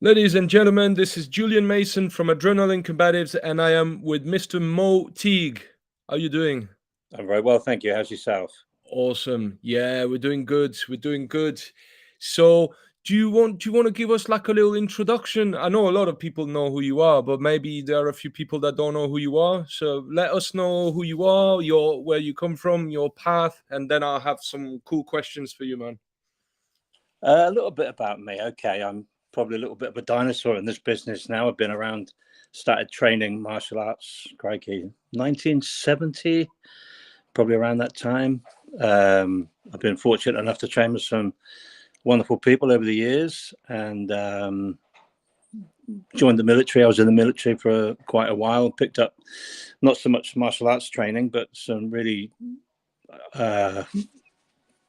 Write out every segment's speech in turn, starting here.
Ladies and gentlemen, this is Julien Masson from Adrenaline Combatives, and I am with Mr. Mo Teague. How are you doing? I'm very well, thank you. How's yourself? Awesome. Yeah, we're doing good. We're doing good. So, do you want to give us like a little introduction? I know a lot of people know who you are, but maybe there are a few people that don't know who you are. So let us know who you are, your where you come from, your path, and then I'll have some cool questions for you, man. A little bit about me. Okay, I'm probably a little bit of a dinosaur in this business now. I've been around, started training martial arts, crikey, 1970, probably around that time. I've been fortunate enough to train with some wonderful people over the years, and joined the military. I was in the military for quite a while, picked up not so much martial arts training, but some really uh,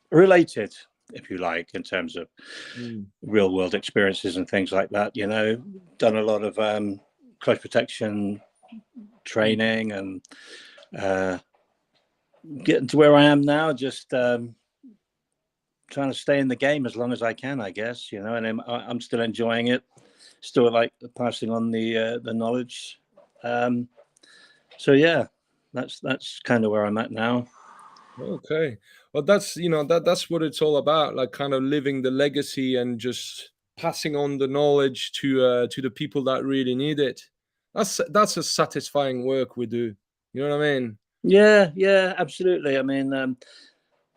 related, if you like, in terms of Mm. real world experiences and things like that. Done a lot of close protection training and uh, getting to where I am now, just trying to stay in the game as long as I can, I guess, and I'm still enjoying it, still like passing on the knowledge. So yeah, that's kind of where I'm at now. Okay. Well, that's what it's all about, like kind of living the legacy and just passing on the knowledge to the people that really need it. That's a satisfying work we do. You know what I mean? Yeah, absolutely. I mean,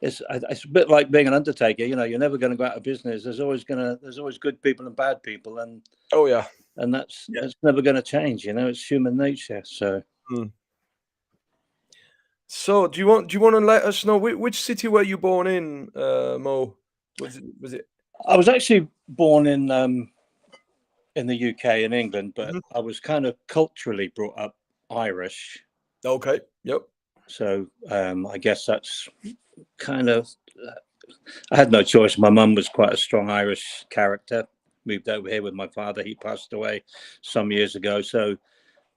it's a bit like being an undertaker. You're never going to go out of business. There's always good people and bad people, and Oh yeah. that's never going to change. It's human nature. So Mm. So do you want to let us know which city were you born in, Mo? Was it? I was actually born in the UK in England, but Mhm. I was kind of culturally brought up Irish. Okay. Yep. So I guess that's kind of. I had no choice. My mum was quite a strong Irish character. Moved over here with my father. He passed away some years ago. So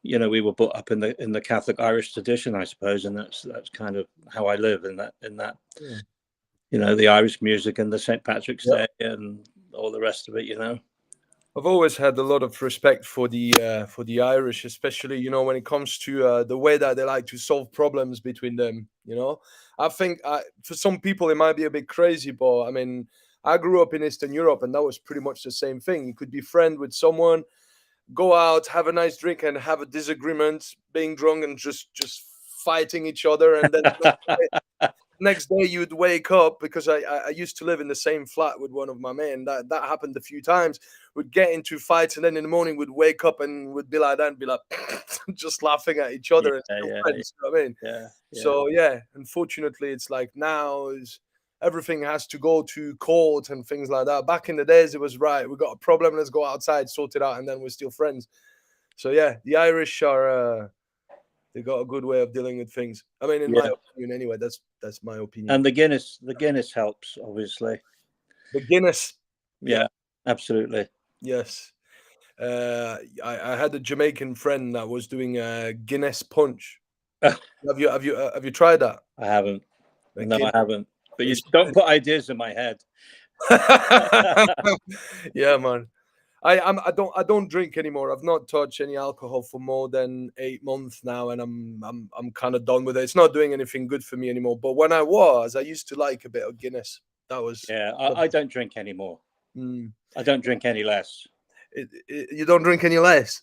we were brought up in the Catholic Irish tradition, I suppose, and that's kind of how I live in that Yeah. the Irish music and the St. Patrick's Yep. Day and all the rest of it. I've always had a lot of respect for the Irish, especially when it comes to the way that they like to solve problems between them. I think for some people it might be a bit crazy, but I mean, I grew up in Eastern Europe, and that was pretty much the same thing. You could be friend with someone, go out, have a nice drink, and have a disagreement, being drunk and just fighting each other, and then next day you'd wake up because I used to live in the same flat with one of my men. That happened a few times. We'd get into fights, and then in the morning we'd wake up and would be like that and be like just laughing at each Yeah, other and still yeah, friends. You know what I mean? yeah. So yeah, unfortunately, it's like now is everything has to go to court and things like that. Back in the days, it was right. We got a problem. Let's go outside, sort it out, and then we're still friends. So yeah, the Irish are. They got a good way of dealing with things. I mean, in my Yeah. opinion, anyway. That's my opinion. And the Guinness helps, obviously. The Guinness, yeah, Yeah, absolutely. yes. I had a Jamaican friend that was doing a Guinness punch. I Have you tried that? haven't. A No, I Guinness. haven't. But you It's don't put ideas in my head. yeah, man. I don't drink anymore. I've not touched any alcohol for more than 8 months now, and I'm kind of done with it. It's not doing anything good for me anymore. But when I used to like a bit of Guinness. That was. Yeah, I don't drink anymore. Mm. I don't drink any less. You don't drink any less.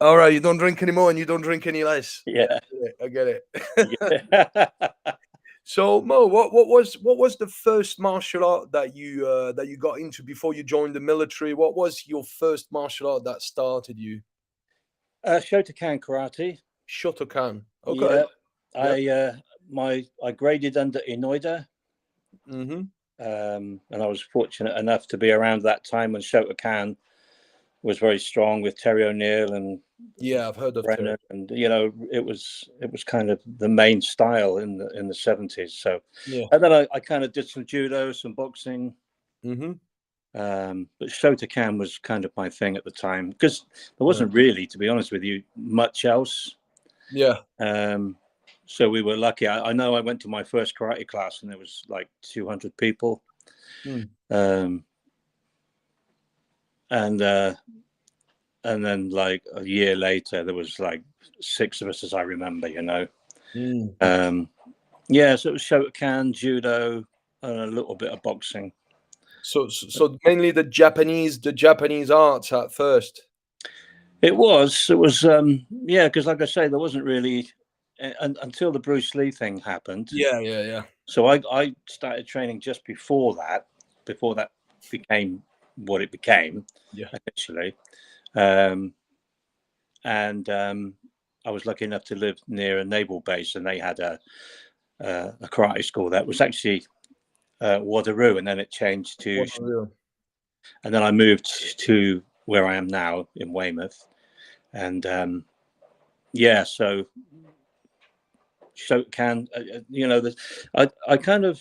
All right, you don't drink anymore, and you don't drink any less. Yeah, Yeah. I get it. Yeah. So Mo, what was the first martial art that you got into before you joined the military? What was your first martial art that started you? Shotokan karate. Shotokan. Okay. Yeah. Yep. I graded under Inoida. Mm-hmm. And I was fortunate enough to be around that time when Shotokan was very strong with Terry O'Neill and Yeah, I've heard of Terry. Brennan, and it was kind of the main style in the 70s. So, Yeah. and then I kind of did some judo, some boxing, Mm-hmm. but Shotokan was kind of my thing at the time because there Yeah. wasn't really, to be honest with you, much else. Yeah. So we were lucky. I know I went to my first karate class and there was like 200 people. Mm. Um, and uh, and then like a year later, there was like 6 of us, as I remember. Mm. Yeah, so it was Shotokan, judo, and a little bit of boxing. So mainly the Japanese arts at first. It was, yeah, because like I say, there wasn't really until the Bruce Lee thing happened. Yeah. So I started training just before that became what it became Yeah. initially. Um, and I was lucky enough to live near a naval base, and they had a karate school that was actually Waterloo, and then it changed to, What a real. and then I moved to where I am now in Weymouth, and yeah, so Shotokan, I kind of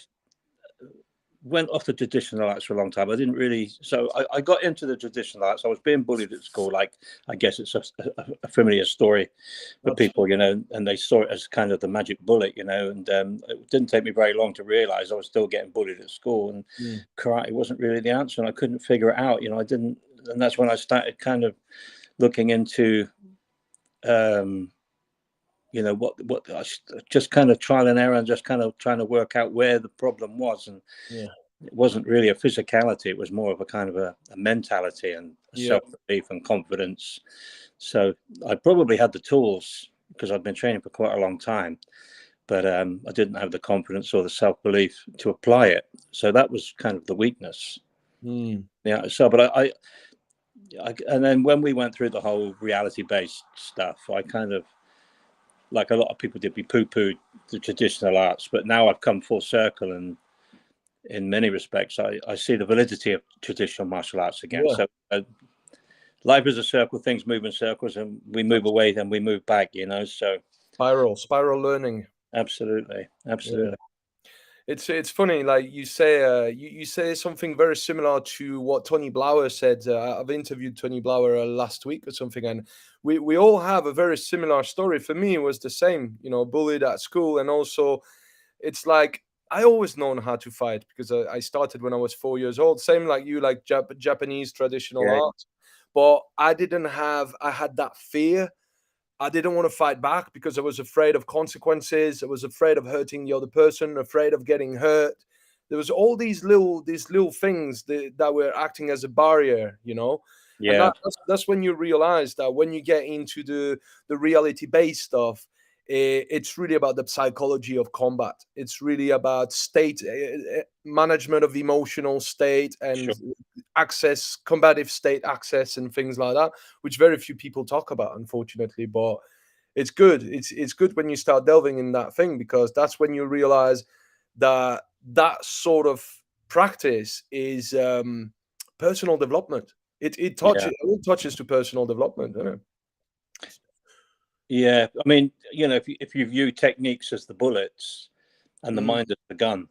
went off the traditional arts for a long time. I didn't really, so I got into the traditional arts. I was being bullied at school. Like, I guess it's a familiar story for That's people, and they saw it as kind of the magic bullet, and it didn't take me very long to realize I was still getting bullied at school, and mm. karate wasn't really the answer, and I couldn't figure it out. I didn't, and that's when I started kind of looking into, um, what just kind of trial and error, and just kind of trying to work out where the problem was, and Yeah. it wasn't really a physicality. It was more of a kind of a mentality and Yeah. self-belief and confidence. So I probably had the tools because I'd been training for quite a long time, but I didn't have the confidence or the self-belief to apply it. So that was kind of the weakness. Mm. Yeah. So, but and then when we went through the whole reality-based stuff, I kind of, like a lot of people did, we poo-pooed the traditional arts, but now I've come full circle, and in many respects, I see the validity of traditional martial arts again. Yeah. So life is a circle, things move in circles, and we move away, then we move back, So Spiral learning. absolutely, Yeah. absolutely. It's funny, like you say, you say something very similar to what Tony Blauer said. I've interviewed Tony Blauer last week or something, and we all have a very similar story. For me, it was the same, bullied at school, and also it's like I always known how to fight because I started when I was 4 years old. Same like you, like Japanese traditional Yeah, art, but I didn't have. I had that fear. I didn't want to fight back because I was afraid of consequences. I was afraid of hurting the other person, afraid of getting hurt. There was all these little things that were acting as a barrier. And yeah, that's when you realize that when you get into the reality based stuff, it's really about the psychology of combat. It's really about state management of emotional state and sure. access, combative state access, and things like that, which very few people talk about, unfortunately. But it's good. It's good when you start delving in that thing because that's when you realize that that sort of practice is personal development. Yeah, It touches to personal development, doesn't it? yeah. I mean, if you view techniques as the bullets and the Mm, mind as the gun,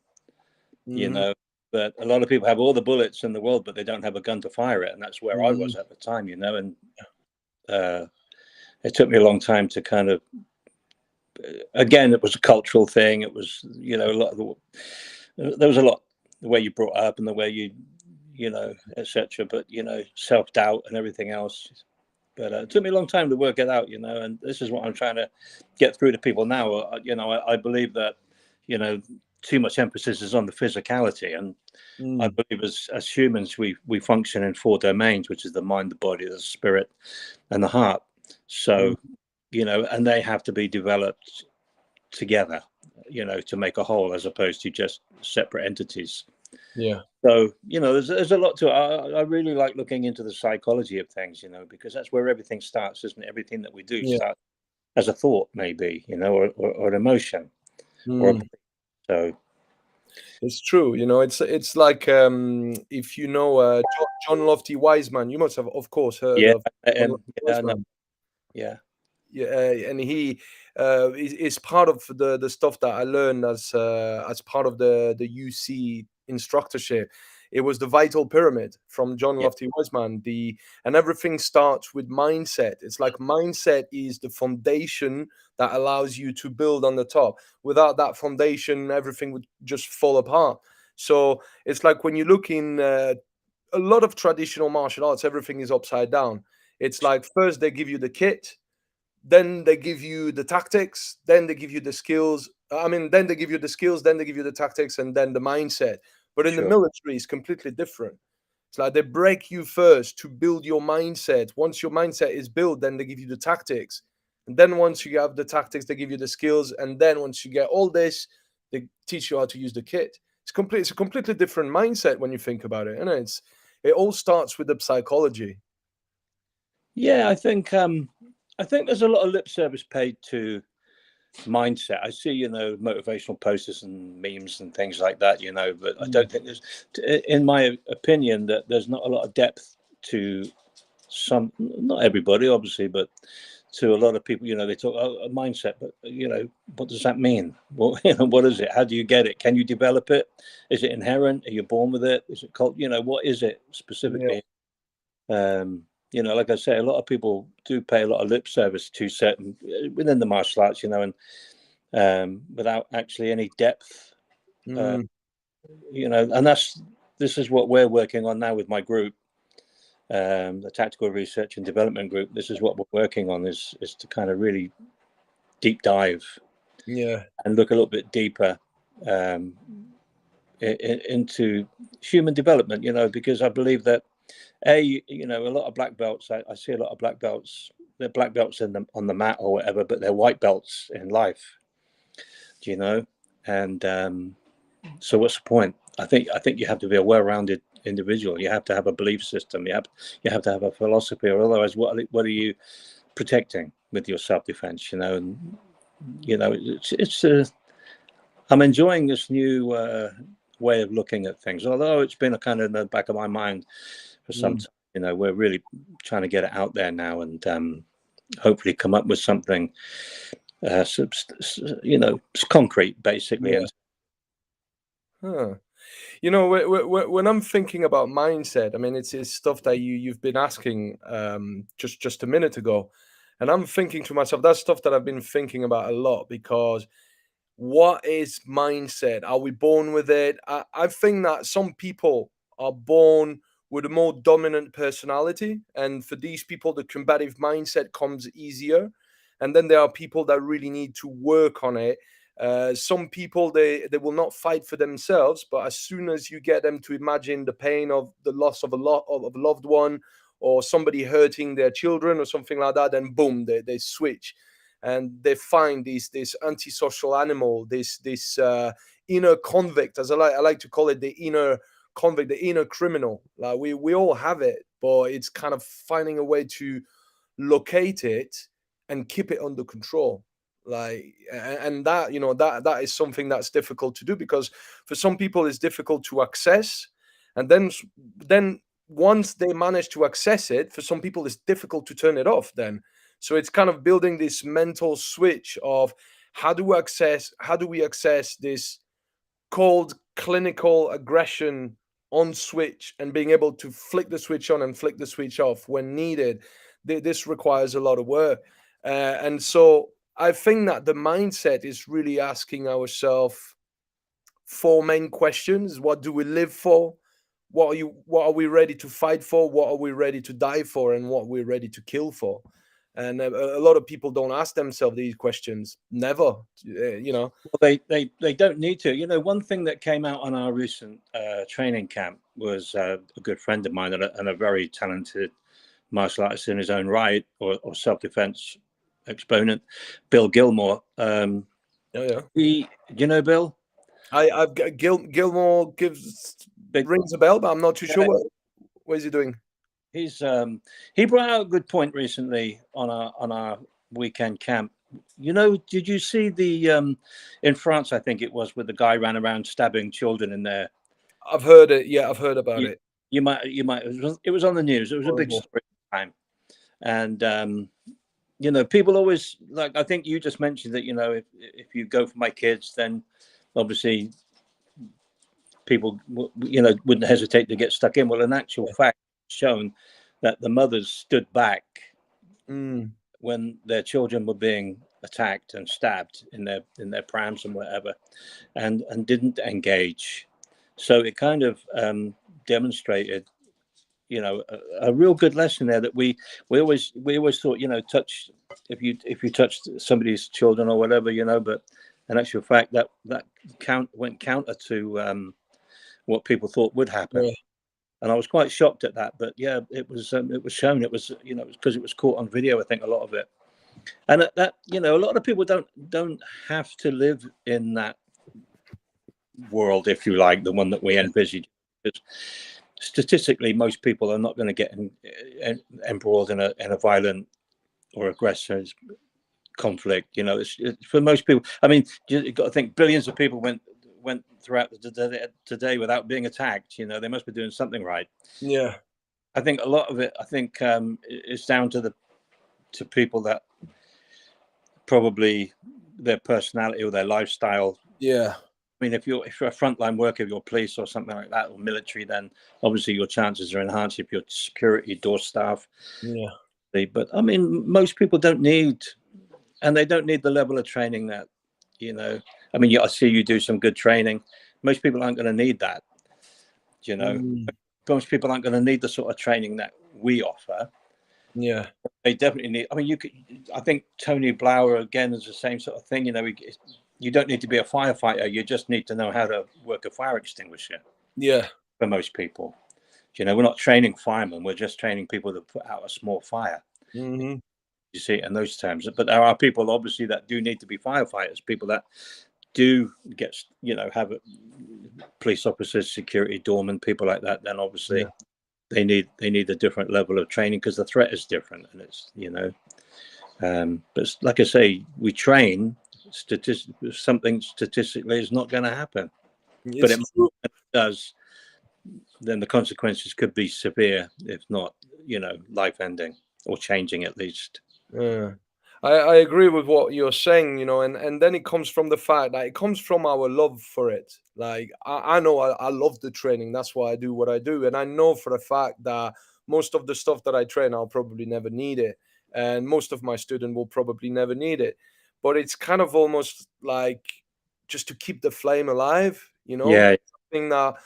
you mhm, know, but a lot of people have all the bullets in the world, but they don't have a gun to fire it, and that's where I mhm. was at the time, and uh, it took me a long time to kind of, again, it was a cultural thing. It was, a lot of there was a lot, the way you brought up and the way etc. But self doubt and everything else. But it took me a long time to work it out, and this is what I'm trying to get through to people now. I believe that, too much emphasis is on the physicality, and I Mm, believe as humans we function in 4 domains, which is the mind, the body, the spirit, and the heart. mm, So, and they have to be developed together, to make a whole, as opposed to just separate entities. yeah, So, there's a lot to it. I really like looking into the psychology of things, because that's where everything starts, isn't it? Everything that we do yeah. starts as a thought, maybe, or an emotion, or Mm. so. It's true. It's like if you know John Lofty Wiseman, you must have, of course, heard Yeah, of John Lofty yeah, no, Wiseman. yeah, Yeah, and he is part of the stuff that I learned as part of the UC instructorship. It was the vital pyramid from John yeah, Lofty Wiseman. And everything starts with mindset. It's like mindset is the foundation that allows you to build on the top. Without that foundation, everything would just fall apart. So it's like when you look in a lot of traditional martial arts, everything is upside down. It's like first they give you the kit, then they give you the tactics, then they give you the skills. I mean, then they give you the skills, then they give you the tactics, and then the mindset. But in the Sure. military, it's completely different. It's like they break you first to build your mindset. Once your mindset is built, then they give you the tactics. And then once you have the tactics, they give you the skills. And then once you get all this, they teach you how to use the kit. It's a completely different mindset when you think about it. And it all starts with the psychology. Yeah, I think there's a lot of lip service paid to mindset. I see, motivational posters and memes and things like that, but I Mm. don't think in my opinion, that there's not a lot of depth to some, not everybody, obviously, but to a lot of people. They talk a mindset, but what does that mean? Well, what is it? How do you get it? Can you develop it? Is it inherent? Are you born with it? Is it called? What is it Yeah. specifically? Um, like I say, a lot of people do pay a lot of lip service to certain within the martial arts, and without actually any depth, uh, Mm. and this is what we're working on now with my group, the Tactical Research and Development Group. This is what we're working on, is to kind of really deep dive Yeah. and look a little bit deeper um, into human development, because I believe that a lot of black belts, I see a lot of black belts, they're black belts on the mat or whatever, but they're white belts in life, you know and so what's the point? I think you have to be a well-rounded individual. You have to have a belief system. You have to have a philosophy, or otherwise what are you protecting with your self-defense? And it's I'm enjoying this new way of looking at things, although it's been a kind of in the back of my mind for some Mm. time. We're really trying to get it out there now, and hopefully come up with something concrete, basically. Yeah. And Huh. When I'm thinking about mindset, I mean, it's stuff that you've been asking just a minute ago, and I'm thinking to myself, that's stuff that I've been thinking about a lot because what is mindset? Are we born with it? I think that some people are born with a more dominant personality, and for these people, the combative mindset comes easier. And then there are people that really need to work on it. Some people they will not fight for themselves, but as soon as you get them to imagine the pain of the loss of of a loved one or somebody hurting their children or something like that, then boom, they switch and they find this antisocial animal, this inner convict, as I like to call it, the inner convict, the inner criminal. Like we all have it, but it's kind of finding a way to locate it and keep it under control. Like and that that is something that's difficult to do because for some people it's difficult to access, and then once they manage to access it, for some people it's difficult to turn it off then. So it's kind of building this mental switch of how do we access this cold clinical aggression on switch and being able to flick the switch on and flick the switch off when needed. This requires a lot of work, and so I think that the mindset is really asking ourselves four main questions: what do we live for, what are we ready to fight for, what are we ready to die for, and what we're ready to kill for. And a lot of people don't ask themselves these questions, never. well, they don't need to. One thing that came out on our recent training camp was a good friend of mine and a very talented martial artist in his own right, or self-defense exponent, Bill Gilmore. Yeah, yeah. Do you know Bill? I've got Gilmore gives Big, rings a bell, but I'm not too sure yeah, what is he doing. he's he brought out a good point recently on our weekend camp. Did you see the in France, I think it was, where the guy ran around stabbing children in there? I've heard it. Yeah, I've heard about You, it. you might it was on the news. It was a big Horrible. story at the time. And people always, like, I think you just mentioned that, if you go for my kids, then obviously people wouldn't hesitate to get stuck in. Well, in actual fact, it's shown that the mothers stood back Mm, when their children were being attacked and stabbed in their prams and whatever, and didn't engage. So it kind of demonstrated you know, a real good lesson there that we always thought, you know, touch, if you touched somebody's children or whatever, you know, but in actual fact that went counter to what people thought would happen. Yeah. And I was quite shocked at that, but yeah, it was shown. It was, you know, because it was caught on video, I think, a lot of it. And that, you know, a lot of people don't have to live in that world, if you like, the one that we envisage. Because statistically, most people are not going to get embroiled in a violent or aggressive conflict. You know, it's for most people. I mean, you've got to think billions of people went throughout today without being attacked. You know, they must be doing something right. Yeah. I think a lot of it, is down to people that probably their personality or their lifestyle. Yeah. I mean, if you're a frontline worker, if you're police or something like that, or military, then obviously your chances are enhanced. If you're security, door staff. Yeah. But I mean, most people don't need, and they don't need the level of training that, you know. I mean, I see you do some good training. Most people aren't going to need that. You know, most people aren't going to need the sort of training that we offer. Yeah. They definitely need. I mean, I think Tony Blauer again is the same sort of thing. You know, you don't need to be a firefighter. You just need to know how to work a fire extinguisher. Yeah. For most people, you know, we're not training firemen. We're just training people to put out a small fire. Mm-hmm. You see it in those terms. But there are people, obviously, that do need to be firefighters. People that do get, you know, have police officers, security doormen, people like that. Then obviously. Yeah. They need a different level of training because the threat is different, and it's, you know. But like I say, we train something statistically is not going to happen, but it does. Then the consequences could be severe, if not, you know, life-ending or changing at least. Yeah. I agree with what you're saying, you know, and then it comes from the fact that it comes from our love for it. Like I know I love the training. That's why I do what I do. And I know for a fact that most of the stuff that I train, I'll probably never need it. And most of my student will probably never need it. But it's kind of almost like just to keep the flame alive, you know, Yeah, something that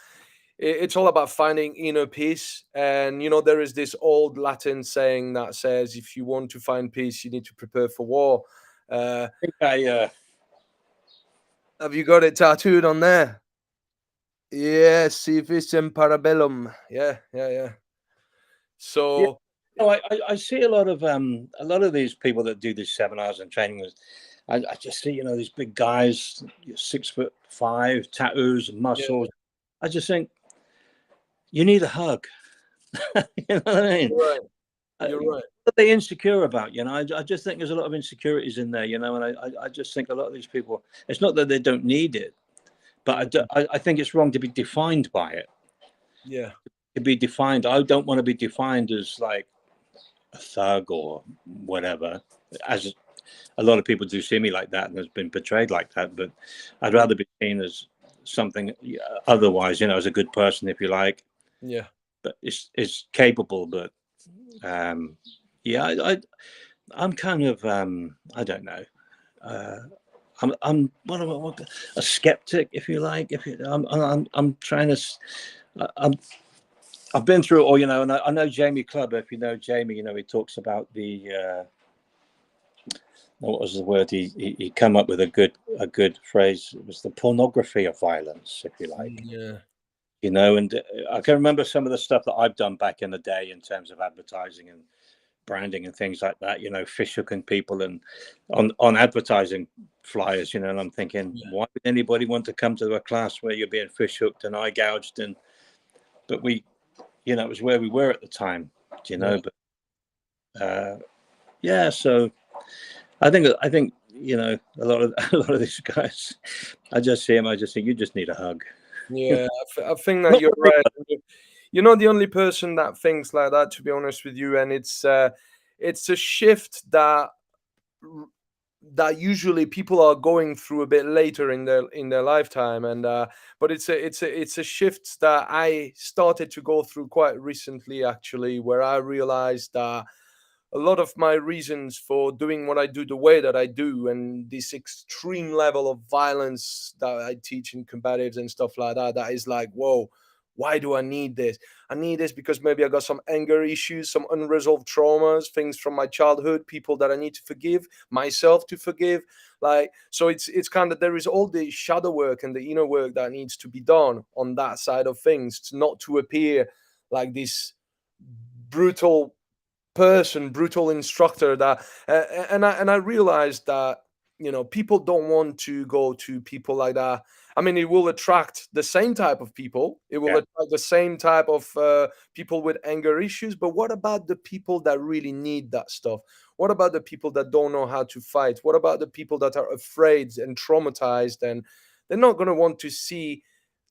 it's all about finding inner peace. And, you know, there is this old Latin saying that says, if you want to find peace, you need to prepare for war. I think I Have you got it tattooed on there? Yeah, si visem parabellum. Yeah, yeah, yeah. yeah. So, No, I see a lot of these people that do these seminars and training. I just see, you know, these big guys, 6'5", tattoos, yeah, muscles. I just think you need a hug. You know what I mean? you're right. You're What right. are they insecure about? You know, I just think there's a lot of insecurities in there. You know, and I just think a lot of these people. It's not that they don't need it, but I think it's wrong to be defined by it. Yeah, To be defined, I don't want to be defined as like a thug or whatever. As a lot of people do see me like that and has been portrayed like that, but I'd rather be seen as something otherwise, you know, as a good person, if you like. yeah. But it's capable, but yeah, I'm kind of I don't know. Uh, I'm what a skeptic, if you like. If you, I'm trying to. I'm I've been through it all, you know, and I know Jamie Clubber. If you know Jamie, you know he talks about the what was the word he come up with a good phrase. It was the pornography of violence, if you like. Yeah, You know, and I can remember some of the stuff that I've done back in the day in terms of advertising and branding and things like that. You know, fish hooking people and on advertising flyers. You know, and I'm thinking, yeah, why would anybody want to come to a class where you're being fish hooked and eye gouged? And but we, you know, it was where we were at the time. You yeah. know, but yeah, so I think you know a lot of a lot of these guys. I just see them. I just think you just need a hug. Yeah, I think that Not you're right. You're not the only person that thinks like that, to be honest with you. And it's a shift that usually people are going through a bit later in their lifetime. And but it's a shift that I started to go through quite recently, actually, where I realized that a lot of my reasons for doing what I do the way that I do, and this extreme level of violence that I teach in combatives and stuff like that, that is like, whoa, Why do I need this? I need this because maybe I got some anger issues, some unresolved traumas, things from my childhood, people that I need to forgive, myself to forgive. Like, so it's kind of, there is all the shadow work and the inner work that needs to be done on that side of things, not to appear like this brutal person, brutal instructor. That and I realized that, people don't want to go to people like that. I mean, it will attract the same type of people. It will Yeah. attract the same type of people with anger issues. But what about the people that really need that stuff? What about the people that don't know how to fight? What about the people that are afraid and traumatized, and they're not going to want to see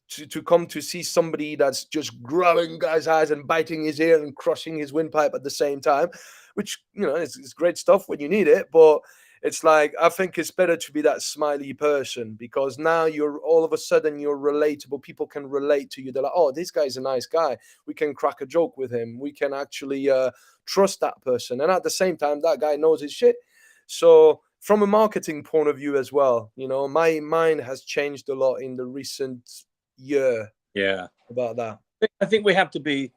to come to see somebody that's just grabbing guy's eyes and biting his ear and crushing his windpipe at the same time, which, it's great stuff when you need it. But it's like, I think it's better to be that smiley person, because now you're all of a sudden you're relatable. People can relate to you. They're like, oh, this guy's a nice guy. We can crack a joke with him. We can actually trust that person. And at the same time, that guy knows his shit. So from a marketing point of view as well, my mind has changed a lot in the recent year Yeah. about that. I think we have to be,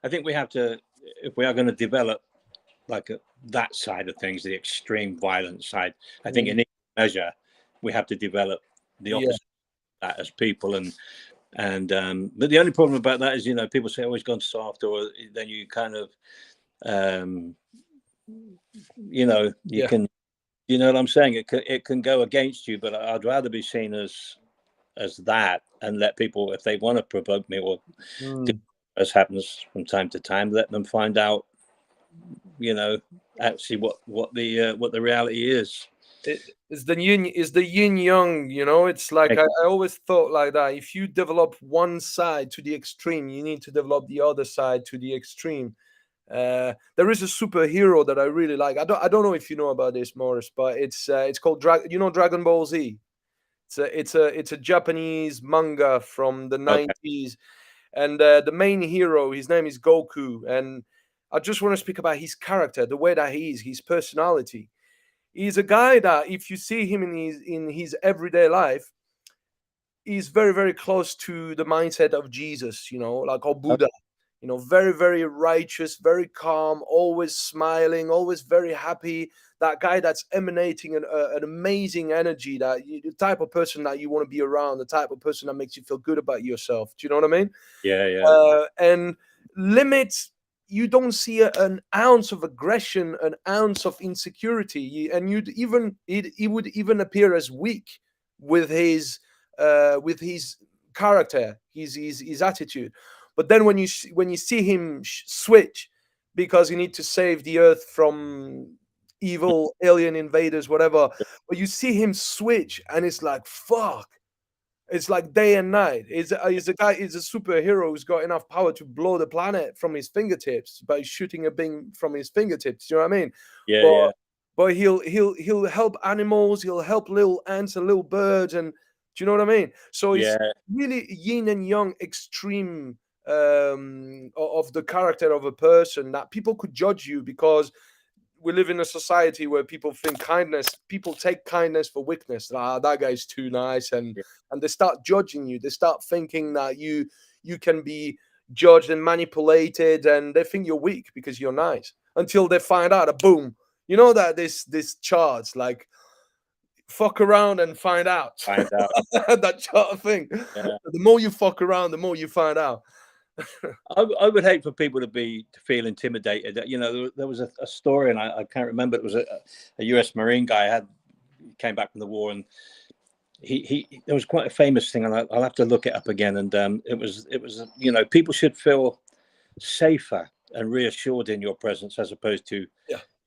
I think we have to, if we are going to develop like that side of things, the extreme violence side, I think in equal measure, we have to develop the opposite of that as people. But the only problem about that is, people say, oh, he's gone soft, or then you kind of, you can, you know what I'm saying? It can go against you, but I'd rather be seen as that, and let people, if they want to provoke me, or as happens from time to time, let them find out, actually what the reality is. It's the yin yang. It's like, I always thought like that. If you develop one side to the extreme, you need to develop the other side to the extreme. There is a superhero that I really like. I don't know if you know about this, Maurice, but it's called Dragon Ball Z. It's a Japanese manga from the 90s, and the main hero, his name is Goku, and I just want to speak about his character, the way that he is, his personality. He's a guy that, if you see him in his everyday life, he's very, very close to the mindset of Jesus, like, or Buddha. Very, very righteous, very calm, always smiling, always very happy. That guy that's emanating an amazing energy, the type of person that you want to be around, the type of person that makes you feel good about yourself. Do you know what I mean? Yeah. And limits, you don't see an ounce of aggression, an ounce of insecurity, and he would even appear as weak with his character, his attitude. But then when you see him switch, because you need to save the earth from evil alien invaders, whatever, but you see him switch, and it's like, fuck. It's like day and night. He's a superhero who's got enough power to blow the planet from his fingertips by shooting a beam from his fingertips. Do you know what I mean? Yeah. But he'll help animals. He'll help little ants and little birds. And do you know what I mean? So it's really yin and yang extreme of the character of a person, that people could judge you, because we live in a society where people take kindness for weakness. That guy's too nice, and they start judging you. They start thinking that you can be judged and manipulated, and they think you're weak because you're nice, until they find out, boom, that this charts, like, fuck around and find out. That chart thing. The more you fuck around, the more you find out. I would hate for people to feel intimidated. There was a story, and I can't remember. It was a U.S. Marine guy came back from the war, and he there was quite a famous thing, and I'll have to look it up again. And it was people should feel safer and reassured in your presence, as opposed to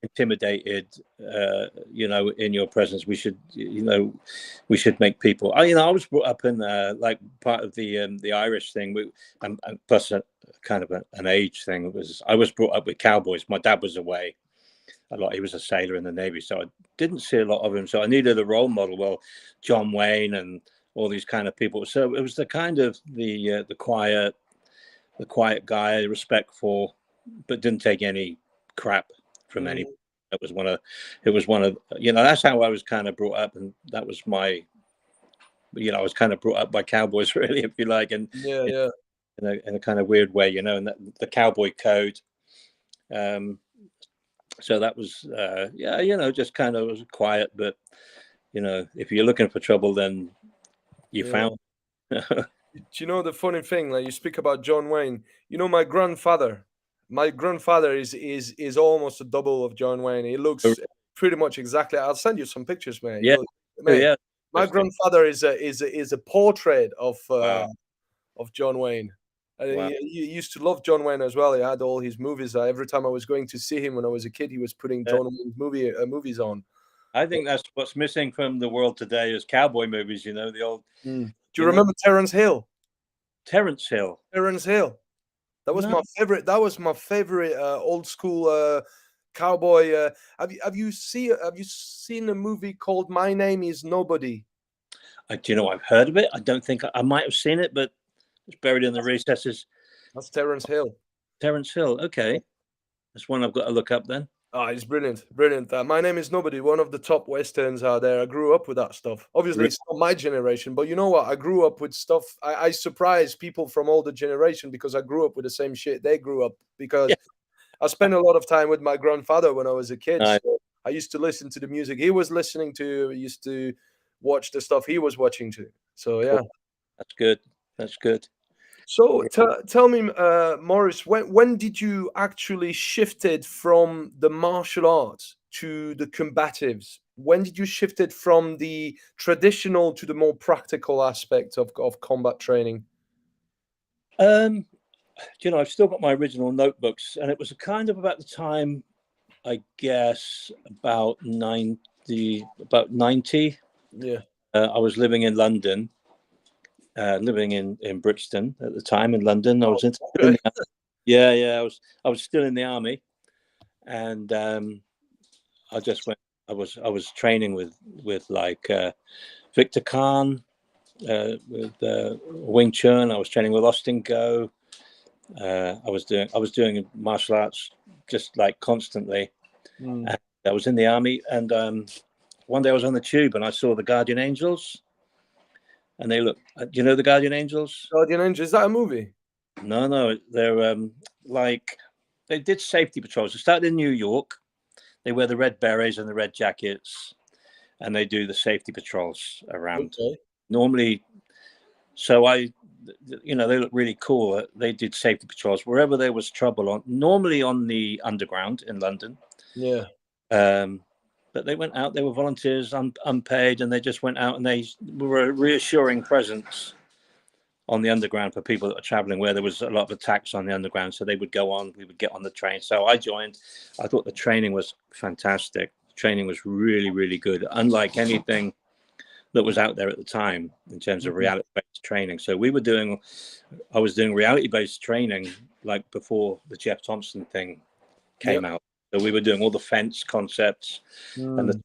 intimidated in your presence. We should make people, I was brought up in like part of the Irish thing, and plus kind of an age thing. I was brought up with cowboys. My dad was away a lot. He was a sailor in the Navy, so I didn't see a lot of him, so I needed a role model. Well, John Wayne and all these kind of people. So it was the kind of the quiet guy, respectful, but didn't take any crap from any. It was one of that's how I was kind of brought up, and that was my I was kind of brought up by cowboys, really, if you like. And in a kind of weird way, and the cowboy code. So that was, just kind of was quiet. But, if you're looking for trouble, then you Yeah. found. Do you know the funny thing? Like you speak about John Wayne. My grandfather. My grandfather is almost a double of John Wayne. He looks pretty much exactly. I'll send you some pictures, man. Yeah, Mate. yeah. My grandfather is a portrait Wow. of John Wayne. And Wow. he used to love John Wayne as well. He had all his movies. Every time I was going to see him when I was a kid, he was putting John Wayne's movies on. I think that's what's missing from the world today is cowboy movies. The old. Do you remember Terence Hill? Terence Hill. Terence Hill. That was No. my favorite. That was my favorite old school cowboy. Have you seen a movie called My Name Is Nobody? Do you know I've heard of it? I don't think I might have seen it, but it's buried in the recesses. That's Terence Hill. Terence Hill. Okay, that's one I've got to look up then. Oh, it's brilliant, brilliant. My Name Is Nobody, one of the top westerns out there. I grew up with that stuff. Obviously, it's not my generation, but you know what? I grew up with stuff. I surprise people from older generation because I grew up with the same shit they grew up. Because I spent a lot of time with my grandfather when I was a kid. Nice. So I used to listen to the music he was listening to. I used to watch the stuff he was watching to. So yeah, that's good. That's good. So tell me, Maurice, when did you actually shifted from the martial arts to the combatives? When did you shifted from the traditional to the more practical aspect of combat training? I've still got my original notebooks, and it was kind of about the time, I guess, about 90. Yeah. I was living in London. Living in Brixton at the time in London. I was I was still in the army, and I just went. I was training with like Victor Khan, with Wing Chun. I was training with Austin Go. I was doing martial arts just like constantly. And I was in the army, and one day I was on the tube and I saw the Guardian Angels. And they look. Do you know the Guardian Angels? Guardian Angels, is that a movie? No. They're like they did safety patrols. They started in New York. They wear the red berets and the red jackets, and they do the safety patrols around. Okay. Normally, so they look really cool. They did safety patrols wherever there was trouble normally on the underground in London. Yeah. But they went out, they were volunteers, unpaid, and they just went out and they were a reassuring presence on the underground for people that were traveling where there was a lot of attacks on the underground. So they would go on, we would get on the train. So I joined. I thought the training was fantastic. The training was really, really good, unlike anything that was out there at the time in terms of reality-based training. So I was doing reality-based training like before the Jeff Thompson thing came out. So we were doing all the fence concepts and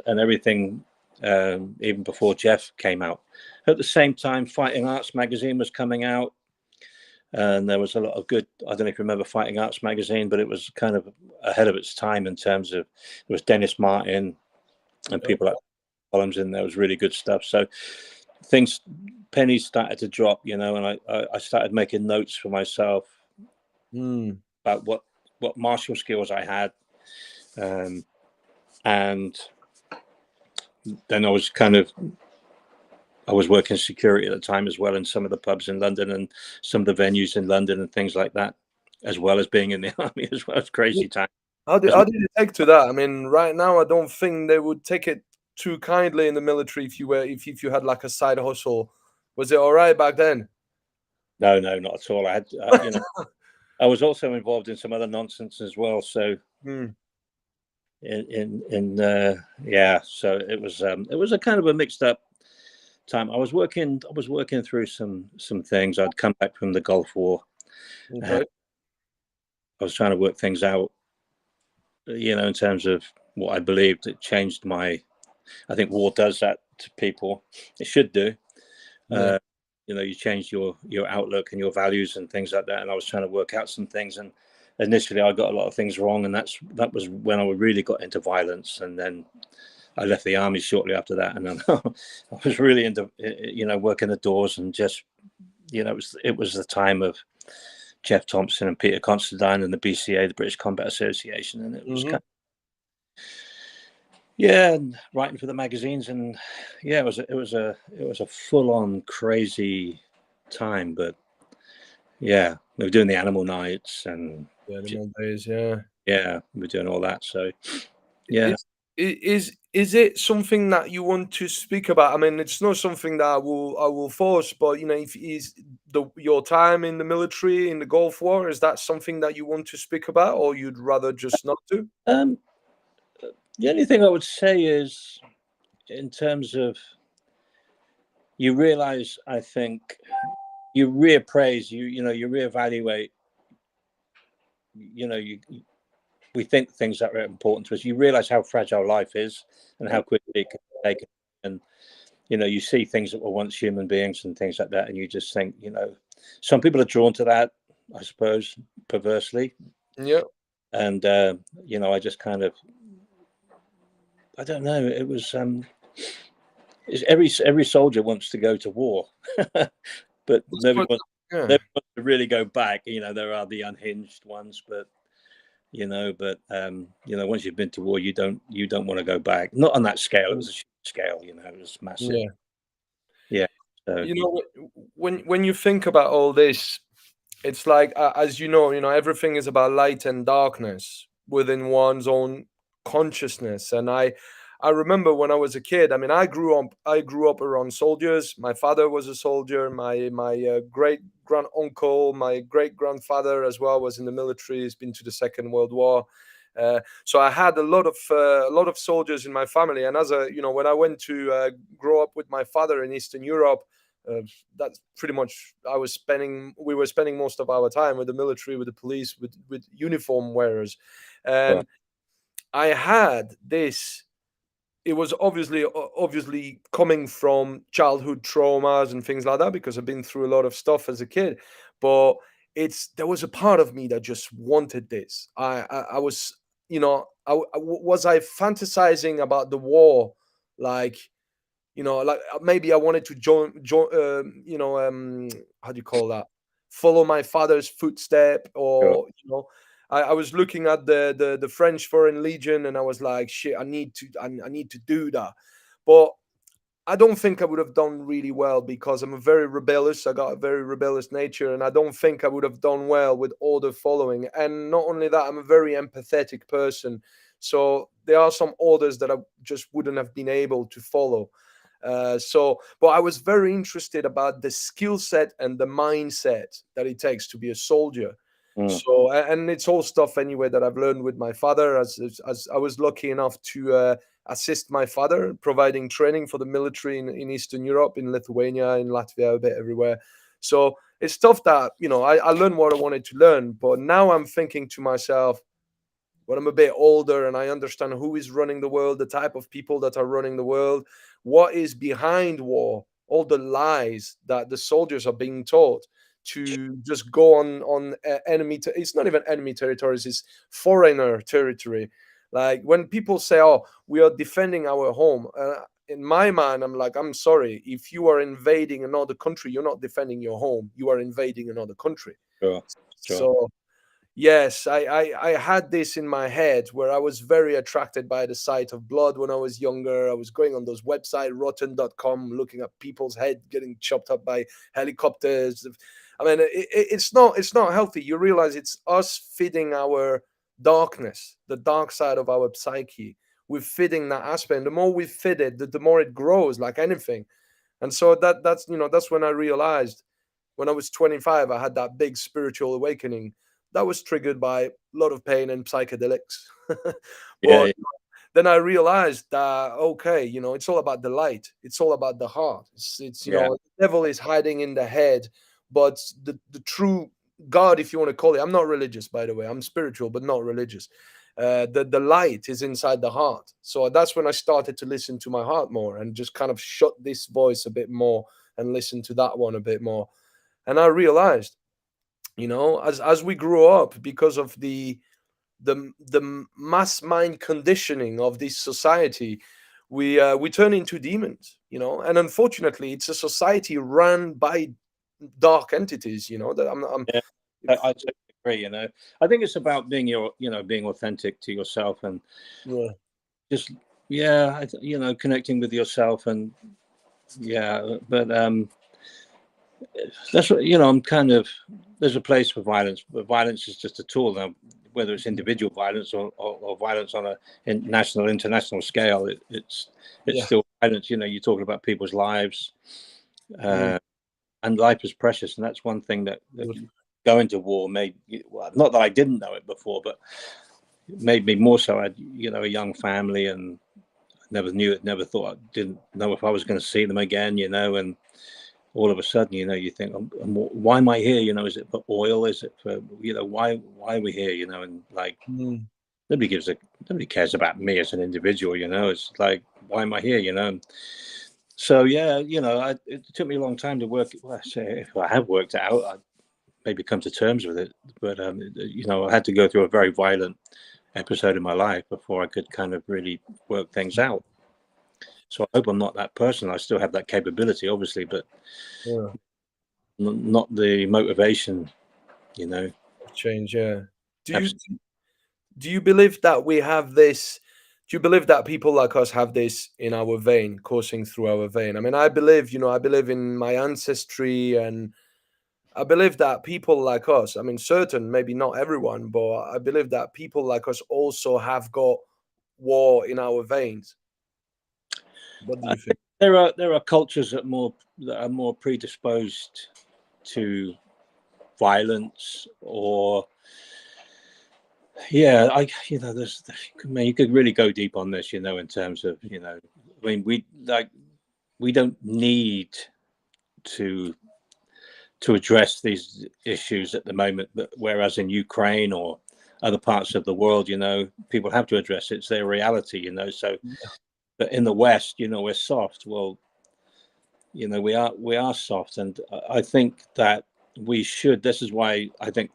everything, even before Jeff came out. At the same time, Fighting Arts magazine was coming out, and there was a lot of good. I don't know if you remember Fighting Arts magazine, but it was kind of ahead of its time in terms of it was Dennis Martin and people like columns in there. It was really good stuff. So pennies started to drop, and I started making notes for myself about what martial skills I had, and then I was working security at the time as well in some of the pubs in London and some of the venues in London and things like that, as well as being in the army as well. It's crazy time. How did you take to that? I mean, right now I don't think they would take it too kindly in the military if you had like a side hustle. Was it all right back then? No, not at all. I had I was also involved in some other nonsense as well. So so it was a kind of a mixed up time. I was working through some things. I'd come back from the Gulf War. Okay. I was trying to work things out, in terms of what I believed. It changed I think war does that to people. It should do. Yeah. You change your outlook and your values and things like that. And I was trying to work out some things. And initially I got a lot of things wrong. And that was when I really got into violence. And then I left the army shortly after that. And then I was really into, working the doors and just it was the time of Jeff Thompson and Peter Constantine and the BCA, the British Combat Association, and it was kind of, and writing for the magazines, and it was a full on crazy time. But we were doing the animal nights and the animal days, we were doing all that. So is it something that you want to speak about? I mean, it's not something that I will force, but if is your time in the military in the Gulf War, is that something that you want to speak about, or you'd rather just not to? The only thing I would say is, in terms of, you realize, I think, you reappraise, you reevaluate, we think things that are important to us. You realize how fragile life is and how quickly it can be taken. And, you see things that were once human beings and things like that. And you just think, some people are drawn to that, I suppose, perversely. Yeah. And, I just kind of, I don't know. It was, every soldier wants to go to war, but nobody wants to really go back. There are the unhinged ones, but once you've been to war, you don't want to go back. Not on that scale. It was a huge scale. It was massive. So. When you think about all this, it's like, as everything is about light and darkness within one's own consciousness. And I remember when I was a kid. I mean, I grew up around soldiers. My father was a soldier. My great grand uncle, my great grandfather as well, was in the military. He's been to the Second World War. So I had a lot of soldiers in my family. And as when I went to grow up with my father in Eastern Europe, that's pretty much we were spending most of our time with the military, with the police, with uniform wearers. And I had this. It was obviously coming from childhood traumas and things like that, because I've been through a lot of stuff as a kid. But there was a part of me that just wanted this. I was, was I fantasizing about the war, like, like maybe I wanted to join how do you call that? Follow my father's footstep, or I was looking at the French Foreign Legion, and I was like, shit, I need to do that. But I don't think I would have done really well, because I'm very rebellious. I got a very rebellious nature, and I don't think I would have done well with order following. And not only that, I'm a very empathetic person. So there are some orders that I just wouldn't have been able to follow. But I was very interested about the skill set and the mindset that it takes to be a soldier. So, and it's all stuff anyway that I've learned with my father, as I was lucky enough to assist my father, providing training for the military in Eastern Europe, in Lithuania, in Latvia, a bit everywhere. So it's stuff that, I learned what I wanted to learn. But now I'm thinking to myself, when I'm a bit older and I understand who is running the world, the type of people that are running the world, what is behind war, all the lies that the soldiers are being taught to just go on enemy. It's not even enemy territories; it's foreigner territory. Like when people say, "Oh, we are defending our home," in my mind, I'm like, "I'm sorry. If you are invading another country, you're not defending your home. You are invading another country." Sure. So. Yes, I had this in my head, where I was very attracted by the sight of blood when I was younger. I was going on those websites, rotten.com, looking at people's head getting chopped up by helicopters. I mean, it's not healthy. You realize it's us feeding our darkness, the dark side of our psyche. We're feeding that aspect. And the more we feed it, the more it grows, like anything. And so that's when I realized, when I was 25, I had that big spiritual awakening that was triggered by a lot of pain and psychedelics. But then I realized that, okay, it's all about the light. It's all about the heart. It's the devil is hiding in the head, but the true God, if you want to call it, I'm not religious, by the way. I'm spiritual, but not religious. The light is inside the heart. So that's when I started to listen to my heart more, and just kind of shut this voice a bit more and listen to that one a bit more. And I realized, as we grew up, because of the mass mind conditioning of this society, we turn into demons, and unfortunately it's a society run by dark entities, you know, that I'm Yeah, I totally agree. I think it's about being being authentic to yourself, and yeah, just connecting with yourself, and but that's what I'm kind of. There's a place for violence, but violence is just a tool now. Whether it's individual violence or violence on a national, international scale, it's yeah, still violence. You're talking about people's lives, mm, and life is precious, and that's one thing that good, going to war made. Well, not that I didn't know it before, but it made me more so. I had a young family, and never thought, I didn't know if I was going to see them again. And all of a sudden, you think, why am I here? Is it for oil? Is it for, why are we here? And like, mm, nobody cares about me as an individual. It's like, why am I here? So yeah, it took me a long time to work. Well, I say if I have worked it out, I maybe come to terms with it. But I had to go through a very violent episode in my life before I could kind of really work things out. So I hope I'm not that person. I still have that capability, obviously, but yeah, not the motivation. change, yeah. Do you Absolutely. do you believe that we have this? Do you believe that people like us have this in our vein, coursing through our vein? I mean, I believe, I believe in my ancestry, and I believe that people like us, I mean, certain, maybe not everyone, but I believe that people like us also have got war in our veins. What do I you think? think there are cultures that are more predisposed to violence, or I there's I mean, you could really go deep on this, in terms of, I mean, we don't need to address these issues at the moment, but whereas in Ukraine or other parts of the world, people have to address it. It's their reality, so. But in the West, we're soft. Well, we are soft, and I think that we should. This is why I think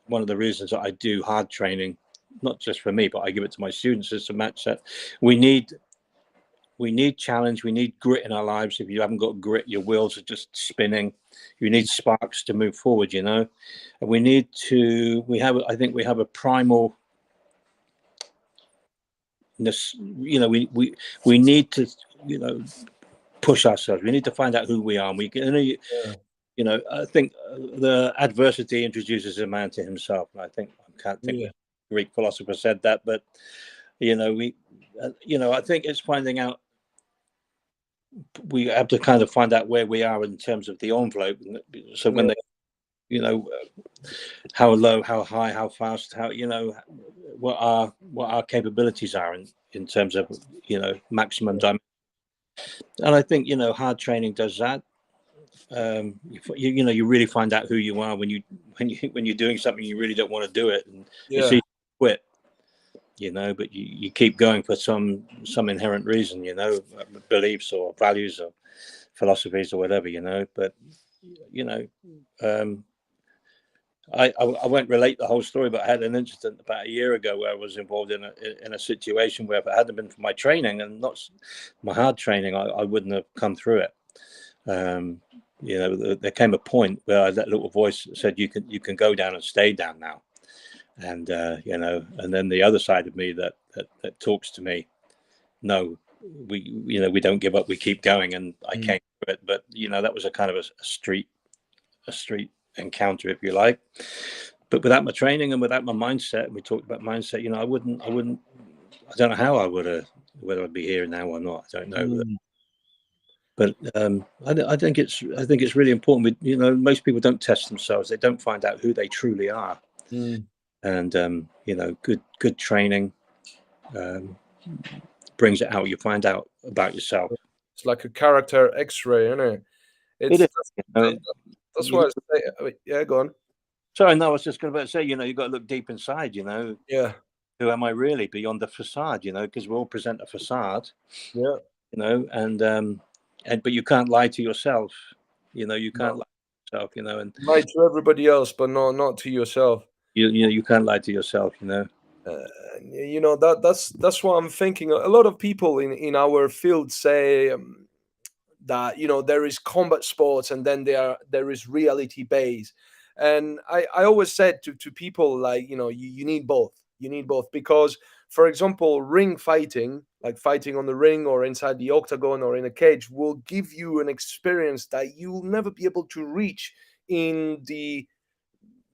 one of the reasons that I do hard training, not just for me, but I give it to my students, is to match that. We need challenge. We need grit in our lives. If you haven't got grit, your wheels are just spinning. You need sparks to move forward. And we need to. I think we have a primal. We need to push ourselves. We need to find out who we are. And we can. Yeah, I think the adversity introduces a man to himself. And I can't think yeah, which Greek philosopher said that, but I think it's finding out. We have to kind of find out where we are in terms of the envelope. So when yeah, they, how low, how high, how fast, how what our capabilities are in terms of maximum dimension. And I think hard training does that. You really find out who you are when you're doing something you really don't want to do it, and it's yeah. easy to quit, but you keep going for some inherent reason, beliefs or values or philosophies or whatever, but you know um I won't relate the whole story, but I had an incident about a year ago where I was involved in a situation where if it hadn't been for my training and not my hard training, I wouldn't have come through it. um there came a point where that little voice said, you can go down and stay down now. And and then the other side of me that talks to me, no, we don't give up, we keep going. And I Mm, came through it, but that was a kind of a street encounter, if you like. But without my training and without my mindset, and we talked about mindset, I don't know how I would have, whether I'd be here now or not, I don't know. mm, But I think it's really important. Most people don't test themselves. They don't find out who they truly are. mm. And good training um, brings it out. You find out about yourself. It's like a character X-ray, isn't it? It It's is. that's You why I got, say, I mean, yeah, go on. sorry, no, I was just going to say, you got to look deep inside. Yeah, Who am I really beyond the facade? Because we all present a facade. yeah. And but you can't lie to yourself. You can't No. lie to yourself. And Lie to everybody else, but not to yourself. you can't lie to yourself. Uh, that's what I'm thinking. A lot of people in our field say that, you know, there is combat sports and then there is reality based. And I always said to people, like, you know, you need both. You need both because, for example, ring fighting, like fighting on the ring or inside the octagon or in a cage, will give you an experience that you'll never be able to reach in the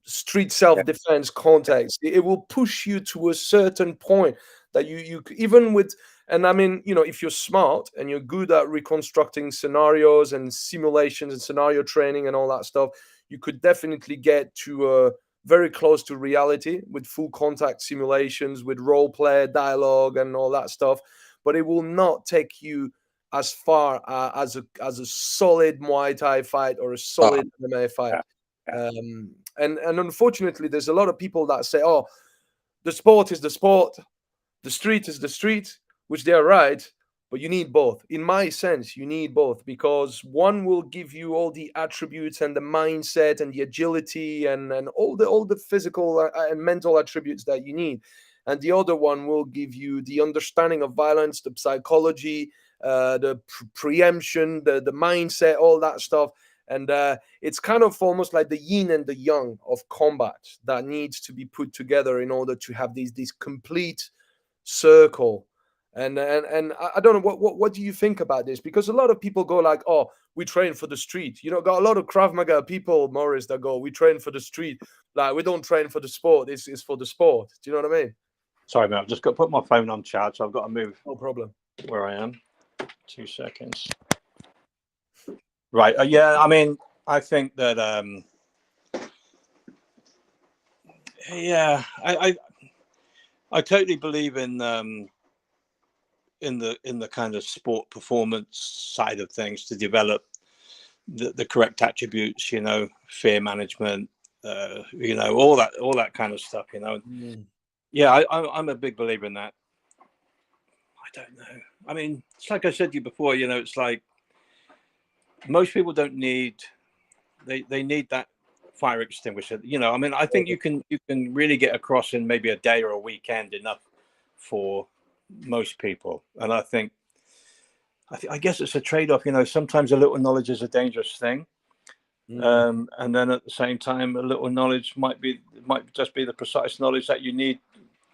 street self-defense context. It will push you to a certain point that you even with, and I mean, you know, if you're smart and you're good at reconstructing scenarios and simulations and scenario training and all that stuff, you could definitely get to very close to reality with full contact simulations, with role play dialogue and all that stuff. But it will not take you as far as a solid Muay Thai fight or a Oh, solid MMA fight. yeah, yeah. And unfortunately, there's a lot of people that say, "Oh, the sport is the sport, the street is the street," which they are right. But you need both. In my sense, you need both because one will give you all the attributes and the mindset and the agility and all the physical and mental attributes that you need, and the other one will give you the understanding of violence, the psychology, the preemption, the mindset, all that stuff. And it's kind of almost like the yin and the yang of combat that needs to be put together in order to have this complete circle. And I don't know what do you think about this, because a lot of people go like, oh, we train for the street, you know. Got a lot of Krav Maga people, Maurice, that go, we train for the street, like we don't train for the sport, it's for the sport. Do you know what I mean? Sorry, mate. I've just got to put my phone on charge, so I've got to move No problem. where I am. 2 seconds. Right. Yeah. I mean, I think that. Yeah. I totally believe in the kind of sport performance side of things to develop the correct attributes. You know, fear management. You know, all that kind of stuff. You know. Yeah. I'm a big believer in that. I don't know. I mean, it's like I said to you before. You know, it's like most people don't need. They need that fire extinguisher. You know, I mean, I think you can really get across in maybe a day or a weekend enough for most people. And I guess it's a trade-off. You know, sometimes a little knowledge is a dangerous thing, and then at the same time, a little knowledge might just be the precise knowledge that you need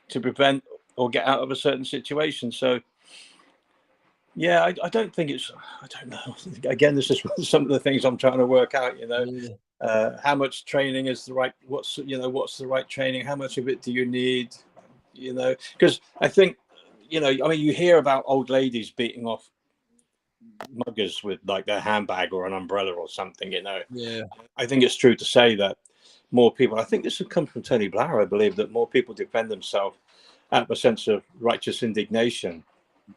to prevent or get out of a certain situation. So. Yeah, I don't think it's. I don't know. Again, this is some of the things I'm trying to work out. You know, how much training is the right? What's the right training? How much of it do you need? You know, because I think, you know, I mean, you hear about old ladies beating off muggers with like their handbag or an umbrella or something. You know, Yeah. I think it's true to say that more people. I think this would come from Tony Blair. I believe that more people defend themselves out of a sense of righteous indignation.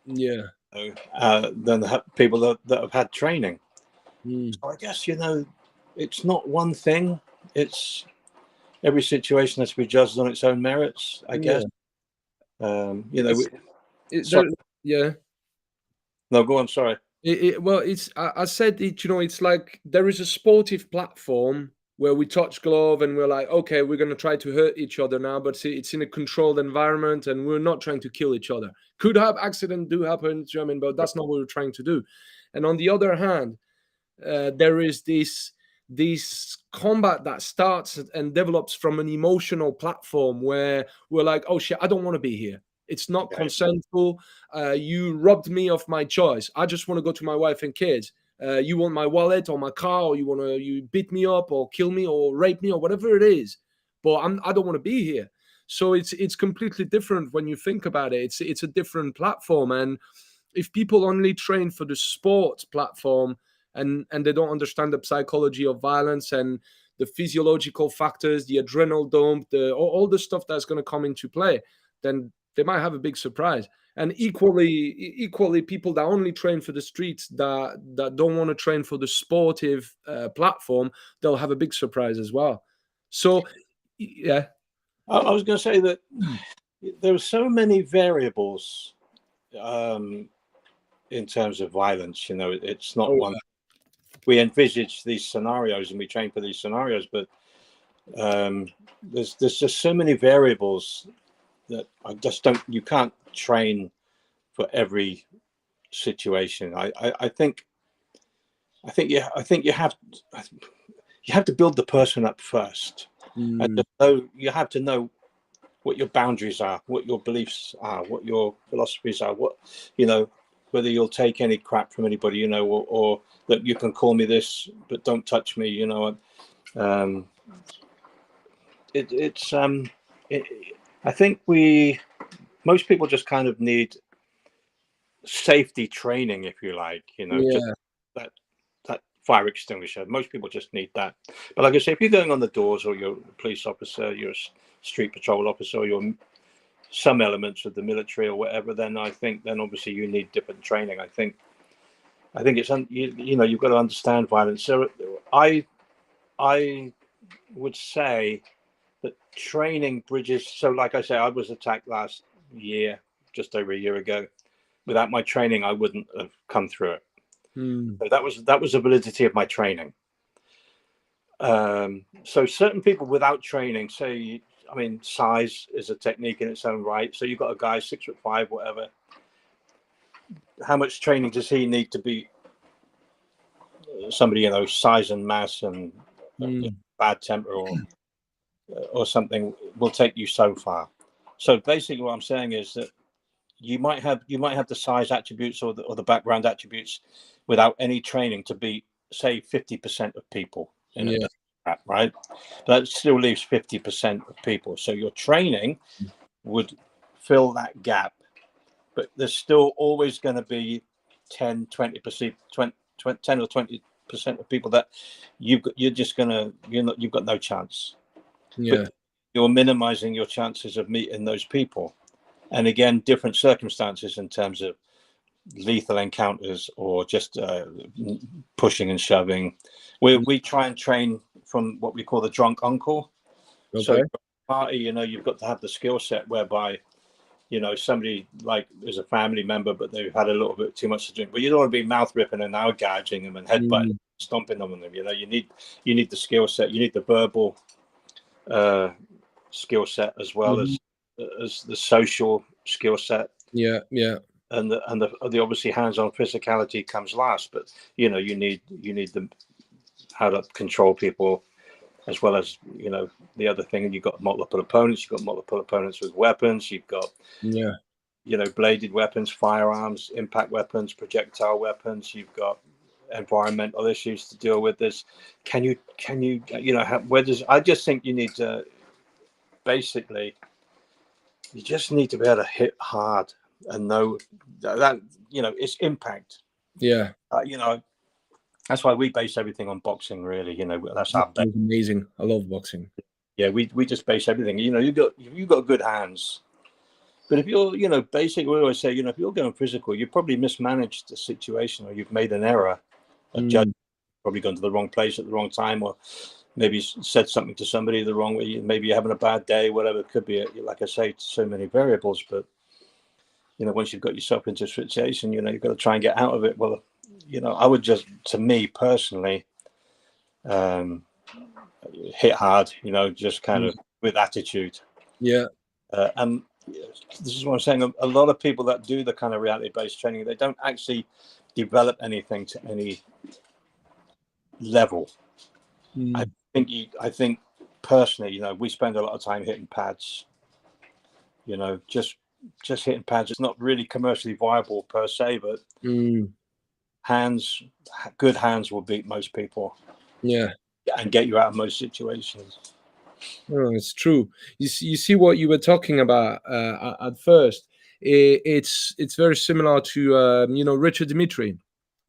Yeah. Than the people that have had training. Mm. So I guess, you know, it's not one thing. It's every situation has to be judged on its own merits, I guess. You know, sorry. Yeah. No, go on. Sorry. Well, it's I said it. You know, it's like there is a sportive platform where we touch glove and we're like, okay, we're going to try to hurt each other now, but it's in a controlled environment and we're not trying to kill each other. Could have accident do happen, I mean, but that's not what we're trying to do. And on the other hand, there is this combat that starts and develops from an emotional platform where we're like, oh shit, I don't want to be here. It's not consensual. You robbed me of my choice. I just want to go to my wife and kids. You want my wallet or my car, or you beat me up or kill me or rape me or whatever it is. But I don't want to be here. So it's completely different when you think about it. It's a different platform. And if people only train for the sports platform and they don't understand the psychology of violence and the physiological factors, the adrenal dump, all the stuff that's going to come into play, then they might have a big surprise. And equally, people that only train for the streets, that don't want to train for the sportive platform, they'll have a big surprise as well. So, yeah. I was going to say that there are so many variables in terms of violence. You know, it's not one. We envisage these scenarios and we train for these scenarios, but there's just so many variables that you can't train for every situation. I think I think you have to build the person up first, and just know, you have to know what your boundaries are, what your beliefs are, what your philosophies are, what, whether you'll take any crap from anybody, or that you can call me this, but don't touch me, I think most people just kind of need safety training, if you like, just that fire extinguisher. Most people just need that. But like I say, if you're going on the doors, or you're a police officer, you're a street patrol officer, or you're some elements of the military or whatever, then I think obviously you need different training. I think it's you've got to understand violence. So I would say that training bridges. So like I say, I was attacked last year, just over a year ago. Without my training, I wouldn't have come through it. So that was the validity of my training. So certain people without training, say, size is a technique in its own right. So you've got a guy 6'5", whatever. How much training does he need to be somebody, size and mass and bad temper or something will take you so far. So basically what I'm saying is that you might have the size attributes or the background attributes without any training to be, say, 50% of people in a right? But that still leaves 50% of people. So your training would fill that gap, but there's still always going to be 10 or 20% of people that you've got no chance. But you're minimizing your chances of meeting those people. And again, different circumstances in terms of lethal encounters or just pushing and shoving. We try and train from what we call the drunk uncle. Okay. So party, you've got to have the skill set whereby, somebody like is a family member, but they've had a little bit too much to drink. But you don't want to be mouth ripping and out gouging them and headbutting, stomping them on them. You need the skill set. You need the verbal skill set as well as the social skill set. Yeah. And the obviously hands-on physicality comes last, but you need the how to control people, as well as the other thing. And you've got multiple opponents. You've got multiple opponents with weapons. You've got bladed weapons, firearms, impact weapons, projectile weapons. You've got environmental issues to deal with. This I just think you need to basically you just need to be able to hit hard and know that it's impact. That's why we base everything on boxing, really. That's our base. Amazing. I love boxing. We just base everything. You've got good hands, but if you're basically, we always say, if you're going physical, you've probably mismanaged the situation, or you've made an error. A judge probably gone to the wrong place at the wrong time, or maybe said something to somebody the wrong way. Maybe you're having a bad day, whatever it could be. Like I say, so many variables, but once you've got yourself into a situation, you've got to try and get out of it. Well, I would just, to me personally, hit hard, just kind of with attitude. And this is what I'm saying. A lot of people that do the kind of reality-based training, they don't actually develop anything to any level. I think personally, we spend a lot of time hitting pads. Just hitting pads. It's not really commercially viable per se, but good hands will beat most people. And get you out of most situations. Oh, it's true. You see what you were talking about at first. It's very similar to Richard Dimitri.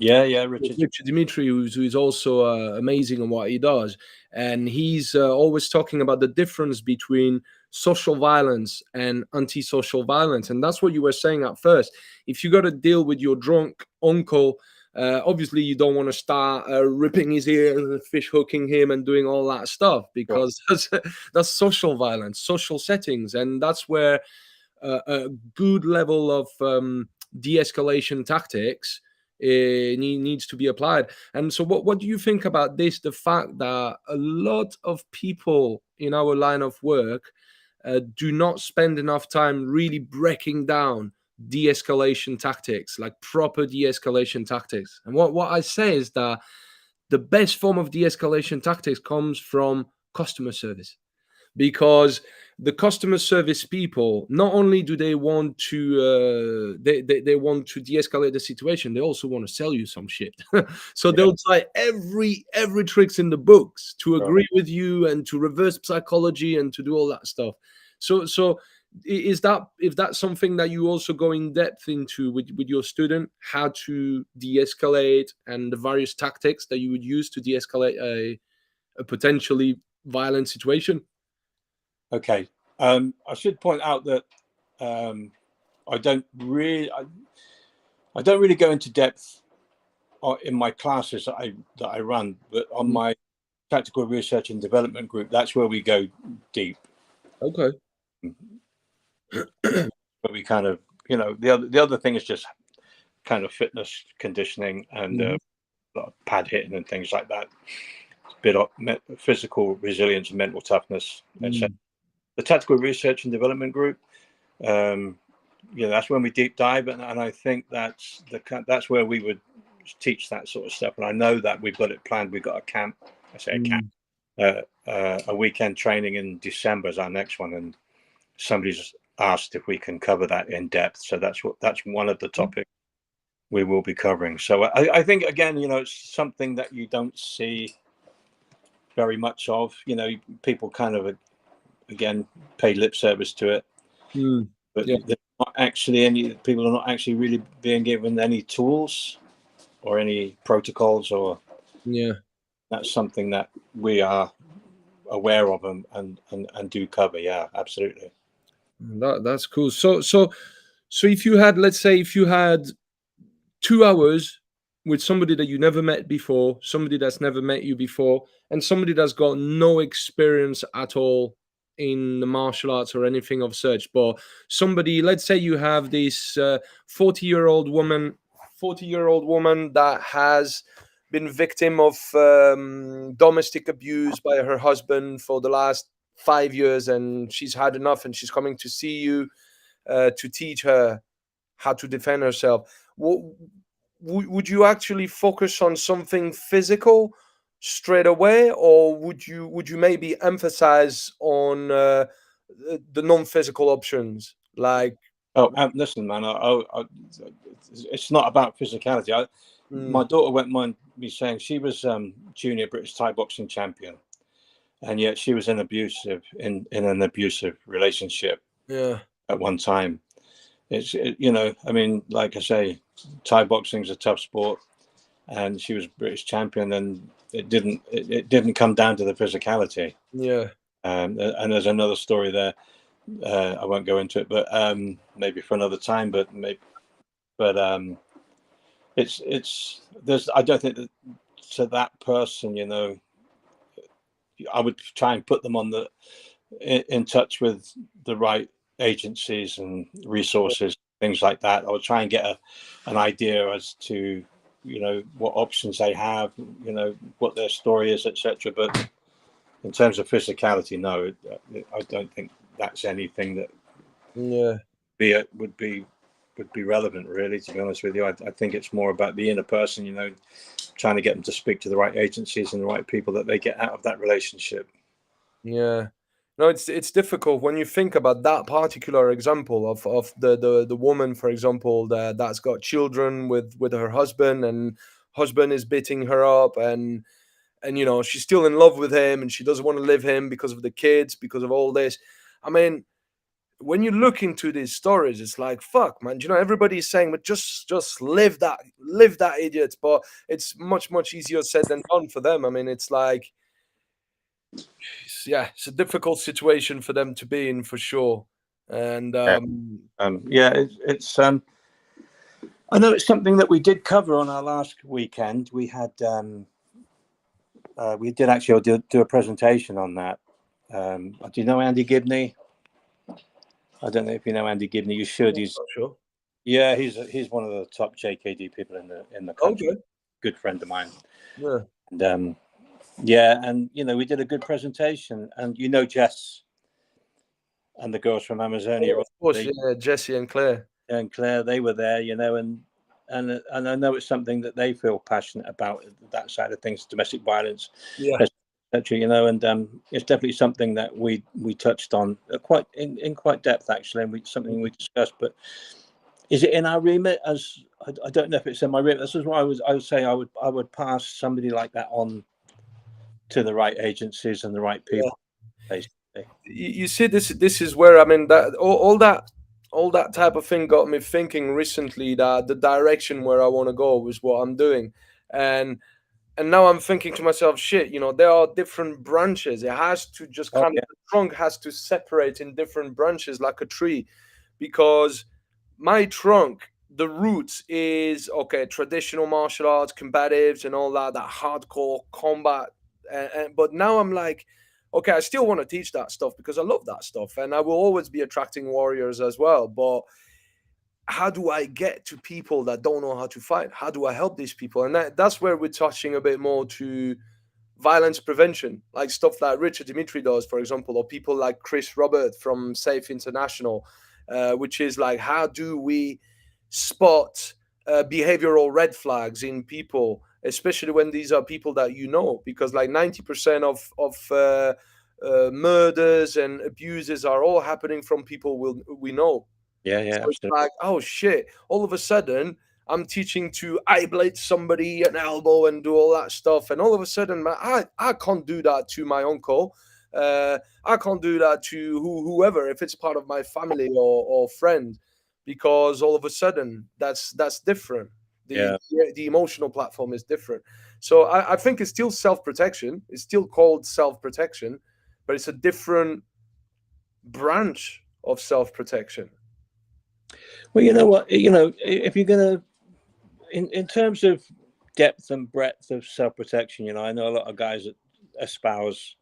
Richard Dimitri, who's also amazing in what he does, and he's always talking about the difference between social violence and antisocial violence. And that's what you were saying at first. If you got to deal with your drunk uncle, obviously you don't want to start ripping his ear and fish hooking him and doing all that stuff, because that's social violence, social settings, and that's where a good level of de-escalation tactics needs to be applied. And so what do you think about this, the fact that a lot of people in our line of work do not spend enough time really breaking down de-escalation tactics, like proper de-escalation tactics. And what I say is that the best form of de-escalation tactics comes from customer service, because the customer service people, not only do they want to they want to de-escalate the situation, they also want to sell you some shit. So Yeah. they'll try every tricks in the books to Sure. agree with you and to reverse psychology and to do all that stuff. So is that, if that's something that you also go in depth into with your student, how to de-escalate and the various tactics that you would use to de-escalate a potentially violent situation? Okay. I should point out that I don't really go into depth in my classes that I run, but on my tactical research and development group, that's where we go deep. Okay. But we kind of, the other thing is just kind of fitness conditioning and pad hitting and things like that. A bit of physical resilience and mental toughness, etc. The tactical research and development group, that's when we deep dive, and I think that's where we would teach that sort of stuff. And I know that we've got it planned. We've got a camp. I say a camp, a weekend training in December is our next one, and somebody's asked if we can cover that in depth. So that's one of the topics we will be covering. So I think, again, it's something that you don't see very much of. People kind of, again, pay lip service to it, but not actually people are not actually really being given any tools or any protocols, or that's something that we are aware of and do cover. Yeah, absolutely. That's cool. So if you had, let's say, if you had 2 hours with somebody that you never met before, somebody that's never met you before, and somebody that's got no experience at all in the martial arts or anything of such, but somebody, let's say you have this 40-year-old woman that has been victim of domestic abuse by her husband for the last 5 years, and she's had enough, and she's coming to see you to teach her how to defend herself. Would you actually focus on something physical straight away, or would you maybe emphasize on the non-physical options, like? Listen, man, it's not about physicality. My daughter won't mind me saying she was junior British Thai boxing champion, and yet she was in an abusive relationship at one time. I mean, like I say, Thai boxing is a tough sport, and she was British champion, and it didn't come down to the physicality. And there's another story there. I won't go into it, but maybe for another time. But it's there's. I don't think that to that person, I would try and put them in touch with the right agencies and resources, things like that. I would try and get an idea as to what options they have, what their story is, etc. But in terms of physicality, no, I don't think that's anything that would be relevant, really, to be honest with you. I think it's more about the inner person, trying to get them to speak to the right agencies and the right people that they get out of that relationship. No, it's difficult when you think about that particular example of the woman, for example, that's got children with her husband, and husband is beating her up, and she's still in love with him, and she doesn't want to leave him because of the kids, because of all this. I mean, when you look into these stories, it's like, fuck, man. Everybody's saying, but just live that idiot. But it's much easier said than done for them. I mean, it's like, it's a difficult situation for them to be in, for sure. And it's I know it's something that we did cover on our last weekend. We had we did actually do a presentation on that. Do you know Andy Gibney? I don't know if you know Andy Gibney. You should. He's sure. Yeah, he's one of the top JKD people in the country. Okay. Good friend of mine. Yeah. And we did a good presentation. And Jess and the girls from Amazonia. Of course, Jesse and Claire. and Claire, they were there, you know, and I know it's something that they feel passionate about, that side of things, domestic violence, Yeah. etc. You know, and it's definitely something that we touched on quite in quite depth, actually, and something we discussed. But is it in our remit? As I don't know if it's in my remit. This is why I would say I would pass somebody like that on to the right agencies and the right people, basically. You see, this is where, I mean, that all that type of thing got me thinking recently that the direction where I want to go is what I'm doing. And now I'm thinking to myself, shit, you know, there are different branches. It has to just Oh kind yeah, of, the trunk has to separate in different branches like a tree, because my trunk, the roots is okay, traditional martial arts, combatives, and all that hardcore combat. But now I'm like, okay, I still want to teach that stuff because I love that stuff, and I will always be attracting warriors as well. But how do I get to people that don't know how to fight? How do I help these people? And that's where we're touching a bit more to violence prevention, like stuff like Richard Dimitri does, for example, or people like Chris Robert from Safe International, which is like, how do we spot behavioral red flags in people, especially when these are people that you know, because like 90% of murders and abuses are all happening from people we know. yeah, So it's absolutely. like, oh shit, all of a sudden I'm teaching to eye blade somebody an elbow and do all that stuff. And all of a sudden, man, I can't do that to my uncle. I can't do that to whoever, if it's part of my family or friend, because all of a sudden that's different. The, Yeah. the emotional platform is different. So I think it's still self-protection. It's still called self-protection, but it's a different branch of self-protection. Well, you know what? You know, if you're gonna, in terms of depth and breadth of self protection, you know, I know a lot of guys that espouse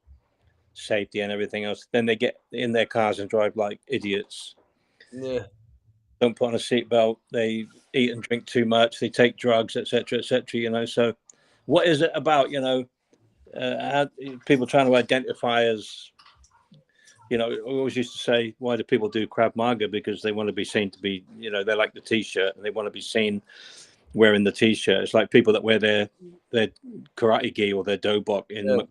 safety and everything else. Then they get in their cars and drive like idiots. Yeah. Don't put on a seatbelt. They eat and drink too much. They take drugs, etc., etc. You know, so what is it about? You know, how, people trying to identify as, you know, I always used to say, why do people do Krav Maga? Because they want to be seen to be, you know, they like the T-shirt and they want to be seen wearing the T-shirt. It's like people that wear their karate gi or their dobok in Yeah.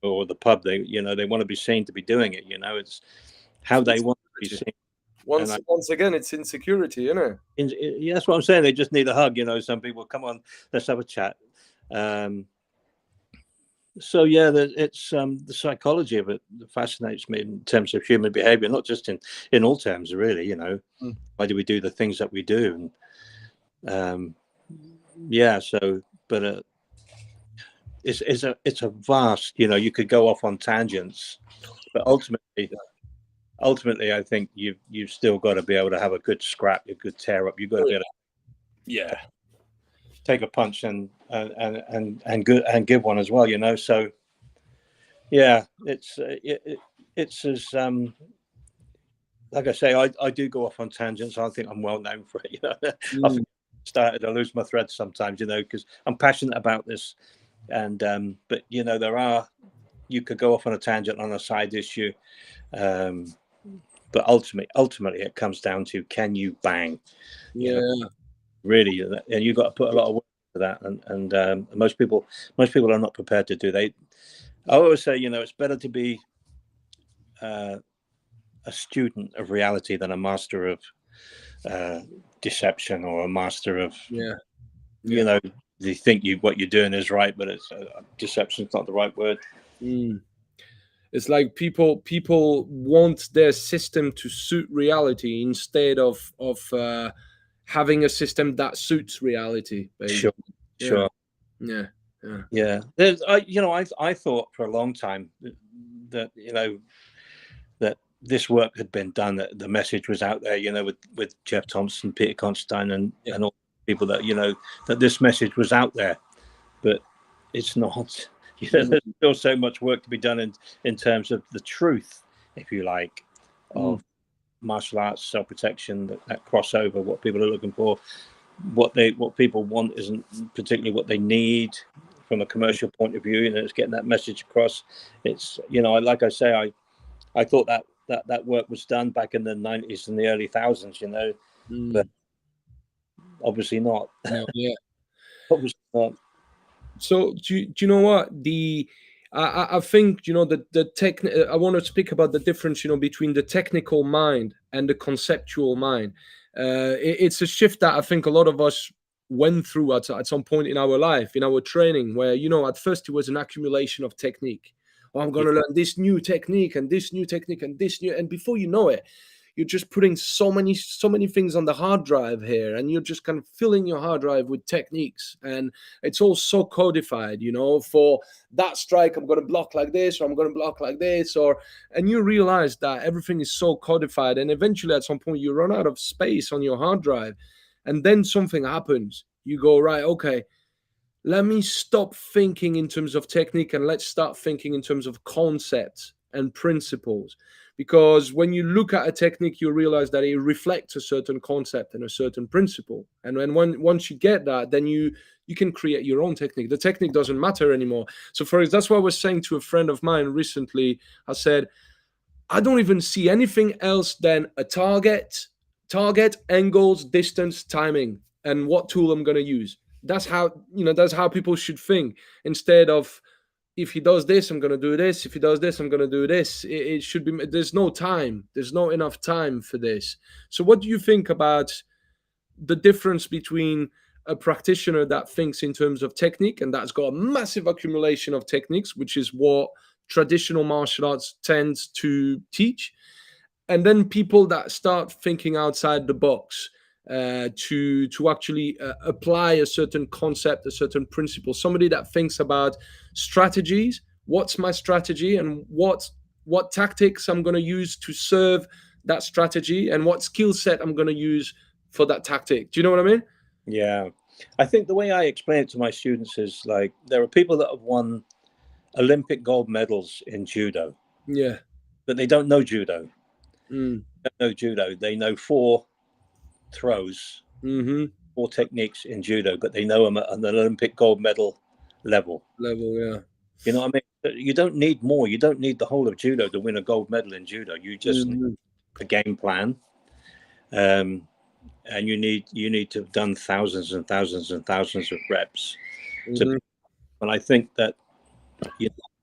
or the pub. They, you know, they want to be seen to be doing it. You know, it's how they want to be seen. And Once again, it's insecurity, isn't it? yeah, that's what I'm saying. They just need a hug. You know, some people come on, let's have a chat. So yeah, it's the psychology of it that fascinates me in terms of human behavior, not just in all terms, really. You know, Mm. why do we do the things that we do? And yeah, so but it's a vast. You know, you could go off on tangents, but ultimately, I think you've still got to be able to have a good scrap, a good tear up. You've got to Oh, be able to yeah. take a punch and good and give one as well. You know, so yeah, it's as like I say, I do go off on tangents. I think I'm well known for it. You know, I started, I lose my thread sometimes, you know, because I'm passionate about this. And but you know, you could go off on a tangent on a side issue, but ultimately, it comes down to, can you bang? You know, Yeah. really, and you've got to put a lot of work for that. And most people are not prepared to do. I always say, you know, it's better to be a student of reality than a master of deception, or a master of, Yeah. you know, you think what you're doing is right, but it's deception's not the right word. Mm. It's like people want their system to suit reality instead of having a system that suits reality, Sure, basically. Yeah. sure. Yeah. Yeah. Yeah, you know, I thought for a long time that you know, that this work had been done, that the message was out there, you know, with Jeff Thompson, Peter Constein, Yeah. and all people, that, you know, that this message was out there, but it's not. You know, Mm. there's still so much work to be done in terms of the truth, if you like, Mm. of martial arts, self-protection, that crossover, what people are looking for, what people want isn't particularly what they need from a commercial point of view. You know, it's getting that message across. It's, you know, like I say, I thought that work was done back in the 90s and the early thousands, you know, but obviously not. No, yeah. Obviously not. So do you know what I think the tech. I want to speak about the difference between the technical mind and the conceptual mind. It's a shift that I think a lot of us went through at some point in our life, in our training, where at first it was an accumulation of technique. Oh, I'm going Yeah, to learn this new technique and this new technique and this new, and before you know it, you're just putting so many things on the hard drive here, and you're just kind of filling your hard drive with techniques, and it's all so codified. For that strike I'm going to block like this, or I'm going to block like this, and you realize that everything is so codified, and eventually at some point you run out of space on your hard drive, and then something happens. You go, right, okay, let me stop thinking in terms of technique and let's start thinking in terms of concepts and principles. Because when you look at a technique, you realize that it reflects a certain concept and a certain principle. And once you get that, then you can create your own technique. The technique doesn't matter anymore. So that's what I was saying to a friend of mine recently. I said, I don't even see anything else than a target, angles, distance, timing, and what tool I'm going to use. That's how people should think, instead of, if he does this, I'm going to do this. If he does this, I'm going to do this. It should be, there's no time. There's not enough time for this. So what do you think about the difference between a practitioner that thinks in terms of technique and that's got a massive accumulation of techniques, which is what traditional martial arts tends to teach, and then people that start thinking outside the box, to actually apply a certain concept, a certain principle. Somebody that thinks about strategies. What's my strategy, and what tactics I'm going to use to serve that strategy, and what skill set I'm going to use for that tactic. Do you know what I mean? yeah. I think the way I explain it to my students is like there are people that have won Olympic gold medals in judo, Yeah. but they don't know judo. Mm. They don't know judo. They know 4 throws, Mm-hmm. 4 techniques in judo, but they know them at an Olympic gold medal level. Yeah. You know what I mean? You don't need more. You don't need the whole of judo to win a gold medal in judo. You just need Mm-hmm. a game plan, and you need to have done thousands and thousands and thousands of reps. Mm-hmm. And I think that,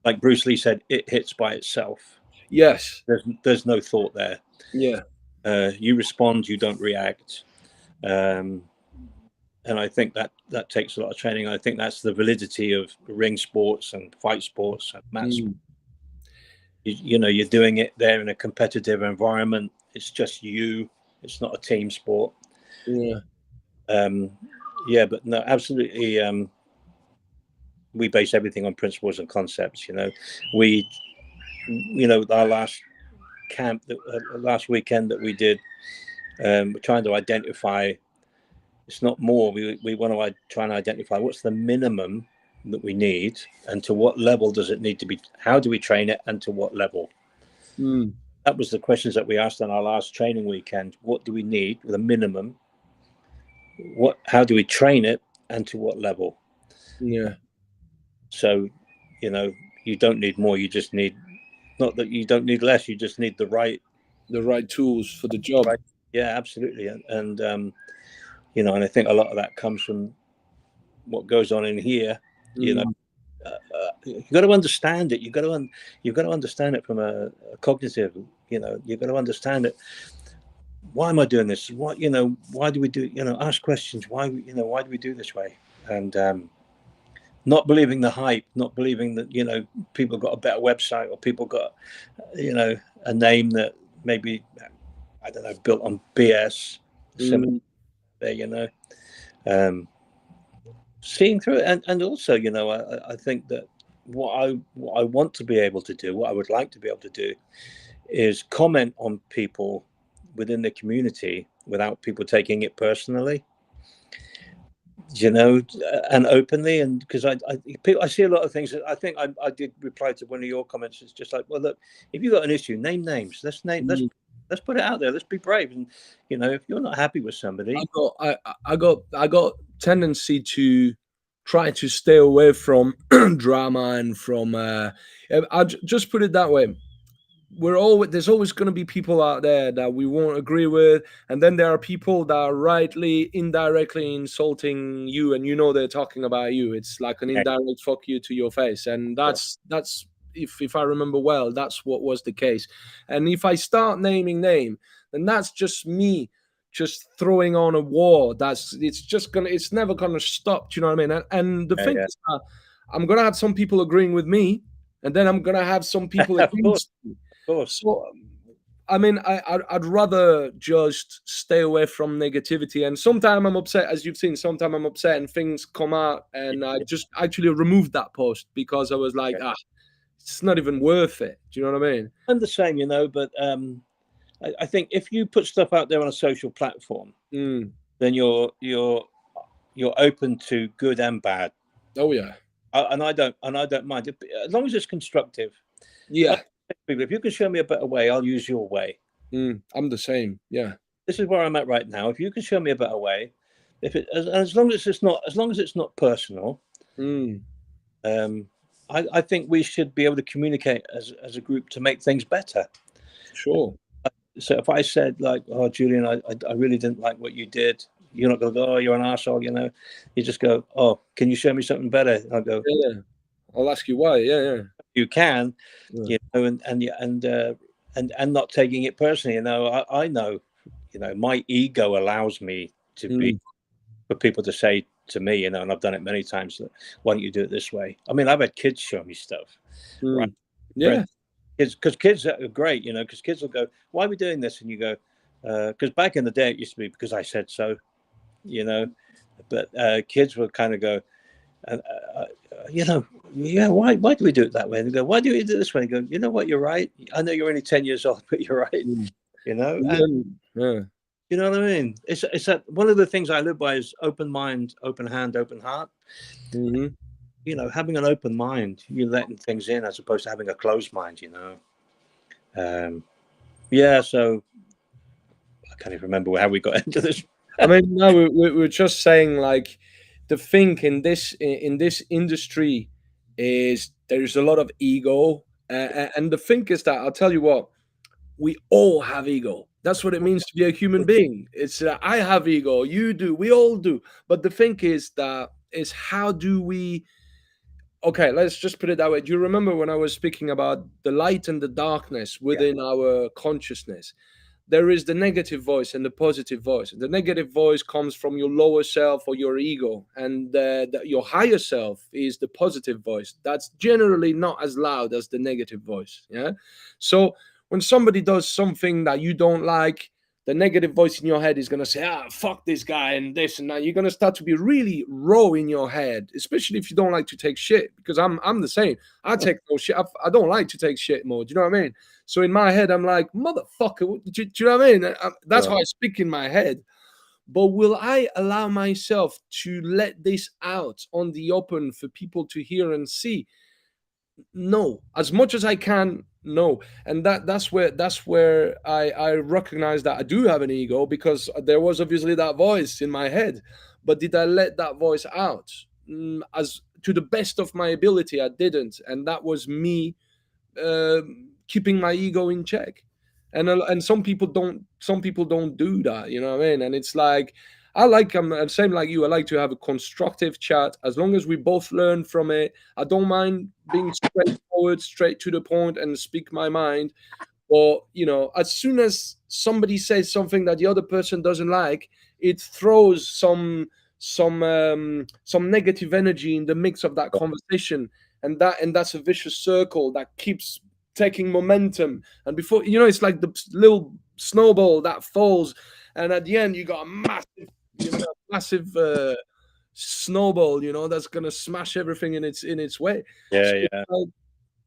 like Bruce Lee said, it hits by itself. Yes. There's no thought there. Yeah. You respond. You don't react. And I think that takes a lot of training. I think that's the validity of ring sports and fight sports and mat sports. You're doing it there in a competitive environment. It's just you. It's not a team sport. Yeah. But no, absolutely. We base everything on principles and concepts. We, our last camp, last weekend that we did, we're trying to identify. It's not more. We want to try and identify what's the minimum that we need, and to what level does it need to be. How do we train it, and to what level? That was the questions that we asked on our last training weekend. What do we need with a minimum? How do we train it, and to what level? Yeah. So, you don't need more. You just need, not that you don't need less. You just need the right tools for the job. Right. Yeah, absolutely. And and I think a lot of that comes from what goes on in here. You've got to understand it. You've got to understand it from a cognitive. You've got to understand it. Why am I doing this? Why do we do? Ask questions. Why do we do this way? And not believing the hype, not believing that people got a better website, or people got a name that maybe, I don't know, built on BS. Seeing through it, and also, I think that what I want to be able to do, what I would like to be able to do, is comment on people within the community without people taking it personally, and openly. And because I see a lot of things. I think I did reply to one of your comments. It's just like, well, look, if you've got an issue, name names. Let's put it out there. Let's be brave. And if you're not happy with somebody, I got tendency to try to stay away from drama and from. I'll just put it that way. there's always going to be people out there that we won't agree with, and then there are people that are indirectly insulting you, and they're talking about you. It's like an Yeah, indirect fuck you to your face, and yeah, that's if I remember well, that's what was the case. And if I start naming name, then that's just me just throwing on a war. It's never gonna stop. Do you know what I mean? And the thing yeah. is that I'm gonna have some people agreeing with me, and then I'm gonna have some people Of course, against me. of course. So, I mean, I'd rather just stay away from negativity. And sometimes I'm upset, as you've seen. Sometimes I'm upset, and things come out, and I Yeah, just actually removed that post because I was like, yeah. it's not even worth it. Do you know what I mean? I'm the same, but I think if you put stuff out there on a social platform, Mm. then you're open to good and bad. Oh yeah, And I don't mind it, as long as it's constructive. I yeah. people, if you can show me a better way, I'll use your way. I'm the same. Yeah. This is where I'm at right now. If you can show me a better way, as long as it's not personal, Mm. I think we should be able to communicate as a group to make things better. Sure. So if I said like, "Oh, Julian, I really didn't like what you did," you're not going to go, "Oh, you're an arsehole," You just go, "Oh, can you show me something better?" And I'll go, Yeah. I'll ask you why. Yeah. "You can," Yeah. and not taking it personally. I know, my ego allows me to be Mm. for people to say to me, and I've done it many times. That, why don't you do it this way? I mean, I've had kids show me stuff, right? Mm. Yeah. Because kids are great, because kids will go, "Why are we doing this?" And you go, "Because back in the day it used to be because I said so," you know. But kids will kind of go, yeah, why do we do it that way? And they go, "Why do we do it this way?" And go, "You know what? You're right. I know you're only 10 years old, but you're right." Mm. And Yeah. you know what I mean? It's that one of the things I live by is open mind, open hand, open heart. Mm-hmm. Having an open mind, you're letting things in as opposed to having a closed mind. Yeah. So I can't even remember how we got into this. I mean, no, we're just saying like the thing in this industry is there's a lot of ego, and the thing is that I'll tell you what, we all have ego. That's what it means to be a human being. It's I have ego, you do, we all do. But the thing is how do we? Okay, let's just put it that way. Do you remember when I was speaking about the light and the darkness Yeah. within our consciousness? There is the negative voice and the positive voice. The negative voice comes from your lower self or your ego, and your higher self is the positive voice. That's generally not as loud as the negative voice. Yeah. So when somebody does something that you don't like, the negative voice in your head is going to say, fuck this guy and this and that. You're going to start to be really raw in your head, especially if you don't like to take shit, because I'm the same. I take no shit. I don't like to take shit more. Do you know what I mean? So in my head, I'm like, motherfucker. Do you know what I mean? That's how I speak in my head. But will I allow myself to let this out on the open for people to hear and see? No, as much as I can, no. And that's where I recognize that I do have an ego, because there was obviously that voice in my head. But did I let that voice out? As to the best of my ability, I didn't, and that was me keeping my ego in check. And some people don't do that, you know what I mean? And it's like I'm same like you. I like to have a constructive chat as long as we both learn from it. I don't mind being straightforward, straight to the point, and speak my mind. Or as soon as somebody says something that the other person doesn't like, it throws some negative energy in the mix of that conversation, and that's a vicious circle that keeps taking momentum. And before it's like the little snowball that falls, and at the end you got a massive snowball, that's gonna smash everything in its way. So Yeah, yeah.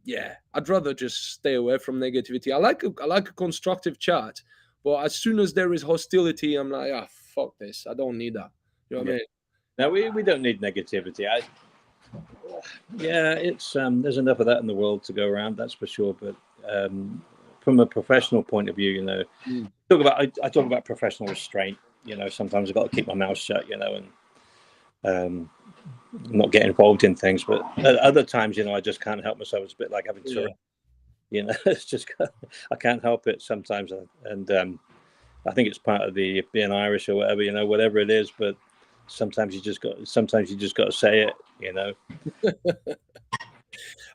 yeah, I'd rather just stay away from negativity. I like a constructive chat, but as soon as there is hostility, I'm like, fuck this. I don't need that. You know what I Yeah. mean? No, we don't need negativity. It's there's enough of that in the world to go around, that's for sure. But from a professional point of view, I talk about professional restraint. Sometimes I've got to keep my mouth shut, and not get involved in things. But at other times, I just can't help myself. It's a bit like having to. You know, it's just I can't help it sometimes, and I think it's part of the being Irish or whatever, you know, whatever it is. But sometimes you just got to say it, you know.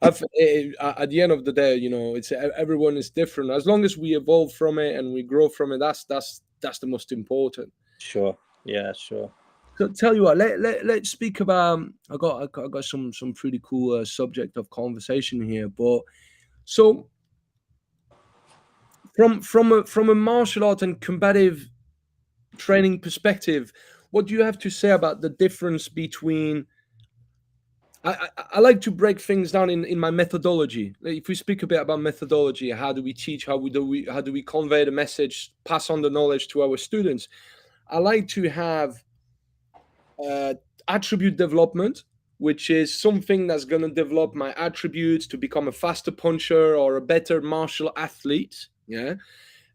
At the end of the day, you know, it's everyone is different. As long as we evolve from it and we grow from it, that's the most important. Sure. Yeah. Sure. So tell you what, let's speak about. I got some pretty cool subject of conversation here, but so from a martial art and combative training perspective, what do you have to say about the difference between? I like to break things down in my methodology. If we speak a bit about methodology, how do we teach? How do we convey the message, pass on the knowledge to our students? I like to have uh, attribute development, which is something that's going to develop my attributes to become a faster puncher or a better martial athlete. Yeah.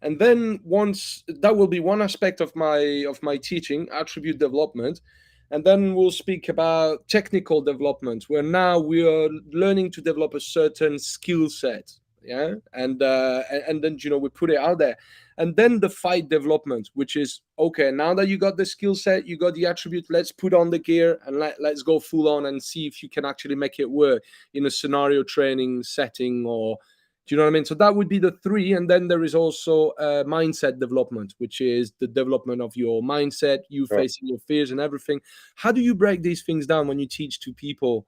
And then once that will be one aspect of my teaching, attribute development. And then we'll speak about technical development, where now we are learning to develop a certain skill set. Yeah. And then, you know, we put it out there. And then the fight development, which is okay, now that you got the skill set, you got the attribute, let's put on the gear and let's go full on and see if you can actually make it work in a scenario training setting. Or do you know what I mean? So that would be the three. And then there is also mindset development, which is the development of your mindset, you Sure. facing your fears and everything. How do you break these things down when you teach to people?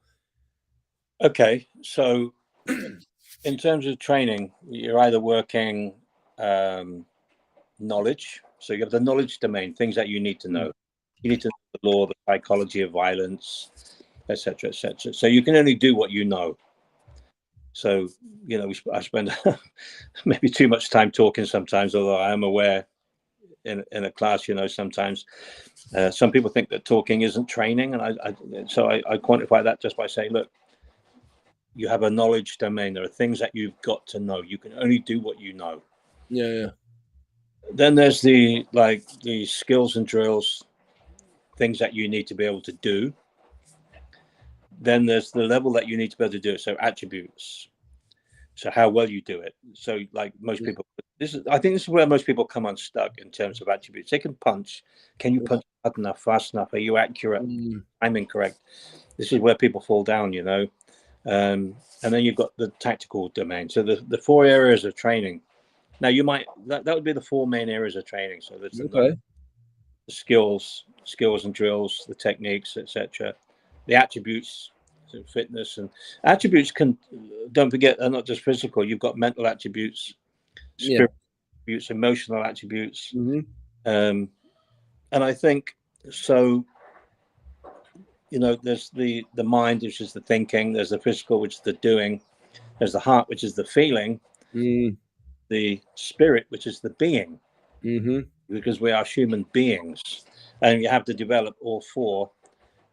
Okay. So, in terms of training, you're either working knowledge. So you have the knowledge domain, things that you need to know. You need to know the law, the psychology of violence, etc., etc. So you can only do what you know. So, you know, I spend maybe too much time talking sometimes, although I am aware in a class, you know, sometimes some people think that talking isn't training. And I quantify that just by saying, look, you have a knowledge domain. There are things that you've got to know. You can only do what you know. Yeah, yeah. Then there's the skills and drills, things that you need to be able to do. Then there's the level that you need to be able to do it. So attributes. So how well you do it. So like most people, I think this is where most people come unstuck in terms of attributes. They can punch. Can you punch hard enough, fast enough? Are you accurate? I'm incorrect. This is where people fall down, you know. And then you've got the tactical domain. So the four areas of training. Now you might that would be the four main areas of training. So there's the skills and drills, the techniques, etc. The attributes, so fitness and attributes don't forget, are not just physical. You've got mental attributes, spiritual attributes, emotional attributes, and I think so. You know, there's the mind, which is the thinking. There's the physical, which is the doing. There's the heart, which is the feeling. The spirit, which is the being. Because we are human beings, and you have to develop all four,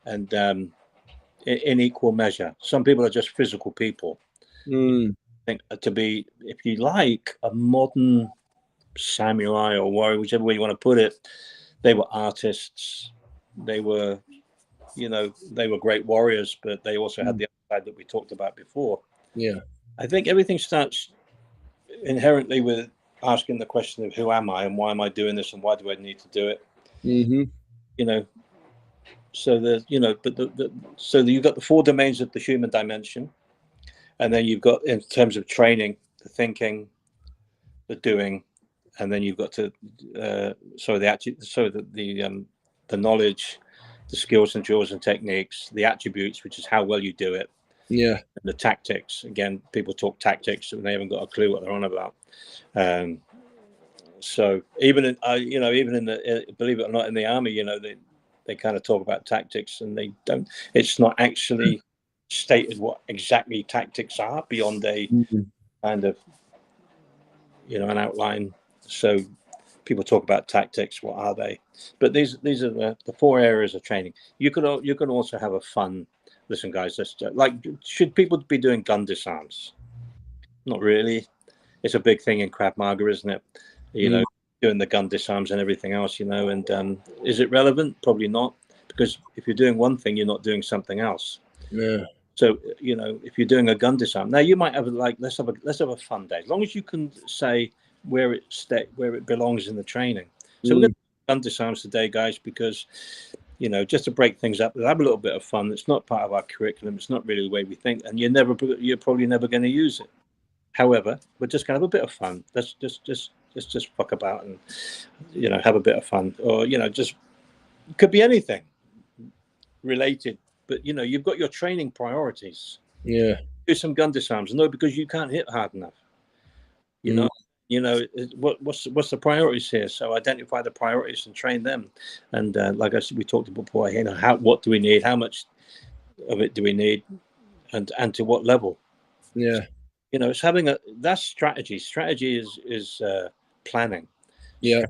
and in equal measure. Some people are just physical people. I think to be, if you like, a modern samurai or warrior, whichever way you want to put it, they were artists. They were, you know, they were great warriors, but they also had the other side that we talked about before. Yeah. I think everything starts inherently with asking the question of who am I and why am I doing this and why do I need to do it? You know, so the, you know, but so you've got the four domains of the human dimension, and then you've got, in terms of training, the thinking, the doing, and then you've got to the knowledge, the skills and drills and techniques, the attributes, which is how well you do it, Yeah. and the tactics. Again, people talk tactics and they haven't got a clue what they're on about. So even in even in the believe it or not, in the army, you know, they kind of talk about tactics, and they don't. It's not actually stated what exactly tactics are beyond a kind of, you know, an outline. So people talk about tactics. What are they? But these are the four areas of training. You can also have a fun. Listen, guys, like, should people be doing gun disarms? Not really. It's a big thing in Krav Maga, isn't it? You know, doing the gun disarms and everything else, you know, and is it relevant? Probably not, because if you're doing one thing, you're not doing something else. Yeah. So if you're doing a gun disarm, now you might have like let's have a fun day, as long as you can say where it belongs in the training. So we're going to do gun disarms today, guys, because just to break things up, we'll have a little bit of fun. It's not part of our curriculum. It's not really the way we think, and you're probably never going to use it. However, we're just going to have a bit of fun. Let's just fuck about and have a bit of fun, or just could be anything related. But you've got your training priorities. Yeah. Do some gun disarms. No, because you can't hit hard enough. What's the priorities here? So identify the priorities and train them. And like I said, we talked about before, what do we need? How much of it do we need? And to what level? Yeah. It's that's strategy. Strategy is planning. Yeah.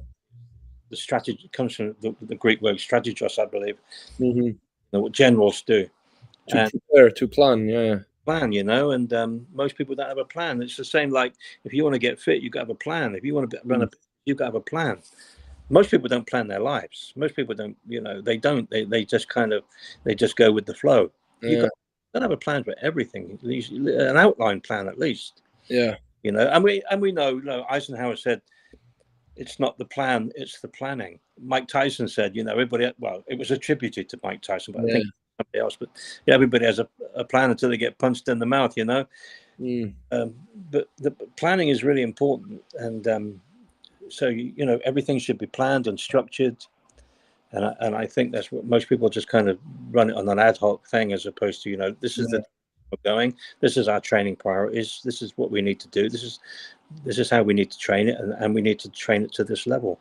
The strategy comes from the Greek word strategos, I believe. Mm-hmm. What generals do. To prepare, to plan, yeah. Plan, and most people don't have a plan. It's the same like if you want to get fit, you've got to have a plan. If you want to run you've got to have a plan. Most people don't plan their lives. Most people don't, they don't. They just they just go with the flow. You've got to have a plan for everything, at least an outline plan at least. Yeah. And we know, Eisenhower said, it's not the plan, it's the planning. Mike Tyson said, everybody, well, it was attributed to Mike Tyson, but I think somebody else, but everybody has a plan until they get punched in the mouth, but the planning is really important. And so, everything should be planned and structured. And I think that's what most people just kind of run it on an ad hoc thing, as opposed to, this is the we're going, this is our training priorities, this is what we need to do, this is how we need to train it, and we need to train it to this level.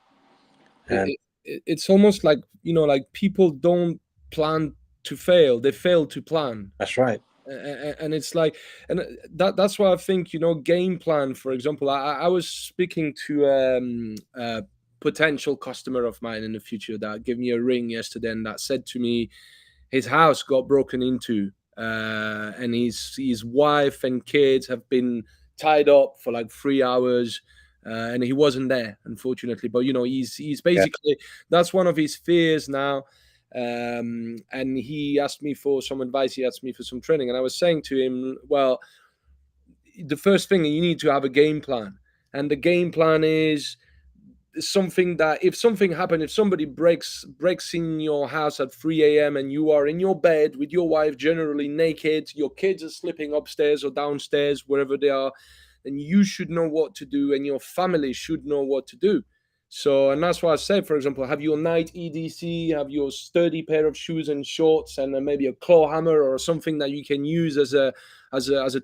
And it's almost like like people don't plan to fail, they fail to plan. That's right. And it's like, and that's why I think game plan, for example. I was speaking to a potential customer of mine in the future that gave me a ring yesterday, and that said to me his house got broken into, and his wife and kids have been tied up for like 3 hours, and he wasn't there, unfortunately. But he's basically, that's one of his fears now. And he asked me for some advice, he asked me for some training, and I was saying to him, well, the first thing, you need to have a game plan. And the game plan is something that if something happened, if somebody breaks in your house at 3 a.m. and you are in your bed with your wife, generally naked, your kids are sleeping upstairs or downstairs, wherever they are, then you should know what to do, and your family should know what to do. So, and that's why I said, for example, have your night EDC, have your sturdy pair of shoes and shorts, and then maybe a claw hammer or something that you can use as a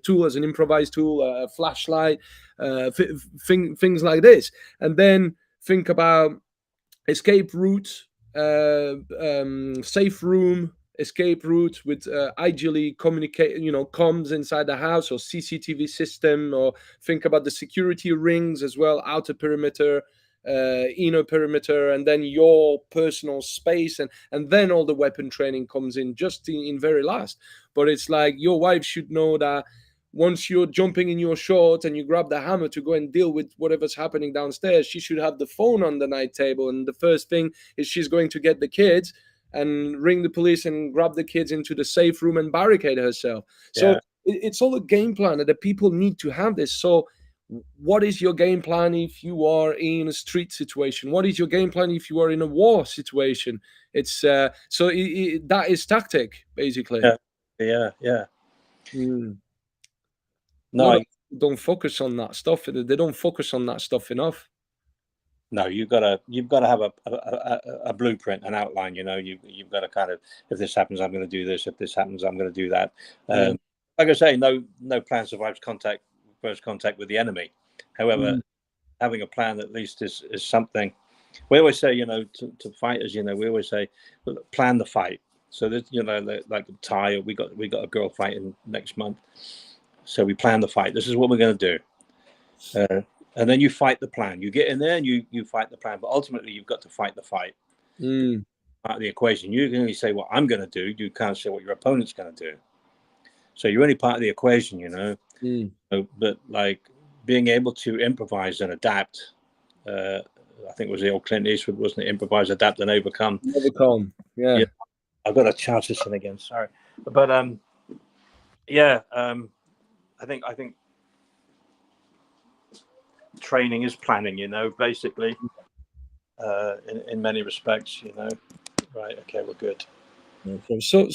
tool, as an improvised tool, a flashlight, things like this. And then think about escape route, safe room, escape route with ideally communicate, comms inside the house, or CCTV system, or think about the security rings as well, outer perimeter, inner perimeter, and then your personal space, and then all the weapon training comes in just in very last. But it's like your wife should know that once you're jumping in your shorts and you grab the hammer to go and deal with whatever's happening downstairs, she should have the phone on the night table, and the first thing is she's going to get the kids and ring the police and grab the kids into the safe room and barricade herself. So it's all a game plan that the people need to have this. So what is your game plan if you are in a street situation? What is your game plan if you are in a war situation? It's that is tactic, basically. Yeah. No, don't focus on that stuff. They don't focus on that stuff enough. No, you've got to have a blueprint, an outline. You've got to kind of, if this happens, I'm going to do this. If this happens, I'm going to do that. Like I say, no plan survives first contact with the enemy. However, having a plan at least is something. We always say, to fighters, we always say, plan the fight. So that like Thai, we got a girl fighting next month. So we plan the fight. This is what we're going to do. And then you fight the plan. You get in there and you fight the plan. But ultimately, you've got to fight the fight. Part of the equation. You can only say what I'm going to do. You can't say what your opponent's going to do. So you're only part of the equation, But like being able to improvise and adapt. I think it was the old Clint Eastwood, wasn't it? Improvise, adapt, and overcome. Overcome. Yeah. I've got to charge this in again. Sorry. But Yeah, I think training is planning. Basically, in many respects. Right? Okay, we're good. Okay. So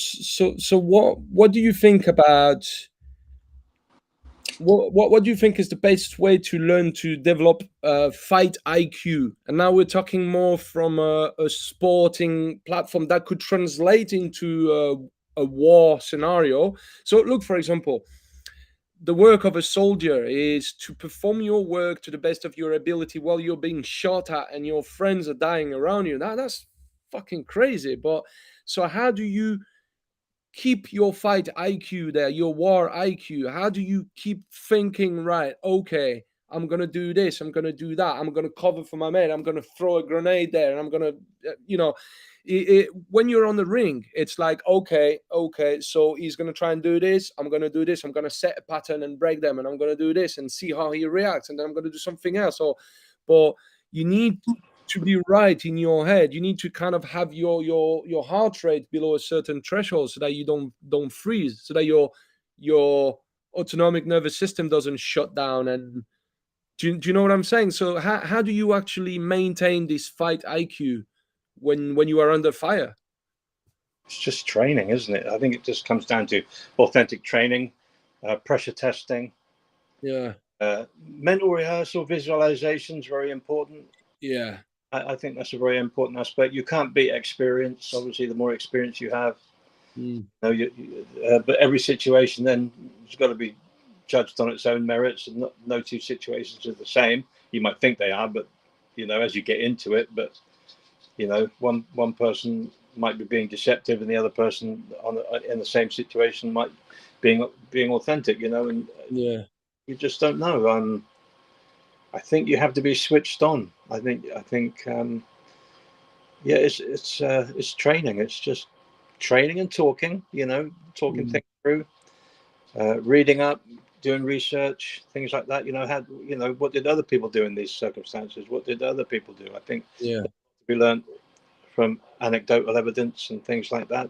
what do you think about what do you think is the best way to learn to develop fight IQ? And now we're talking more from a sporting platform that could translate into a war scenario. So look, for example, the work of a soldier is to perform your work to the best of your ability while you're being shot at and your friends are dying around you. That's fucking crazy. But so how do you keep your fight IQ there, your war IQ? How do you keep thinking, right, okay, I'm going to do this, I'm going to do that, I'm going to cover for my mate, I'm going to throw a grenade there, and I'm going to, when you're on the ring, it's like, okay, so he's going to try and do this, I'm going to do this, I'm going to set a pattern and break them, and I'm going to do this and see how he reacts, and then I'm going to do something else. But you need to be right in your head. You need to kind of have your heart rate below a certain threshold so that you don't freeze, so that your autonomic nervous system doesn't shut down. And do you know what I'm saying? So how do you actually maintain this fight IQ when you are under fire? It's just training, isn't it? I think it just comes down to authentic training, pressure testing, Yeah, mental rehearsal, visualization is very important. yeah, I think that's a very important aspect. You can't beat experience. Obviously, the more experience you have, but every situation then has got to be judged on its own merits, and no two situations are the same. You might think they are, but as you get into it, but one person might be being deceptive, and the other person in the same situation might being authentic. And yeah, you just don't know. I think you have to be switched on. I think yeah, it's training. It's just training and talking. Talking mm, things through, reading up, doing research, things like that. What did other people do in these circumstances? What did other people do? I think yeah, we learn from anecdotal evidence and things like that,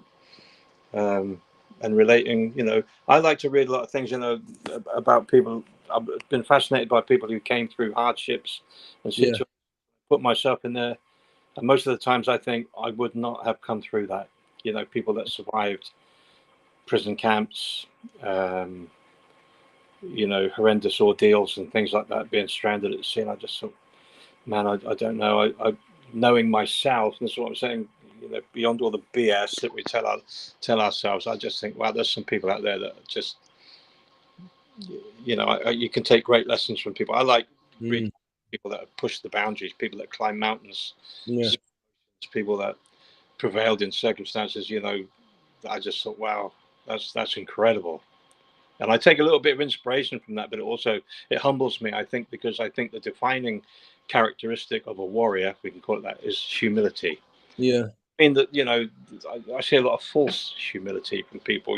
and relating. I like to read a lot of things. About people. I've been fascinated by people who came through hardships and yeah, situations. Put myself in there. And most of the times I think I would not have come through that. People that survived prison camps, um, horrendous ordeals and things like that, being stranded at sea. And I just thought, man, I don't know. I knowing myself, and that's what I'm saying, beyond all the BS that we tell ourselves, I just think, wow, there's some people out there that just, you can take great lessons from people. I like reading mm, people that have pushed the boundaries, people that climb mountains, yeah, people that prevailed in circumstances, I just thought, wow, that's incredible. And I take a little bit of inspiration from that, but it humbles me, I think, because I think the defining characteristic of a warrior, if we can call it that, is humility. yeah, I mean, that I see a lot of false humility from people.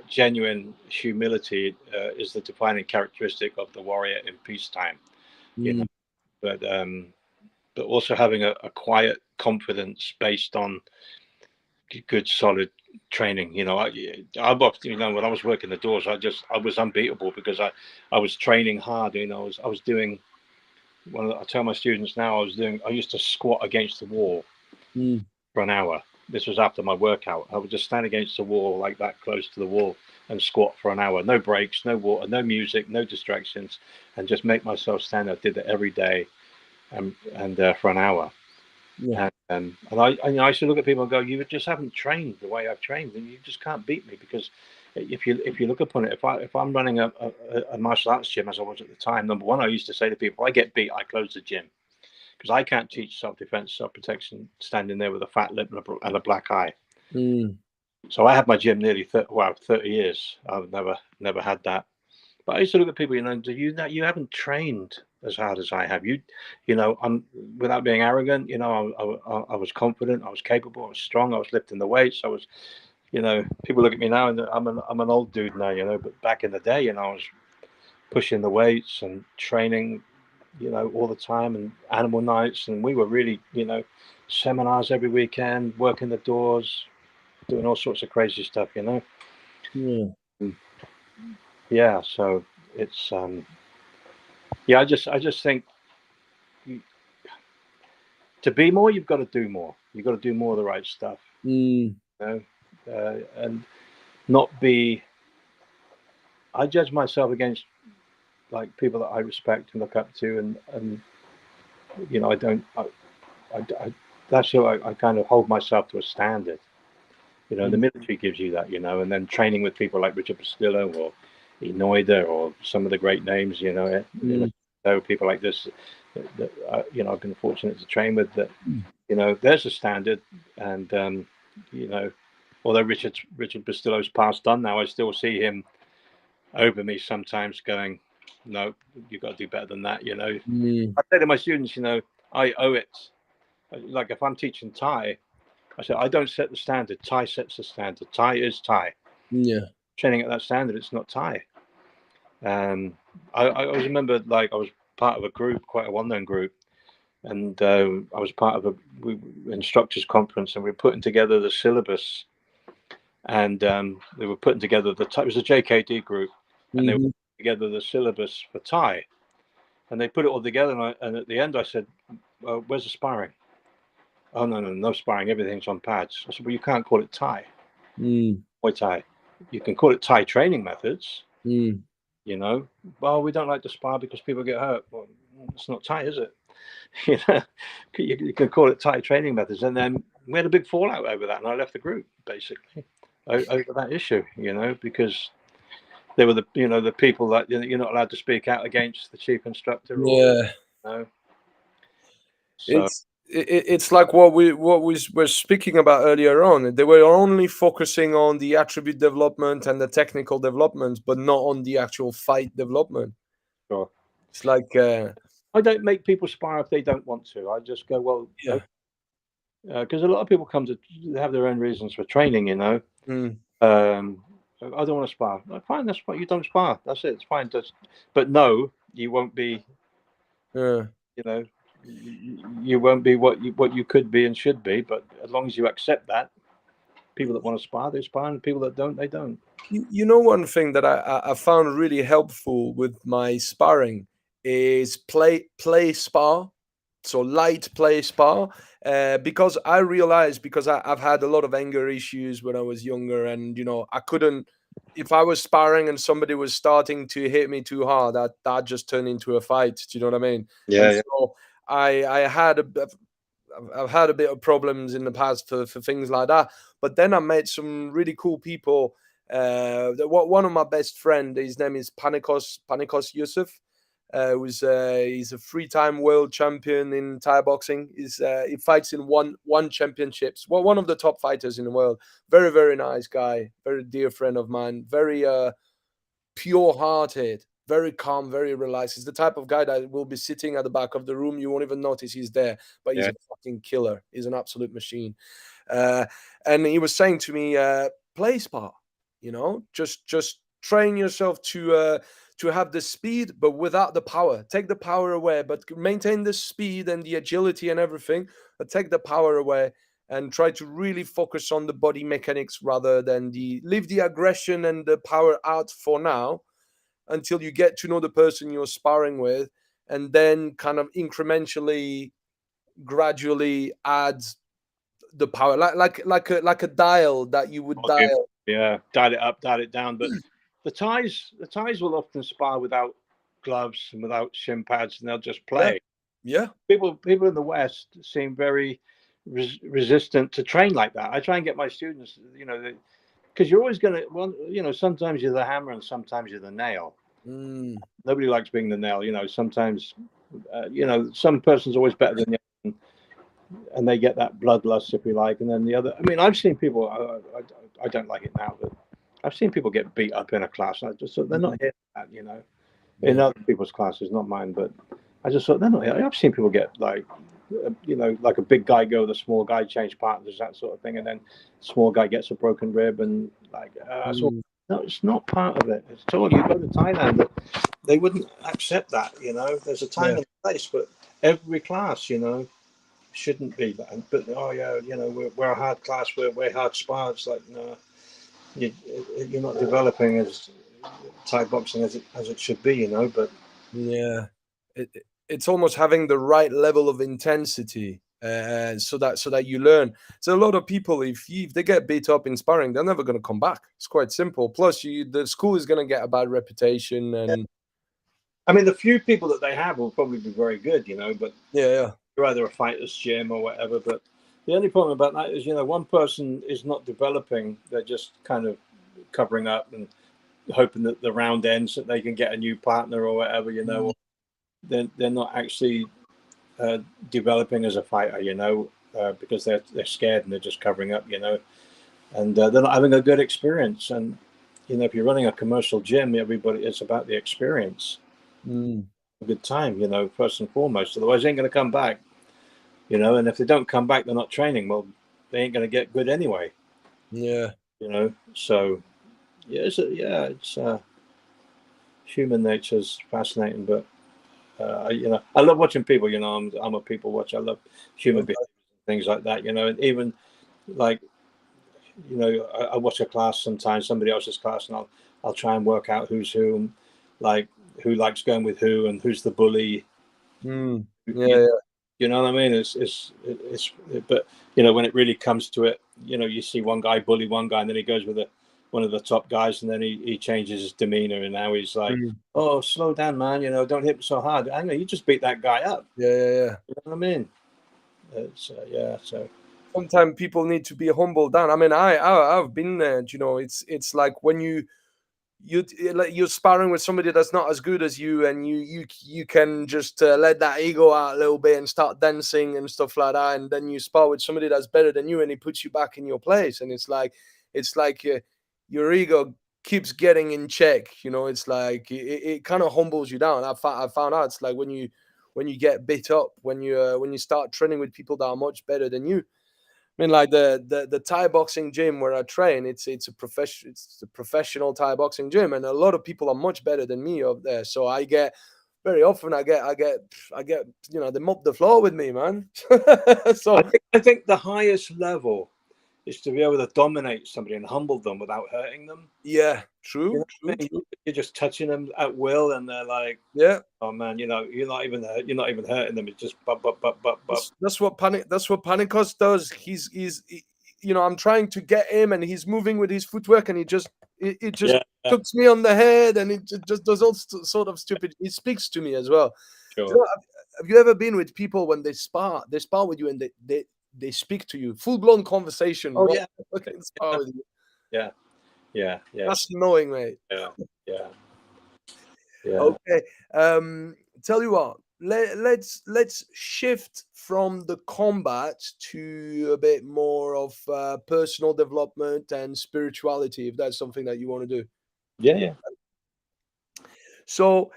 Genuine humility is the defining characteristic of the warrior in peacetime. You know, mm, but also having a quiet confidence based on good solid training. When I was working the doors, I was unbeatable because I was training hard. I was doing I tell my students now, I used to squat against the wall mm, for an hour. This was after my workout. I would just stand against the wall, like that, close to the wall, and squat for an hour. No breaks, no water, no music, no distractions, and just make myself stand. I did it every day, and for an hour. yeah, And I used to look at people and go, you just haven't trained the way I've trained, and you just can't beat me. Because if you look upon it, if I'm running a martial arts gym as I was at the time, number one, I used to say to people, if I get beat, I close the gym, because I can't teach self-defense, self-protection standing there with a fat lip and a black eye. mm, So I had my gym nearly 30 years. I've never had that. But I used to look at people, you haven't trained as hard as I have. I'm, without being arrogant, I was confident, I was capable, I was strong, I was lifting the weights. People look at me now and I'm an old dude now, but back in the day, I was pushing the weights and training, all the time, and animal nights. And we were really, seminars every weekend, working the doors, doing all sorts of crazy stuff. Yeah. Yeah, so it's yeah, I just think to be more, you've got to do more. You've got to do more of the right stuff, Mm. you know, and not be. I judge myself against like people that I respect and look up to, and you know, I don't. I that's how I kind of hold myself to a standard. You know, the Mm. military gives you that, you know, and then training with people like Richard Pastillo or Inoida or some of the great names, you know, Mm. so people like this that you know, I've been fortunate to train with that, Mm. you know, there's a standard. And you know, although Richard Pastillo's passed on now, I still see him over me sometimes going, no, you've got to do better than that, you know. Mm. I say to my students, you know, I owe it. Like if I'm teaching Thai, I said, I don't set the standard. Thai sets the standard. Thai is Thai. Yeah. Training at that standard, it's not Thai. I always remember, like, I was part of a group, quite a well-known group, and I was part of a instructors conference, and we were putting together the syllabus, and they were putting together it was a JKD group, and they were Mm-hmm. putting together the syllabus for Thai, and they put it all together, and at the end I said, where's the sparring? Oh, no sparring, everything's on pads. I said, well, you can't call it Thai. Mm. Muay Thai. You can call it Thai training methods, Mm. you know. Well, we don't like to spar because people get hurt. Well, it's not Thai, is it? You know, you can call it Thai training methods. And then we had a big fallout over that, and I left the group basically over that issue, you know, because they were the people that you're not allowed to speak out against the chief instructor, or Yeah. you know. So It's like what we were speaking about earlier on. They were only focusing on the attribute development and the technical development, but not on the actual fight development. sure. It's like I don't make people spar if they don't want to. I just go, well, yeah. because a lot of people come to have their own reasons for training, you know. Mm. I don't want to spar. Like, fine, that's fine. You don't spar. That's it. It's fine. But no, you won't be. Yeah. You know, you won't be what you could be and should be. But as long as you accept that, people that want to spar, they spar, and people that don't, they don't. You know, one thing that I found really helpful with my sparring is play spar, so light play spar, because I realized, because I've had a lot of anger issues when I was younger, and you know I couldn't, if I was sparring and somebody was starting to hit me too hard, that just turned into a fight. Do you know what I mean? And Yeah, yeah. so I had I've had a bit of problems in the past for things like that. But then I met some really cool people. One of my best friend, his name is Panikos Yusuf. He's a three-time world champion in Thai boxing. He fights in one championships. Well, one of the top fighters in the world. Very very nice guy. Very dear friend of mine. Very pure-hearted, very calm, very relaxed. He's the type of guy that will be sitting at the back of the room. You won't even notice he's there, but he's Yeah. a fucking killer. He's an absolute machine. Uh, and he was saying to me, play spar, you know, just train yourself to have the speed, but without the power. Take the power away, but maintain the speed and the agility and everything, but take the power away and try to really focus on the body mechanics rather than leave the aggression and the power out for now until you get to know the person you're sparring with, and then kind of incrementally gradually add the power, like a dial that you would Okay. dial. Yeah. Dial it up, dial it down. But the ties will often spar without gloves and without shin pads, and they'll just Yeah, play. yeah, People in the West seem very resistant to train like that. I try and get my students, you know, because you're always going to, well, you know, sometimes you're the hammer and sometimes you're the nail. mm, Nobody likes being the nail, you know. Sometimes, you know, some person's always better than the other, and they get that bloodlust, if you like. And then the other, I mean, I've seen people, I don't like it now, but I've seen people get beat up in a class. I just thought they're not mm, here for that, you know, in yeah, other people's classes, not mine. But I just thought they're not here. I've seen people get like, you know, like a big guy go with a small guy, change partners, that sort of thing, and then small guy gets a broken rib, and like, so mm, no, it's not part of it. It's all you go to Thailand, but they wouldn't accept that. You know, there's a time yeah, and a place, but every class, you know, shouldn't be that. But oh yeah, you know, we're a hard class, we're hard spar. It's like no. you're not developing as Thai boxing as it should be, you know. But Yeah, it's almost having the right level of intensity, so that you learn. So a lot of people, if they get beat up in sparring, they're never going to come back. It's quite simple. Plus, the school is going to get a bad reputation, and I mean, the few people that they have will probably be very good, you know. But yeah, you're either a fighter's gym or whatever. But the only problem about that is, you know, one person is not developing; they're just kind of covering up and hoping that the round ends that they can get a new partner or whatever, you know. Mm. They're not actually developing as a fighter, you know, because they're scared and they're just covering up, you know, and they're not having a good experience. And you know, if you're running a commercial gym, it's about the experience, Mm. a good time, you know, first and foremost. Otherwise, they ain't going to come back, you know. And if they don't come back, they're not training. Well, they ain't going to get good anyway, Yeah, you know. So it's human nature's fascinating, but you know, I love watching people. You know, I'm a people watcher. I love human beings, okay. things like that. You know, and even like, you know, I watch a class sometimes, somebody else's class, and I'll try and work out who's who, like who likes going with who, and who's the bully. Mm. You, Yeah, you know what I mean? But you know, when it really comes to it, you know, you see one guy bully one guy, and then he goes with one of the top guys, and then he changes his demeanor, and now he's yeah. like, Mm. "Oh, slow down, man. You know, don't hit me so hard. Hang on, you just beat that guy up." Yeah, yeah, yeah. You know what I mean? It's yeah. So Sometimes people need to be humbled down. I mean, I've been there. You know, it's like when like you're sparring with somebody that's not as good as you, and you can just let that ego out a little bit and start dancing and stuff like that, and then you spar with somebody that's better than you, and he puts you back in your place, and it's like your ego keeps getting in check. You know, it's like it kind of humbles you down. I found out it's like when you get bit up, when you start training with people that are much better than you. I mean, like the Thai boxing gym where I train, it's a professional Thai boxing gym, and a lot of people are much better than me up there. So I get very often I get they mop the floor with me, man. So I think the highest level is to be able to dominate somebody and humble them without hurting them. yeah, You true, know what true, I mean? true. You're just touching them at will, and they're like, Yeah, "Oh man, you know, you're not even hurting them. It's just bop." that's what Panikos does. I'm trying to get him, and he's moving with his footwork, and he just Yeah, yeah, tucks me on the head, and he just does all sort of stupid. He speaks to me as well. sure. You know, have you ever been with people when they spar with you, and they speak to you, full blown conversation Oh while yeah, they fucking spar with you? yeah, yeah, That's annoying, mate. yeah, yeah, yeah. Okay. Tell you what, let's shift from the combat to a bit more of personal development and spirituality, if that's something that you want to do. Yeah, yeah. So,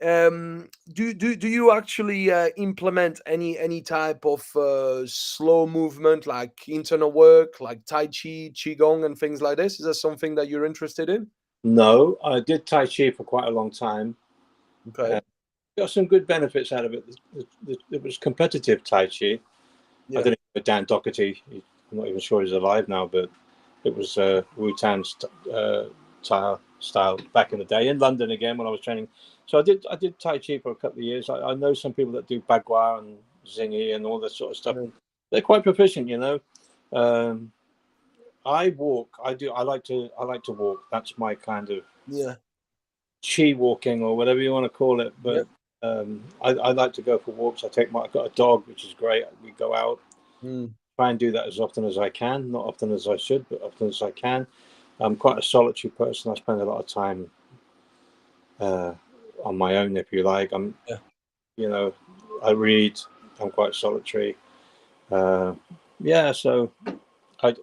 do you actually implement any type of slow movement, like internal work, like Tai Chi, Qigong, and things like this? Is that something that you're interested in? No, I did Tai Chi for quite a long time. Okay. Got some good benefits out of it. It was competitive Tai Chi. I Yeah. don't know Dan Doherty. I'm not even sure he's alive now, but it was Wu Tan style back in the day in London again when I was training. So I did Tai Chi for a couple of years. I know some people that do Bagua and Zingi and all that sort of stuff. Yeah. And they're quite proficient, you know. Um, I walk. I like to walk. That's my kind of Yeah. chi walking or whatever you want to call it. Yeah. But I like to go for walks. I've got a dog, which is great. We go out, Mm. try and do that as often as I can. Not often as I should, but often as I can. I'm quite a solitary person. I spend a lot of time uh, on my own, if you like. Yeah. You know, I read. I'm quite solitary. Uh, yeah, so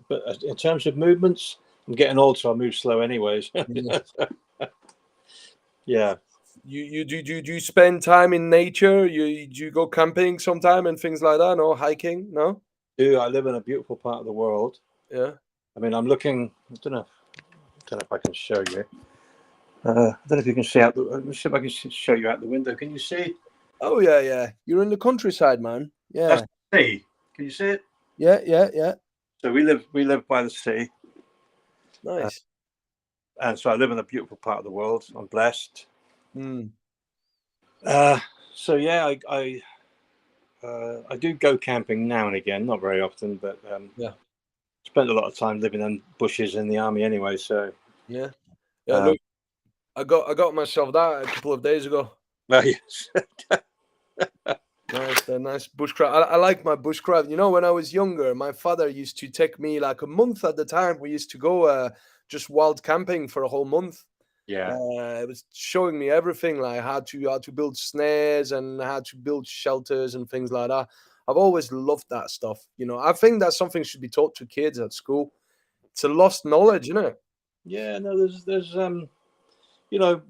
but in terms of movements, I'm getting old, so I move slow, anyways. Yeah. Yeah, You spend time in nature? Do you go camping sometime and things like that? No, hiking? No? do. I live in a beautiful part of the world. Yeah. I mean, I'm looking. I don't know if I can show you. I don't know if you can see out. Let me see if I can show you out the window. Can you see? Oh yeah, yeah. You're in the countryside, man. That's Yeah. the sea. Can you see it? Yeah, yeah, yeah. So we live by the sea. Uh, Nice. and so I live in a beautiful part of the world. I'm blessed. Mm. So yeah, I do go camping now and again, not very often, but Yeah. spent a lot of time living in bushes in the army anyway. So Yeah. Yeah. um, Look, I got myself that a couple of days ago. well, yes. Nice, nice bushcraft. I like my bushcraft. You know, when I was younger, my father used to take me like a month at the time. We used to go just wild camping for a whole month. Yeah, It was showing me everything, like how to build snares and how to build shelters and things like that. I've always loved that stuff. You know, I think that's something should be taught to kids at school. It's a lost knowledge, isn't it? yeah. No, there's you know,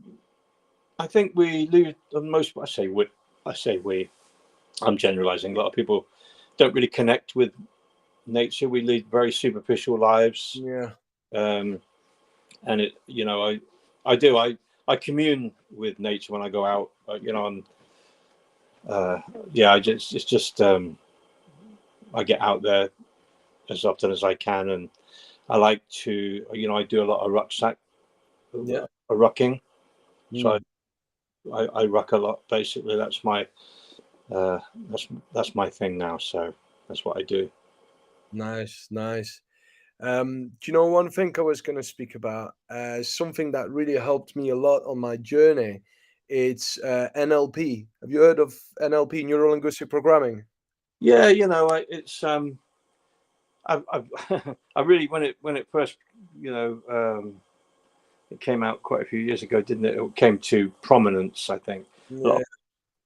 I think we lose most. I say we. I'm generalizing. A lot of people don't really connect with nature. We lead very superficial lives, Yeah. and it. I do. I commune with nature when I go out. And yeah, it's just I get out there as often as I can, and I like to. I do a lot of rucksack, Yeah. rucking. So Mm. I ruck a lot. Basically, uh, that's my thing now. So that's what I do. Nice, nice. Do you know one thing I was going to speak about? Something that really helped me a lot on my journey. It's NLP. Have you heard of NLP, Neuro Linguistic Programming? Yeah, it's I I really when it first it came out quite a few years ago, didn't it? It came to prominence, I think. A lot Yeah,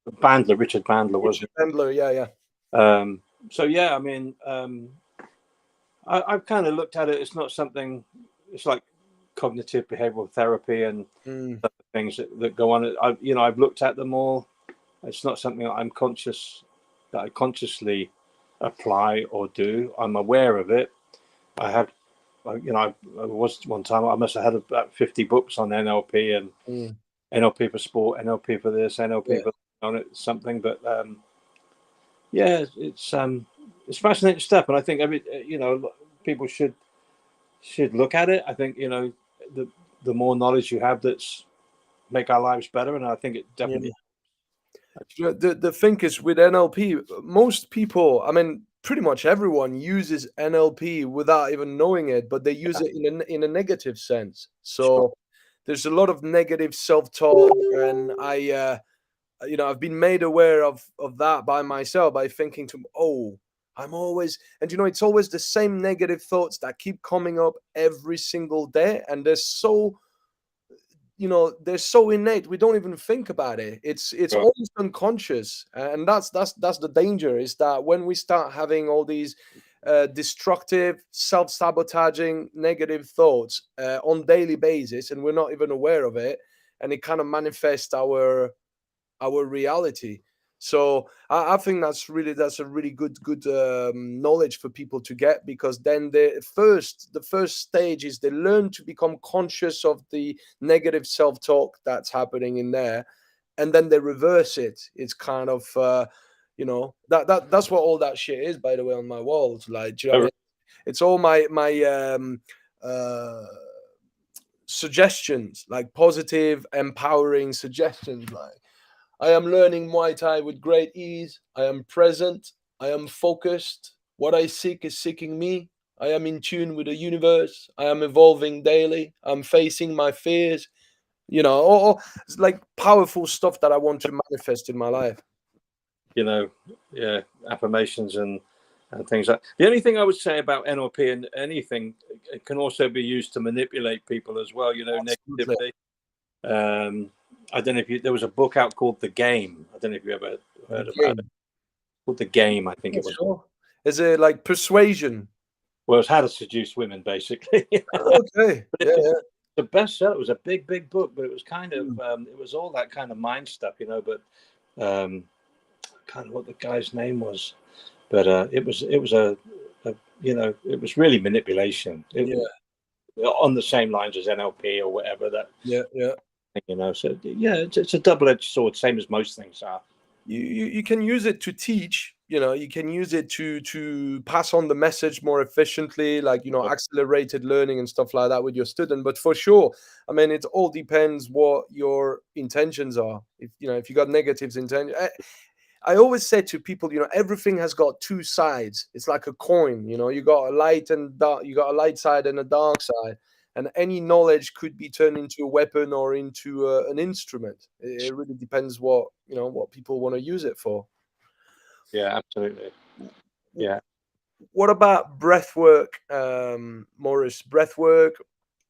of Bandler, Richard Bandler, wasn't Richard Bandler. Yeah, yeah, it? So yeah, I mean, I've kind of looked at it. It's not something. It's like cognitive behavioral therapy and mm, things that go on. I've looked at them all. It's not something that I consciously apply or do. I'm aware of it. I have, I was one time. I must have had about 50 books on NLP and mm, NLP for sport, NLP for this, NLP yeah. for on it something. But yeah, it's fascinating stuff, and I think people should look at it. I think the the more knowledge you have, that's make our lives better, and I think it Yeah. definitely. You know, the thing is with NLP, most people, I mean, pretty much everyone uses NLP without even knowing it, but they use Yeah, it in a negative sense. sure. So there's a lot of negative self-talk, and you know, I've been made aware of that by myself by thinking to, oh, I'm always, and you know, it's always the same negative thoughts that keep coming up every single day, and they're so, you know, they're so innate we don't even think about it. It's Sure. almost unconscious, and that's the danger, is that when we start having all these destructive, self-sabotaging negative thoughts on daily basis, and we're not even aware of it, and it kind of manifests our reality. So I think that's a really good knowledge for people to get, because then the first stage is they learn to become conscious of the negative self-talk that's happening in there, and then they reverse it. It's kind of you know, that's what all that shit is, by the way, on my walls. Like, do you know what I mean? It's all my uh suggestions, like positive empowering suggestions, like I am learning Muay Thai with great ease. I am present. I am focused. What I seek is seeking me. I am in tune with the universe. I am evolving daily. I'm facing my fears. You know, it's like powerful stuff that I want to manifest in my life. you know, yeah, affirmations and things like. The only thing I would say about NLP and anything, it can also be used to manipulate people as well. Absolutely. Negativity. I don't know if there was a book out called The Game. I don't know if you ever The heard about it. game. Called The Game, I think Yeah, it was. sure. Is it like persuasion? Well, it's how to seduce women, basically. Okay. But Yeah, it was yeah. a bestseller. It was a big book, but it was kind of Mm. it was all that kind of mind stuff, But um, kind of what the guy's name was. But it was it was really manipulation. Yeah, On the same lines as NLP or whatever that yeah, yeah. So yeah, it's a double edged sword, same as most things are. You can use it to teach, you can use it to pass on the message more efficiently, like accelerated learning and stuff like that with your student. But for sure, I mean, it all depends what your intentions are. If you got negatives intention, I always say to people, everything has got two sides. It's like a coin. You got a light and dark. You got a light side and a dark side, and any knowledge could be turned into a weapon or into an instrument. It really depends what people want to use it for. Yeah, absolutely. Yeah. What about breath work, Maurice? Breath work,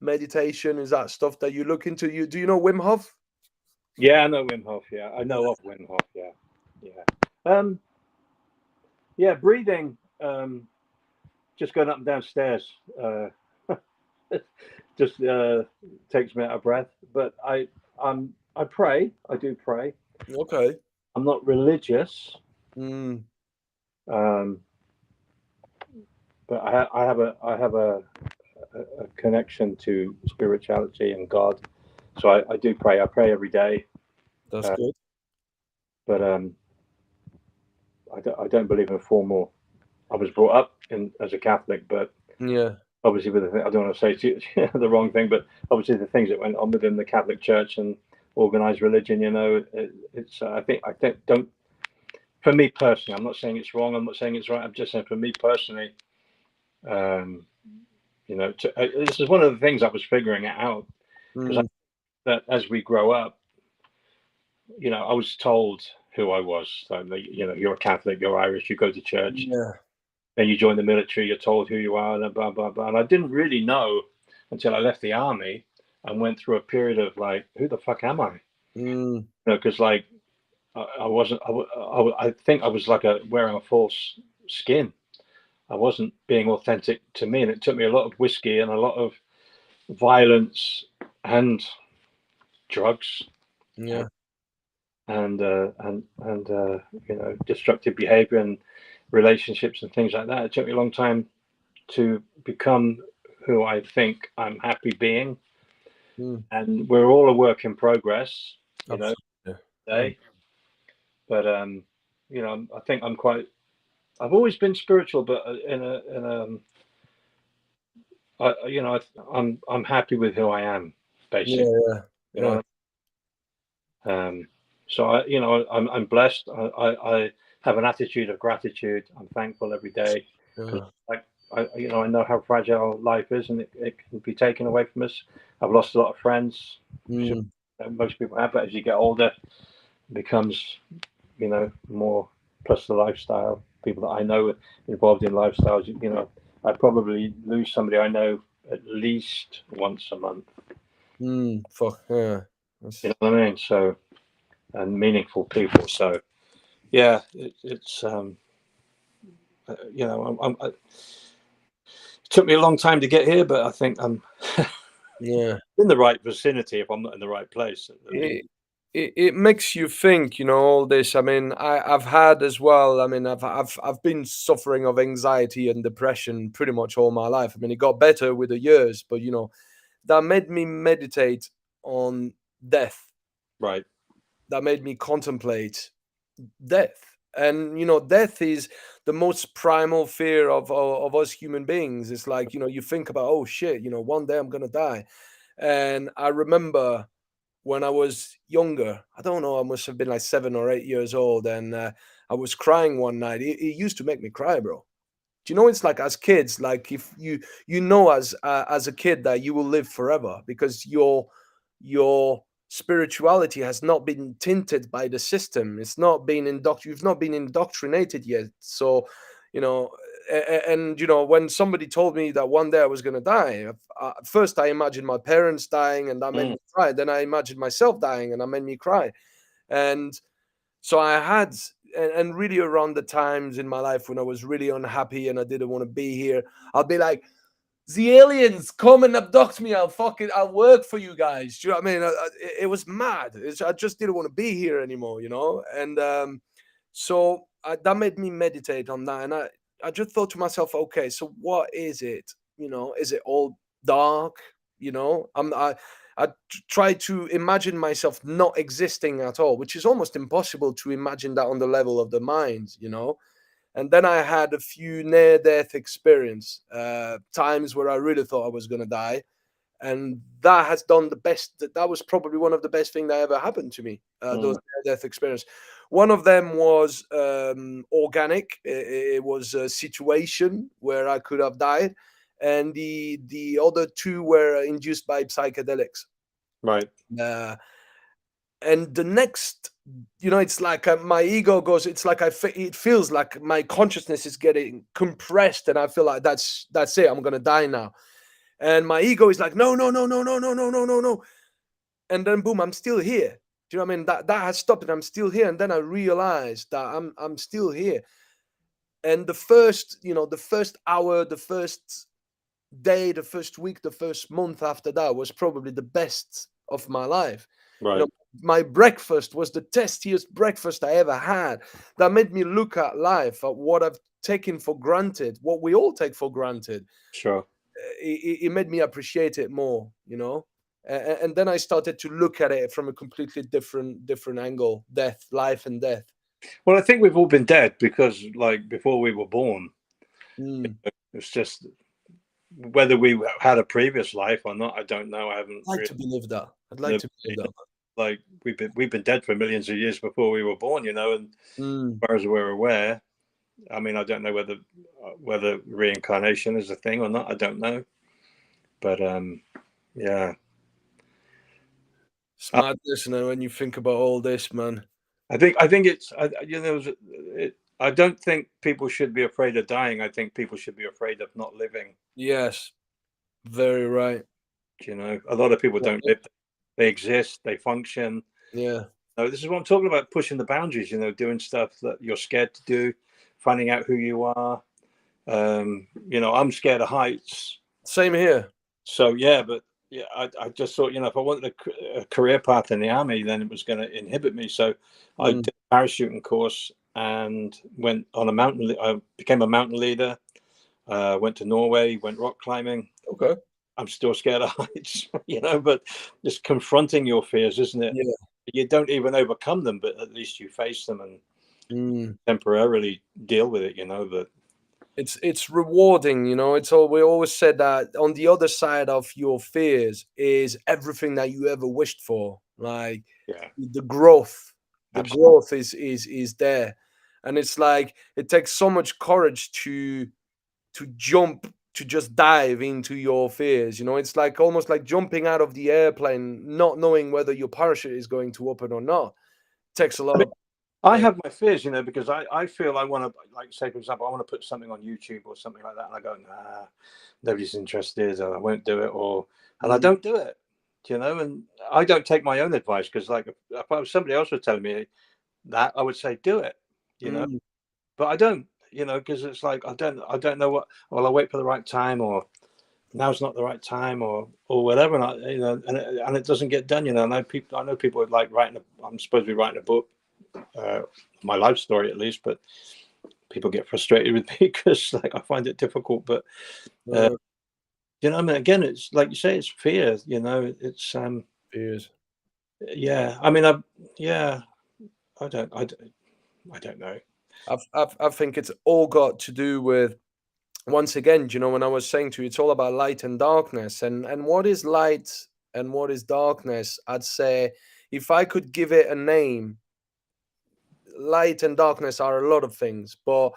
meditation, is that stuff that you look into? Do you know Wim Hof? Yeah, I know Wim Hof. Yeah, I know of Wim Hof. Yeah, yeah, yeah. Breathing, just going up and down stairs, just takes me out of breath. But I pray. I do pray. Okay. I'm not religious, Mm, um, but I have a connection to spirituality and God. So I do pray. I pray every day. that's Uh, good. but I don't believe in formal. I was brought up as a Catholic, but Yeah. obviously with I don't want to say the wrong thing, but obviously the things that went on within the Catholic Church and organized religion, it's I think don't for me personally. I'm not saying it's wrong. I'm not saying it's right. I'm just saying for me personally, um, this is one of the things I was figuring out because Mm, that as we grow up, I was told who I was. So, you're a Catholic, you're Irish, you go to church, yeah. then you join the military, you're told who you are, and blah blah blah. And I didn't really know until I left the army and went through a period of like, who the fuck am I? Mm, Because like I wasn't. I think I was like wearing a false skin. I wasn't being authentic to me, and it took me a lot of whiskey and a lot of violence and drugs yeah. and destructive behavior and relationships and things like that. It took me a long time to become who I think I'm happy being. Mm, And we're all a work in progress, absolutely. Mm, today. But I think I'm quite. I've always been spiritual, but I'm happy with who I am, basically. yeah. Yeah. You Yeah. know. So I'm blessed. I have an attitude of gratitude. I'm thankful every day because Yeah. like I know how fragile life is, and it can be taken away from us. I've lost a lot of friends. Sure, Mm, most people have, but as you get older, it becomes more. Plus the lifestyle, people that I know involved in lifestyles. I probably lose somebody I know at least once a month. fuck yeah. You That's, know what I mean? So and meaningful people. So yeah, it's it took me a long time to get here, but I think I'm yeah. in the right vicinity if I'm not in the right place at least. It makes you think, all this. I mean, I've had as well. I mean, I've been suffering of anxiety and depression pretty much all my life. I mean, it got better with the years, but that made me meditate on death. Right. That made me contemplate death. And death is the most primal fear of us human beings. It's like you think about, oh shit, one day I'm gonna die. And I remember when I was younger, I don't know, I must have been like 7 or 8 years old, and I was crying one night. It used to make me cry, bro. Do you know, it's like as kids, like if as a kid that you will live forever because your spirituality has not been tinted by the system. It's not been you've not been indoctrinated yet. So, you know, and when somebody told me that one day I was going to die, first I imagined my parents dying, and that made Mm. me cry. Then I imagined myself dying, and that made me cry. And so I had, and really around the times in my life when I was really unhappy and I didn't want to be here, I'll be like, the aliens come and abduct me. I'll work for you guys. Do you know what I mean? It was mad. I just didn't want to be here anymore. And that made me meditate on that. And I just thought to myself, okay, so what is it? Is it all dark? I try to imagine myself not existing at all, which is almost impossible to imagine that on the level of the mind. And then I had a few near-death experience, times where I really thought I was going to die. And that has done the best. That was probably one of the best things that ever happened to me. Those near-death experience. One of them was organic. It was a situation where I could have died, and the other two were induced by psychedelics. Right. And the next, it's like my ego goes. It's like it feels like my consciousness is getting compressed, and I feel like that's it. I'm gonna die now. And my ego is like, no, no, no, no, no, no, no, no, no, no. And then boom, I'm still here. Do you know what I mean? That has stopped, and I'm still here. And then I realized that I'm still here. And the first hour, the first day, the first week, the first month after that was probably the best of my life. Right. My breakfast was the tastiest breakfast I ever had. That made me look at life, at what I've taken for granted, what we all take for granted. Sure. It made me appreciate it more, and then I started to look at it from a completely different angle: death, life, and death. Well, I think we've all been dead because, like, before we were born, it's just whether we had a previous life or not. I don't know. I haven't. I'd like to believe that. I'd like to believe that. Like we've been dead for millions of years before we were born, and as far as we're aware, I mean, I don't know whether reincarnation is a thing or not. I don't know, but yeah. It's madness, when you think about all this, man. I think it's I don't think people should be afraid of dying. I think people should be afraid of not living. Yes, very right. A lot of people don't live. They exist. They function. Yeah. No, this is what I'm talking about: pushing the boundaries. Doing stuff that you're scared to do, finding out who you are. I'm scared of heights. Same here. So yeah, but yeah, I just thought, if I wanted a career path in the army, then it was going to inhibit me. So I did a parachuting course and went on a mountain. I became a mountain leader. Went to Norway. Went rock climbing. Okay. I'm still scared of heights, but just confronting your fears, isn't it? Yeah. You don't even overcome them, but at least you face them and temporarily deal with it, But it's rewarding, It's all we always said that on the other side of your fears is everything that you ever wished for. Like the growth. The growth is there. And it's like it takes so much courage to jump, to just dive into your fears. It's like almost like jumping out of the airplane, not knowing whether your parachute is going to open or not. It takes a lot of. I have my fears, because I feel I want to, like, say, for example, I want to put something on YouTube or something like that. And I go, nah, nobody's interested, or I won't do it, and I don't do it, and I don't take my own advice because, like, if somebody else was telling me that, I would say, do it, but I don't, because it's like, I don't know what, well, I'll wait for the right time, or now's not the right time, or whatever. And and it doesn't get done, I know people would like writing, I'm supposed to be writing a book, my life story at least, but people get frustrated with me because, like, I find it difficult. But I mean, again, it's like you say, it's fear. It's fears. Yeah, I mean, I don't know. I think it's all got to do with, once again, when I was saying to you, it's all about light and darkness, and what is light and what is darkness. I'd say, if I could give it a name, light and darkness are a lot of things, but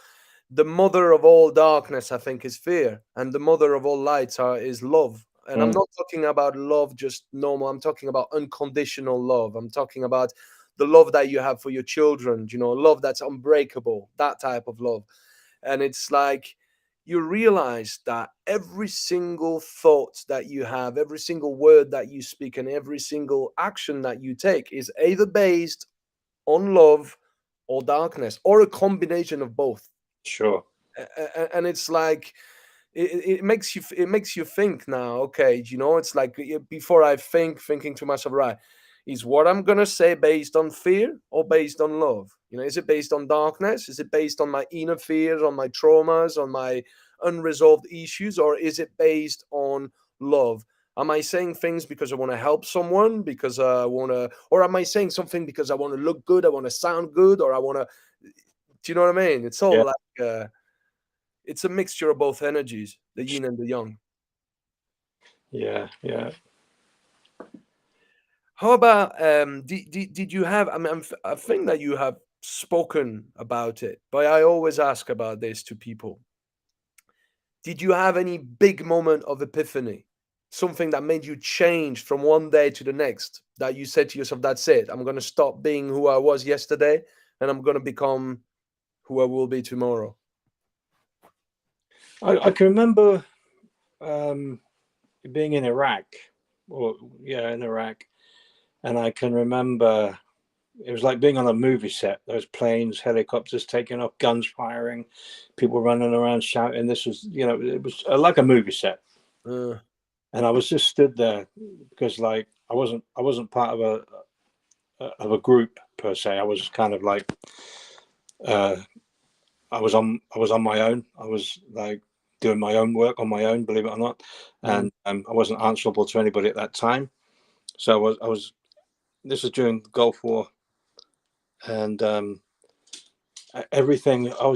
the mother of all darkness, I think, is fear, and the mother of all lights is love. And I'm not talking about love just normal. I'm talking about unconditional love. I'm talking about the love that you have for your children, love that's unbreakable, that type of love. And it's like you realize that every single thought that you have, every single word that you speak, and every single action that you take is either based on love or darkness, or a combination of both. Sure. And it's like it makes you think now. Okay, it's like, before I thinking to myself, right, is what I'm gonna say based on fear or based on love? Is it based on darkness? Is it based on my inner fears, on my traumas, on my unresolved issues, or is it based on love? Am I saying things because I want to help someone, because I want to, or am I saying something because I want to look good, I want to sound good, or I want to? Do you know what I mean? It's all Yeah. like it's a mixture of both energies, the yin and the yang. Yeah. Yeah. How about did you have? I mean, I think that you have spoken about it, but I always ask about this to people. Did you have any big moment of epiphany? Something that made you change from one day to the next, that you said to yourself, that's it. I'm going to stop being who I was yesterday and I'm going to become who I will be tomorrow. I can remember um, being in Iraq, or yeah, in Iraq, and I can remember it was like being on a movie set. Those planes, helicopters taking off, guns firing, people running around shouting. This was, it was like a movie set. Uh, And I was just stood there because, like, I wasn't part of a group per se. I was kind of like, uh, I was on my own. I was like doing my own work on my own, believe it or not, mm, and I wasn't answerable to anybody at that time. So I was. This was during the Gulf War, and everything. I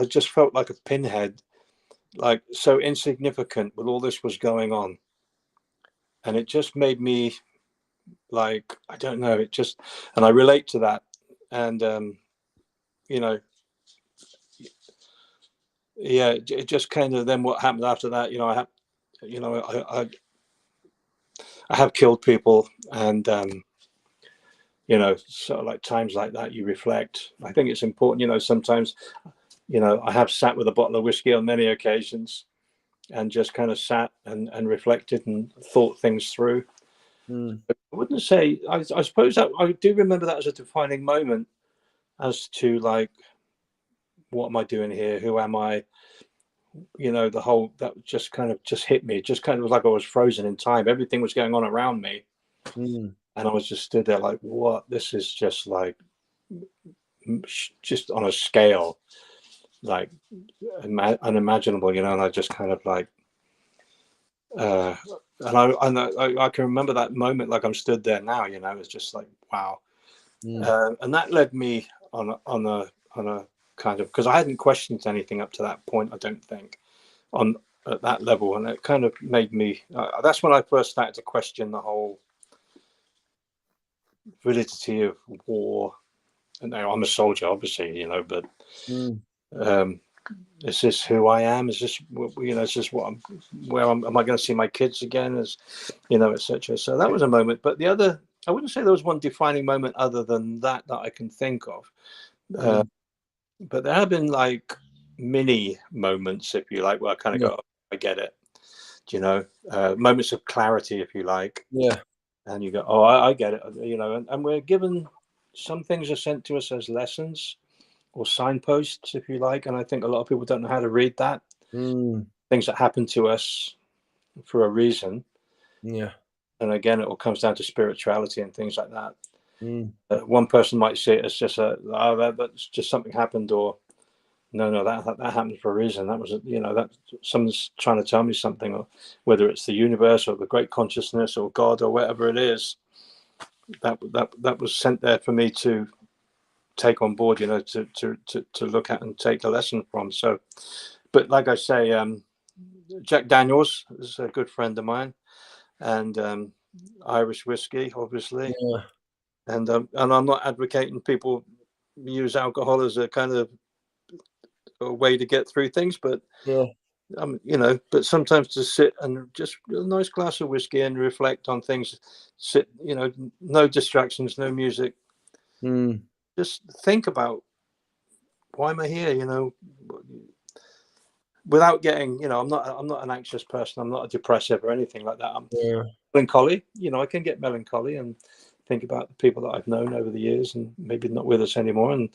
just felt like a pinhead, like so insignificant when all this was going on, and it just made me like, I don't know. It just, and I relate to that, and you know, yeah, it just kind of, then what happened after that. I have killed people, and sort of like times like that, you reflect. I think it's important. Sometimes, I have sat with a bottle of whiskey on many occasions and just kind of sat and reflected and thought things through. mm, I wouldn't say, I suppose that I do remember that as a defining moment as to, like, what am I doing here? Who am I? The whole, that just kind of just hit me. It just kind of was like I was frozen in time. Everything was going on around me. mm, And I was just stood there like, what? This is just like, just on a scale, like unimaginable, and I just kind of like, uh, and I can remember that moment like I'm stood there now. It's just like, wow. mm, And that led me on a kind of, because I hadn't questioned anything up to that point, I don't think, on at that level, and it kind of made me. That's when I first started to question the whole validity of war. And now I'm a soldier, obviously, but mm, um, is this who I am? Is this, is this what I'm? Where am I going to see my kids again? Etc. So that was a moment. But the other, I wouldn't say there was one defining moment other than that I can think of. Uh, mm. but there have been like mini moments, if you like, where I kind of Yeah, go, oh, I get it. Moments of clarity, if you like, yeah, and you go, oh, I get it. And we're given, some things are sent to us as lessons or signposts, if you like. And I think a lot of people don't know how to read that. mm, Things that happen to us for a reason. yeah, And again, it all comes down to spirituality and things like that. mm, One person might see it as just that's just something happened, or no, that happened for a reason. That was, that someone's trying to tell me something, or whether it's the universe or the great consciousness or God or whatever it is, that was sent there for me to take on board, to look at and take a lesson from. So, but like I say, Jack Daniels is a good friend of mine, and Irish whiskey, obviously, yeah, and I'm not advocating people use alcohol as a kind of a way to get through things, but yeah, but sometimes to sit and just a nice glass of whiskey and reflect on things, sit, no distractions, no music, mm, just think about, why am I here, without getting, I'm not an anxious person, I'm not a depressive or anything like that. I'm yeah. melancholy, I can get melancholy and think about the people that I've known over the years and maybe not with us anymore, and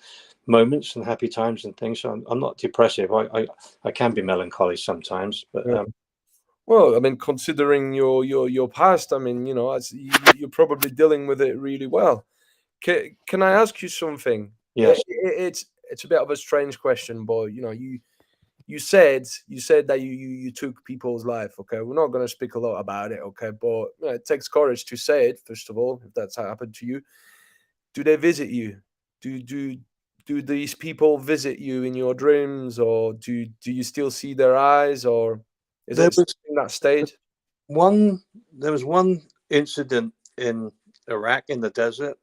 moments and happy times and things. So I'm not depressive. I can be melancholy sometimes, but Yeah. Well, I mean, considering your past, I mean, as you're probably dealing with it really well. Can I ask you something? yes. It's a bit of a strange question, but you said that you took people's life. Okay, we're not going to speak a lot about it. Okay, but it takes courage to say it. First of all, if that's happened to you, do they visit you? Do do these people visit you in your dreams, or do you still see their eyes, or is There it was something that stayed? there was one incident in Iraq in the desert.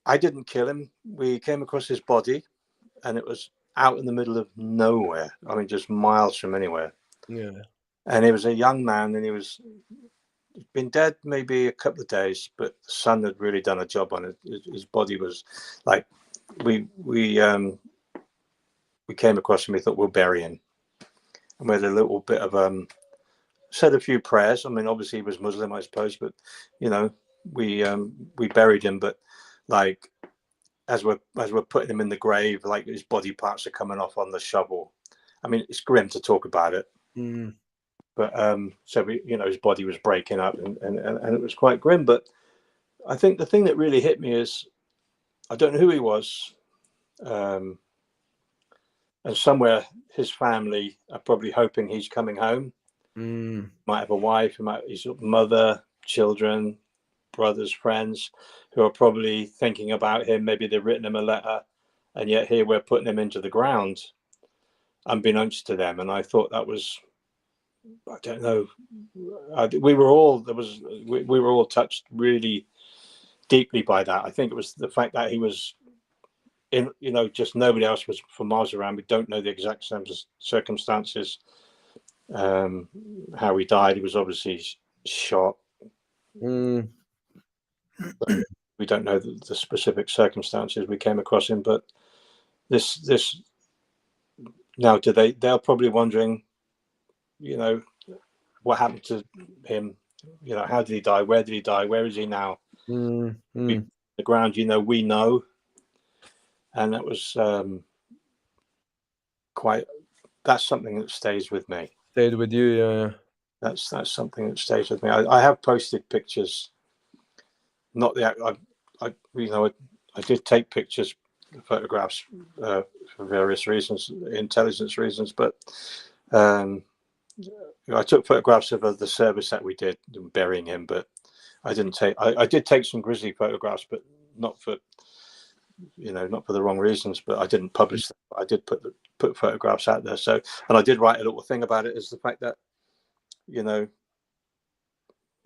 I didn't kill him. We came across his body, and it was out in the middle of nowhere. I mean, just miles from anywhere. Yeah. And he was a young man, and he'd been dead maybe a couple of days, but the sun had really done a job on it. His body was like, we came across him. We thought we'll bury him, and we had a little bit of said a few prayers. I mean, obviously he was Muslim, I suppose, but you know, we buried him. But like as we're putting him in the grave, like his body parts are coming off on the shovel. I mean, it's grim to talk about it. Mm. But so we, you know, his body was breaking up, and it was quite grim. But I think the thing that really hit me is I don't know who he was, and somewhere his family are probably hoping he's coming home. Mm. Might have a wife, his mother, children, brothers, friends, who are probably thinking about him. Maybe they've written him a letter, and yet here we're putting him into the ground, unbeknownst to them. And I thought that was, I don't know, we were all touched really deeply by that. I think it was the fact that he was in, you know, just nobody else was for miles around. We don't know the exact circumstances, how he died. He was obviously shot. Mm. We don't know the specific circumstances we came across him, but this now they're probably wondering, you know, what happened to him, you know, how did he die, where did he die, where is he now? Mm. Mm. The ground, you know, we know. And that was that's something that stays with me. Stayed with you, yeah. That's something that stays with me. I have posted pictures, not the you know, I did take pictures, photographs, for various reasons, intelligence reasons, but I took photographs of the service that we did burying him, but I didn't take. I did take some grisly photographs, but not for, you know, not for the wrong reasons. But I didn't publish them. I did put photographs out there. So, and I did write a little thing about it, is the fact that, you know,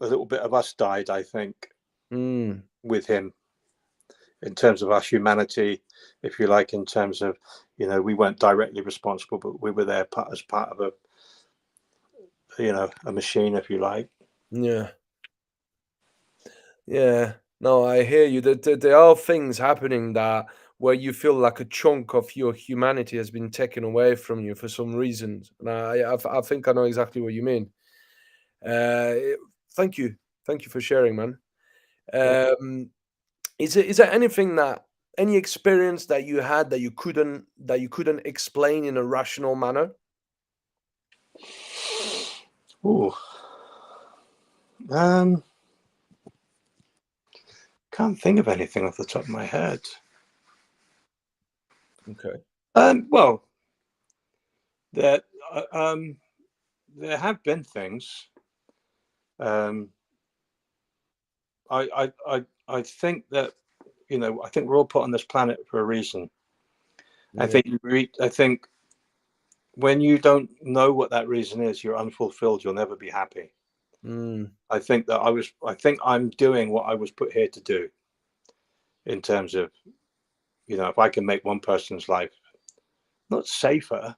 a little bit of us died, I think, with him, in terms of our humanity, if you like, in terms of, you know, we weren't directly responsible, but we were there as part of a, you know, a machine, if you like. Yeah. Yeah. No, I hear you. There are things happening that where you feel like a chunk of your humanity has been taken away from you for some reasons. And I think I know exactly what you mean. Uh, Thank you. Thank you for sharing, man. Um, is there anything that any experience that you had that you couldn't explain in a rational manner? Ooh, can't think of anything off the top of my head. Okay. Well, there there have been things. I think that, you know, I think we're all put on this planet for a reason. I Yeah. think I think when you don't know what that reason is, you're unfulfilled. You'll never be happy. Mm. I think I'm doing what I was put here to do, in terms of, you know, if I can make one person's life not safer,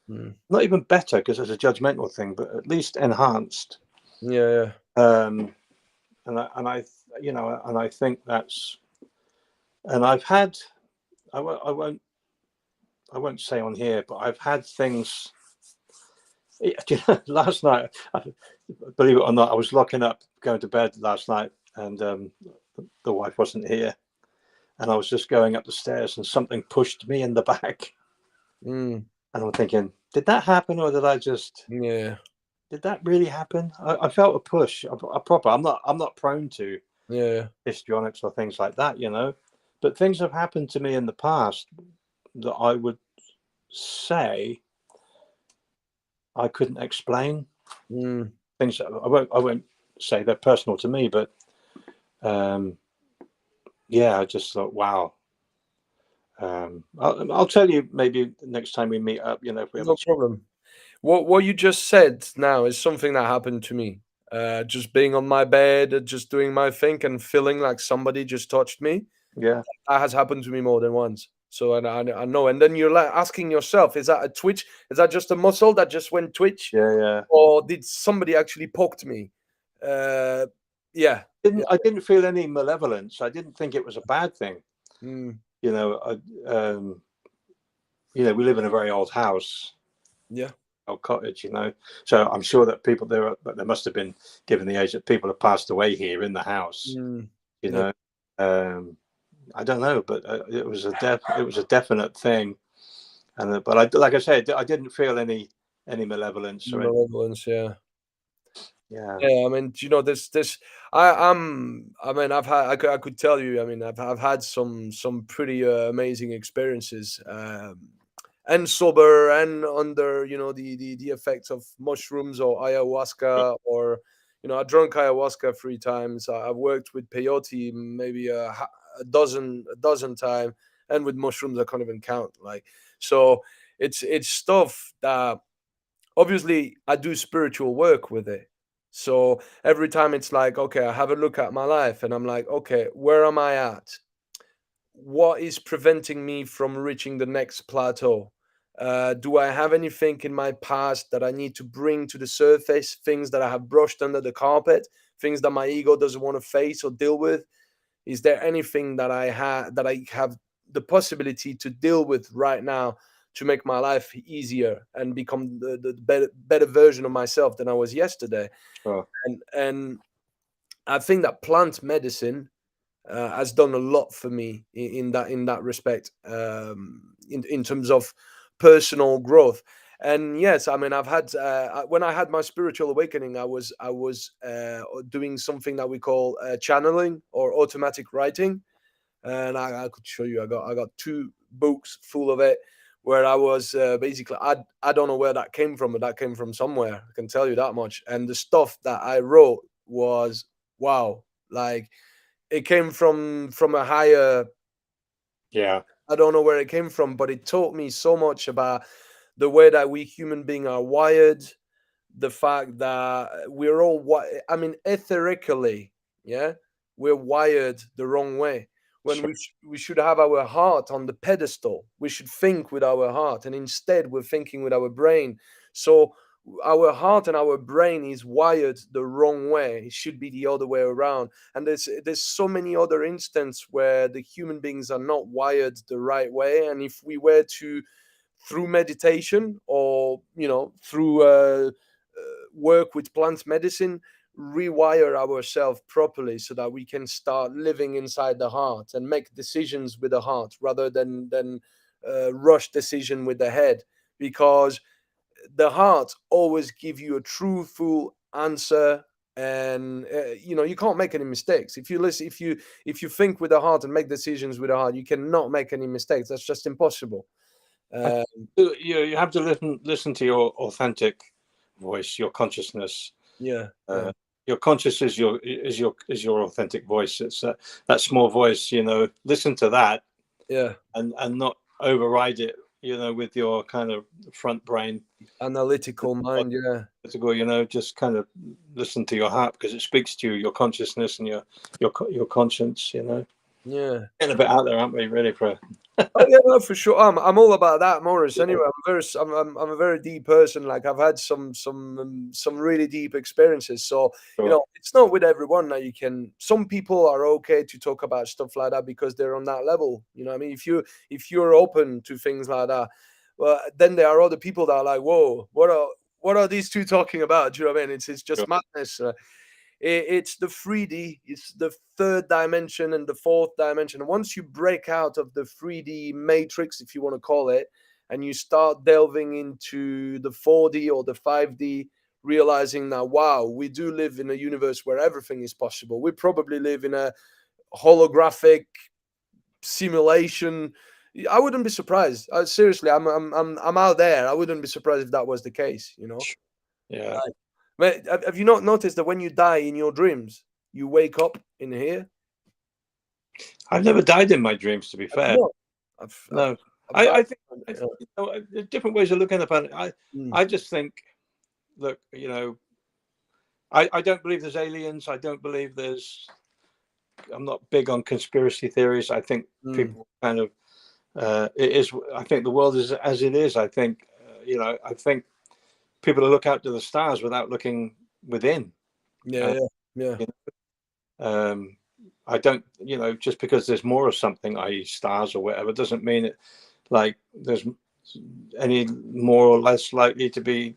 Mm. not even better, because it's a judgmental thing, but at least enhanced. Yeah. And I, you know, and I think that's, and I've had, I won't say on here, but I've had things. You know, last night, believe it or not, I was locking up, going to bed last night, and the wife wasn't here, and I was just going up the stairs, and something pushed me in the back, Mm. and I'm thinking, did that happen, or Yeah. did that really happen? I felt a push, a proper. I'm not prone to Yeah. histrionics or things like that, you know, but things have happened to me in the past that I would say I couldn't explain. Mm. Things that I won't say they're personal to me, but yeah, I just thought, wow. I'll tell you maybe next time we meet up. You know, if we No haven't. problem. What you just said now is something that happened to me. Just being on my bed, just doing my thing, and feeling like somebody just touched me. Yeah, That has happened to me more than once. So I know. And then you're like asking yourself, is that a twitch? Is that just a muscle that just went twitch, yeah, yeah. or did somebody actually poked me? Uh, yeah, yeah. I didn't feel any malevolence. I didn't think it was a bad thing. Mm, You know, we live in a very old house, yeah. old cottage. You know, so I'm sure that there must have been, given the age that people have passed away here in the house. Mm, You yeah. know, I don't know, but it was a definite thing. And but like I said, I didn't feel any malevolence or any. Malevolence, yeah. Yeah, Yeah, I mean, this. I mean, I could tell you. I mean, I've had some pretty amazing experiences, and sober and under, the effects of mushrooms or ayahuasca, or, I drunk ayahuasca 3 times. I've worked with peyote maybe a dozen time, and with mushrooms I can't even count. Like, so it's stuff that obviously I do spiritual work with it. So every time it's like, okay, I have a look at my life and I'm like, okay, where am I at? What is preventing me from reaching the next plateau? Do I have anything in my past that I need to bring to the surface? Things that I have brushed under the carpet, things that my ego doesn't want to face or deal with? Is there anything that I have the possibility to deal with right now to make my life easier and become the better version of myself than I was yesterday? sure. And I think that plant medicine has done a lot for me in that respect, in terms of personal growth. And yes, I mean, I've had when I had my spiritual awakening, I was doing something that we call channeling or automatic writing, and I could show you. I got 2 books full of it, where I was basically, I don't know where that came from, but that came from somewhere. I can tell you that much. And the stuff that I wrote was wow, like it came from a higher. Yeah, I don't know where it came from, but it taught me so much about the way that we human beings are wired, the fact that we're all I mean, etherically, yeah, we're wired the wrong way. When sure. we should have our heart on the pedestal, we should think with our heart, and instead we're thinking with our brain. So our heart and our brain is wired the wrong way. It should be the other way around. And there's so many other instances where the human beings are not wired the right way. And if we were to, through meditation, or through work with plant medicine, rewire ourselves properly so that we can start living inside the heart and make decisions with the heart rather than rush decision with the head, because the heart always give you a truthful answer. And you can't make any mistakes if you listen. If you think with the heart and make decisions with the heart, you cannot make any mistakes. That's just impossible. I, uh, you have to listen to your authentic voice, your consciousness. yeah, yeah, Uh, your conscious is your authentic voice. It's that small voice. Listen to that yeah. and not override it. With your kind of front brain. Analytical mind, yeah. Just kind of listen to your heart because it speaks to you, your consciousness and your conscience. Yeah. Getting a bit out there, aren't we? Really, for Oh yeah, no, for sure. I'm all about that, Maurice. Anyway, I'm a very deep person. Like, I've had some really deep experiences. So sure. it's not with everyone that you can. Some people are okay to talk about stuff like that because they're on that level. You know what I mean? If you're open to things like that, well, then there are other people that are like, whoa, what are these two talking about? Do you know what I mean? It's just Sure. madness. It's the 3D, it's the third dimension and the fourth dimension. And once you break out of the 3D matrix, if you want to call it, and you start delving into the 4D or the 5D, realizing that, wow, we do live in a universe where everything is possible. We probably live in a holographic simulation. I wouldn't be surprised. Seriously, I'm out there. I wouldn't be surprised if that was the case. Yeah, But have you not noticed that when you die in your dreams, you wake up in here? I've never died in my dreams, to be Have you fair. not? No, I've, I think, you know, there's different ways of looking at it. mm, I just think, look, you know, I don't believe there's aliens. I don't believe there's. I'm not big on conspiracy theories. I think mm, people kind of it is. I think the world is as it is. I think you know. I think people look out to the stars without looking within. yeah, Uh, yeah, yeah. you know, I don't. You know, just because there's more of something, i.e., stars or whatever, doesn't mean it like there's any more or less likely to be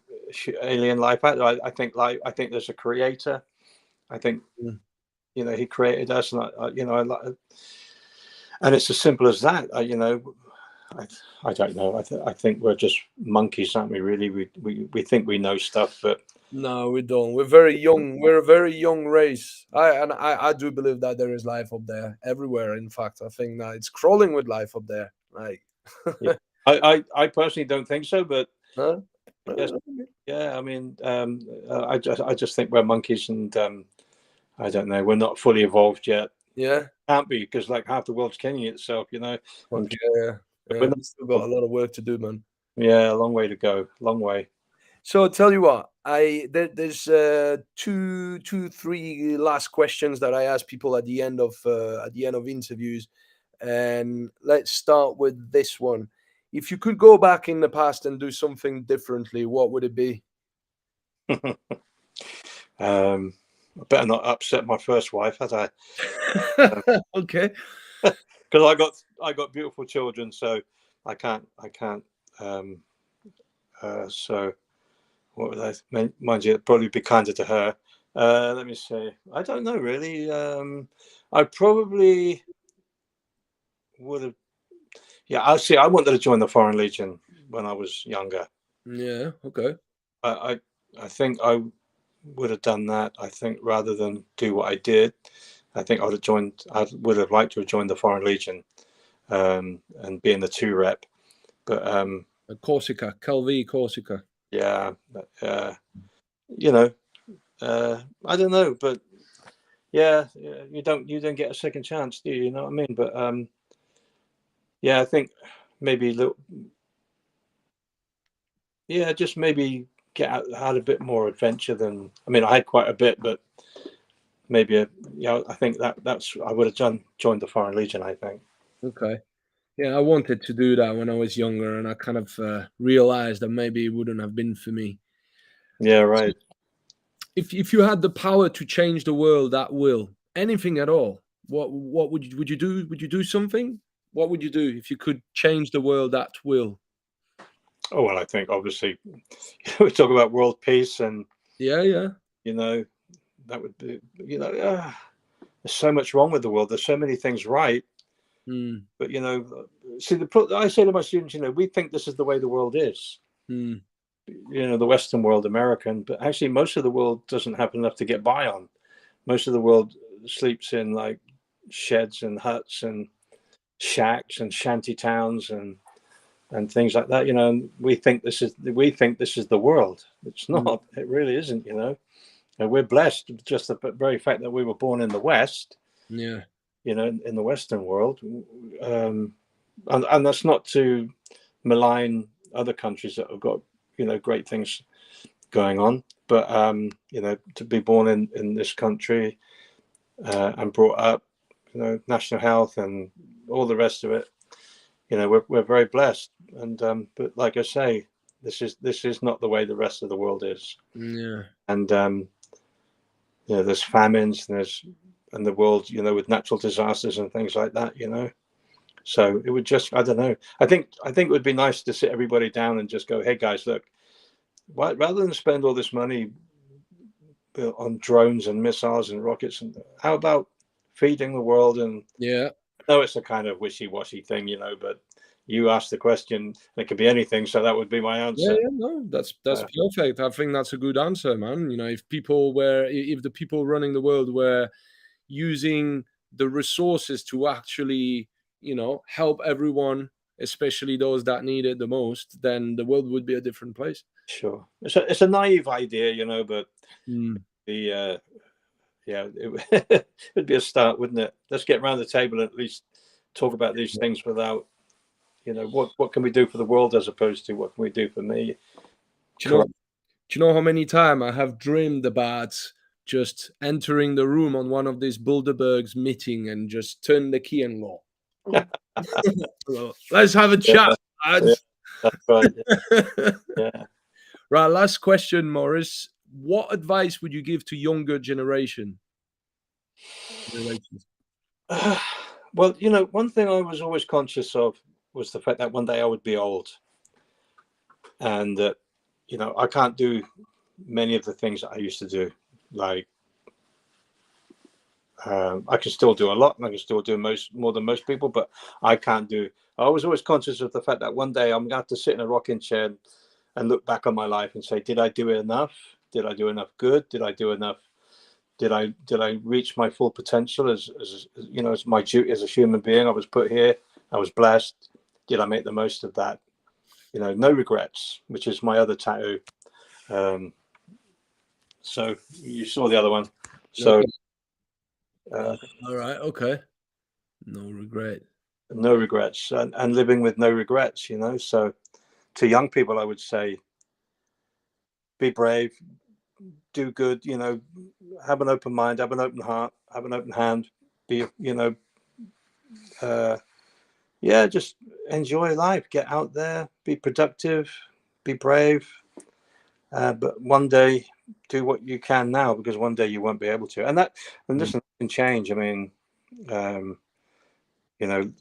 alien life out there. I think there's a creator. I think Mm. you know he created us, and you know, and it's as simple as that. You know, I, I don't know. I think we're just monkeys, aren't we? Really, we think we know stuff, but No, we don't. We're very young. We're a very young race. I do believe that there is life up there everywhere. In fact, I think that it's crawling with life up there. Like, yeah, I personally don't think so. But huh? yes, yeah. I mean, I just think we're monkeys, and I don't know. We're not fully evolved yet. Yeah. Can't be because like half the world's killing itself, you know. Fuck And yeah, yeah, we're yeah. not, We still got a lot of work to do, man. yeah, a long way to go. Long way. So I'll tell you what, there's three last questions that I ask people at the end of interviews, and let's start with this one. If you could go back in the past and do something differently, what would it be? I better not upset my first wife, had I? Okay. Because I got beautiful children, so I can't. Um, so what would I mind you? It'd probably be kinder to her. Let me see. I don't know really. I probably would have. Yeah, I see. I wanted to join the Foreign Legion when I was younger. Yeah. Okay. I I, I think I would have done that. I think rather than do what I did, I think I would have joined. I would have liked to have joined the Foreign Legion and being the two rep. But Corsica, Calvi, Corsica. yeah, you know, I don't know, but yeah, you don't get a second chance, do you? You know what I mean? But yeah, I think maybe yeah, just maybe get out, had a bit more adventure than I mean, I had quite a bit, but maybe you know, I think that's I would have joined the Foreign Legion. I think. Okay. Yeah, I wanted to do that when I was younger, and I kind of realized that maybe it wouldn't have been for me. Yeah, right. If you had the power to change the world at will, anything at all, what would you do? Would you do something? What would you do if you could change the world at will? Oh well, I think obviously we talk about world peace, and Yeah, yeah. you know that would be you know there's so much wrong with the world. There's so many things right, Mm, but you know, see I say to my students, you know, we think this is the way the world is. mm, You know, the Western world, American, but actually most of the world doesn't have enough to get by on. Most of the world sleeps in like sheds and huts and shacks and shanty towns and things like that. You know, and we think this is the world. It's mm. not. It really isn't. You know, and we're blessed just the very fact that we were born in the West. Yeah. You know, in the Western world, and that's not to malign other countries that have got you know great things going on, but you know, to be born in this country and brought up, you know, national health and all the rest of it, you know, we're very blessed. And but like I say, this is not the way the rest of the world is. Yeah. And you know, there's famines and the world, you know, with natural disasters and things like that, you know. So it would just, I don't know. I think it would be nice to sit everybody down and just go, hey guys, look, rather than spend all this money on drones and missiles and rockets, and how about feeding the world? And Yeah. I know it's a kind of wishy-washy thing, you know, but you asked the question, and it could be anything, so that would be my Yeah, answer. yeah, no, that's Uh, perfect. I think that's a good answer, man. You know, if people were, if the people running the world were using the resources to actually, you know, help everyone, especially those that need it the most, then the world would be a different place. sure, it's a naive idea, you know, but Mm. the yeah, it'd be a start, wouldn't it? Let's get around the table and at least talk about these things without what can we do for the world as opposed to what can we do for me? Do you know? Do you know how many times I have dreamed about just entering the room on one of these Bilderberg's meeting and just turn the key and go, "Hello, let's have a chat, Yeah, lads." that's right. Yeah. Right, last question, Maurice. What advice would you give to younger generations? Well, one thing I was always conscious of was the fact that one day I would be old, and that I can't do many of the things that I used to do. Like I can still do a lot, and I can still do more than most people, but I can't do. I was always conscious of the fact that one day I'm going to have to sit in a rocking chair and look back on my life and say, did I do enough? Did I do enough good? Did I do enough? Did I reach my full potential as my duty as a human being? I was put here. I was blessed. Did I make the most of that? No regrets, which is my other tattoo. So you saw the other one. So Okay. All right. Okay. No regret. no regrets, and living with no regrets. So to young people, I would say, be brave, do good. Have an open mind, have an open heart, have an open hand. Be just enjoy life. Get out there, be productive, be brave. But one day, do what you can now, because one day you won't be able to. And this can change. I mean,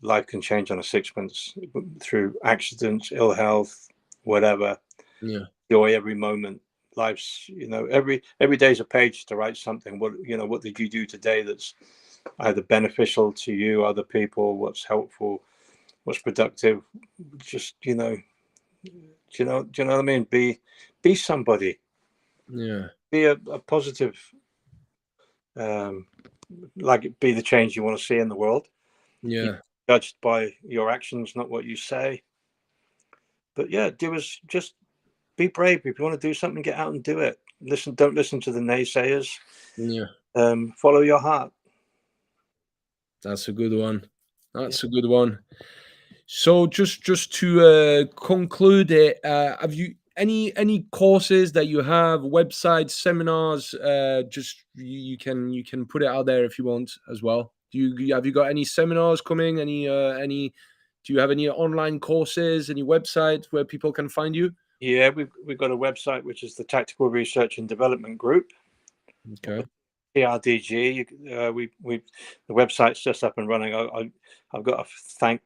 life can change on a sixpence through accidents, ill health, whatever. Yeah. Enjoy every moment. Life's, every day's a page to write something. What did you do today that's either beneficial to you, other people? What's helpful? What's productive? Just, do you know what I mean? Be somebody. Yeah. Be a positive. Be the change you want to see in the world. Yeah. Judged by your actions, not what you say. But yeah, just be brave. If you want to do something, get out and do it. Don't listen to the naysayers. Yeah. Follow your heart. That's a good one. Yeah. That's a good one. So just to conclude it, have you any courses that you have, websites, seminars? Just you can put it out there if you want as well. Have you got any seminars coming? Any? Do you have any online courses? Any website where people can find you? Yeah, we've got a website which is the Tactical Research and Development Group, Okay. TRDG. The website's just up and running. I've got to thank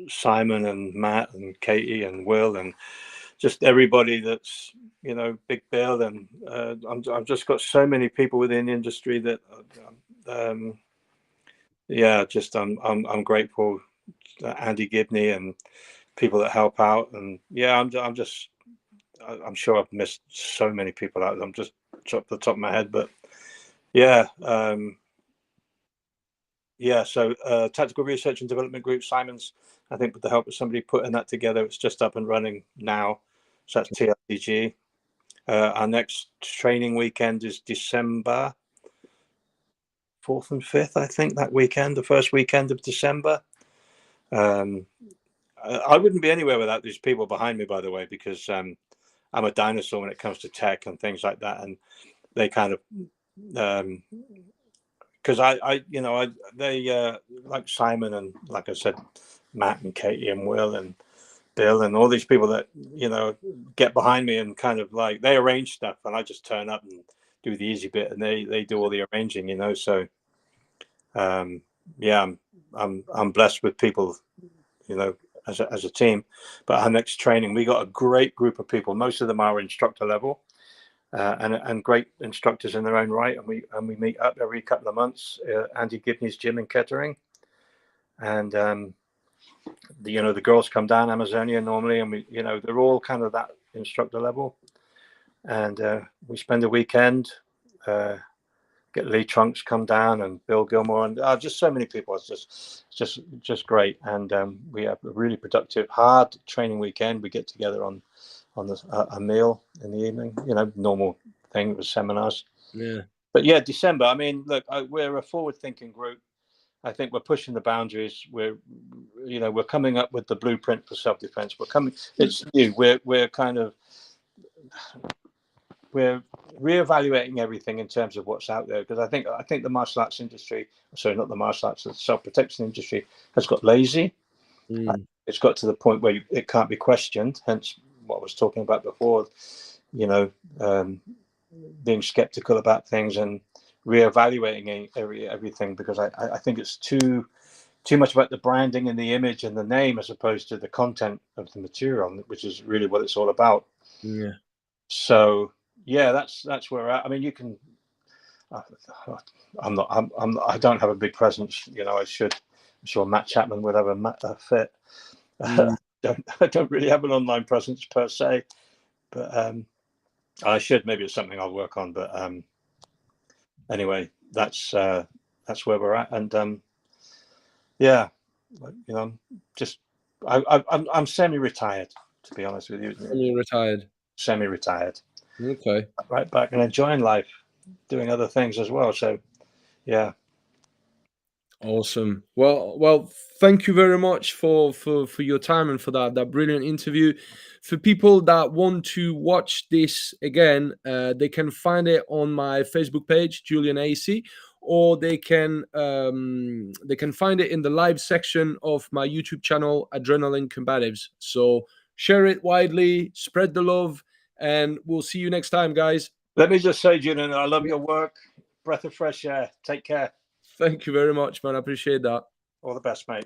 Simon and Matt and Katie and Will and just everybody that's Big Bill, and I've just got so many people within the industry that I'm grateful. Andy Gibney and people that help out, and I'm sure I've missed so many people out. I'm just off the top of my head, but yeah. So Tactical Research and Development Group, Simon's, I think with the help of somebody putting that together, it's just up and running now. So that's TRDG. Our next training weekend is December 4th and 5th, I think, that weekend, the first weekend of December. I wouldn't be anywhere without these people behind me, by the way, because I'm a dinosaur when it comes to tech and things like that. And they kind of, because they like Simon and, like I said, Matt and Katie and Will and Bill and all these people that get behind me and kind of like they arrange stuff, and I just turn up and do the easy bit, and they do all the arranging. So I'm blessed with people, as a team. But our next training, we got a great group of people. Most of them are instructor level. And great instructors in their own right, and we meet up every couple of months. Andy Gibney's gym in Kettering, and the girls come down Amazonia normally, and they're all kind of that instructor level, and we spend a weekend. Get Lee Trunks come down and Bill Gilmore and just so many people. It's just great, and we have a really productive, hard training weekend. We get together on a meal in the evening, normal thing with seminars. Yeah. But yeah, December. I mean, look, we're a forward-thinking group. I think we're pushing the boundaries. We're coming up with the blueprint for self-defense. It's new. We're reevaluating everything in terms of what's out there, because I think the martial arts industry, sorry, not the martial arts, the self-protection industry has got lazy. It's got to the point where it can't be questioned. Hence, what I was talking about before. Being skeptical about things and reevaluating everything, because I think it's too much about the branding and the image and the name as opposed to the content of the material, which is really what it's all about. Yeah. So yeah, that's where we're at. I mean, you can. I don't have a big presence. I should. I'm sure Matt Chapman would have a fit. I don't really have an online presence per se, but I should. Maybe it's something I'll work on. But anyway, that's where we're at, and yeah, I'm semi-retired, to be honest with you. Semi-retired. Semi-retired. Okay. Right back and enjoying life, doing other things as well. So, yeah. Awesome. Well, thank you very much for your time and for that brilliant interview. For people that want to watch this again, they can find it on my Facebook page, Julien AC, or they can find it in the live section of my YouTube channel, Adrenaline Combatives. So share it widely, spread the love, and we'll see you next time, guys. Let me just say, Julian, I love your work. Breath of fresh air. Take care. Thank you very much, man. I appreciate that. All the best, mate.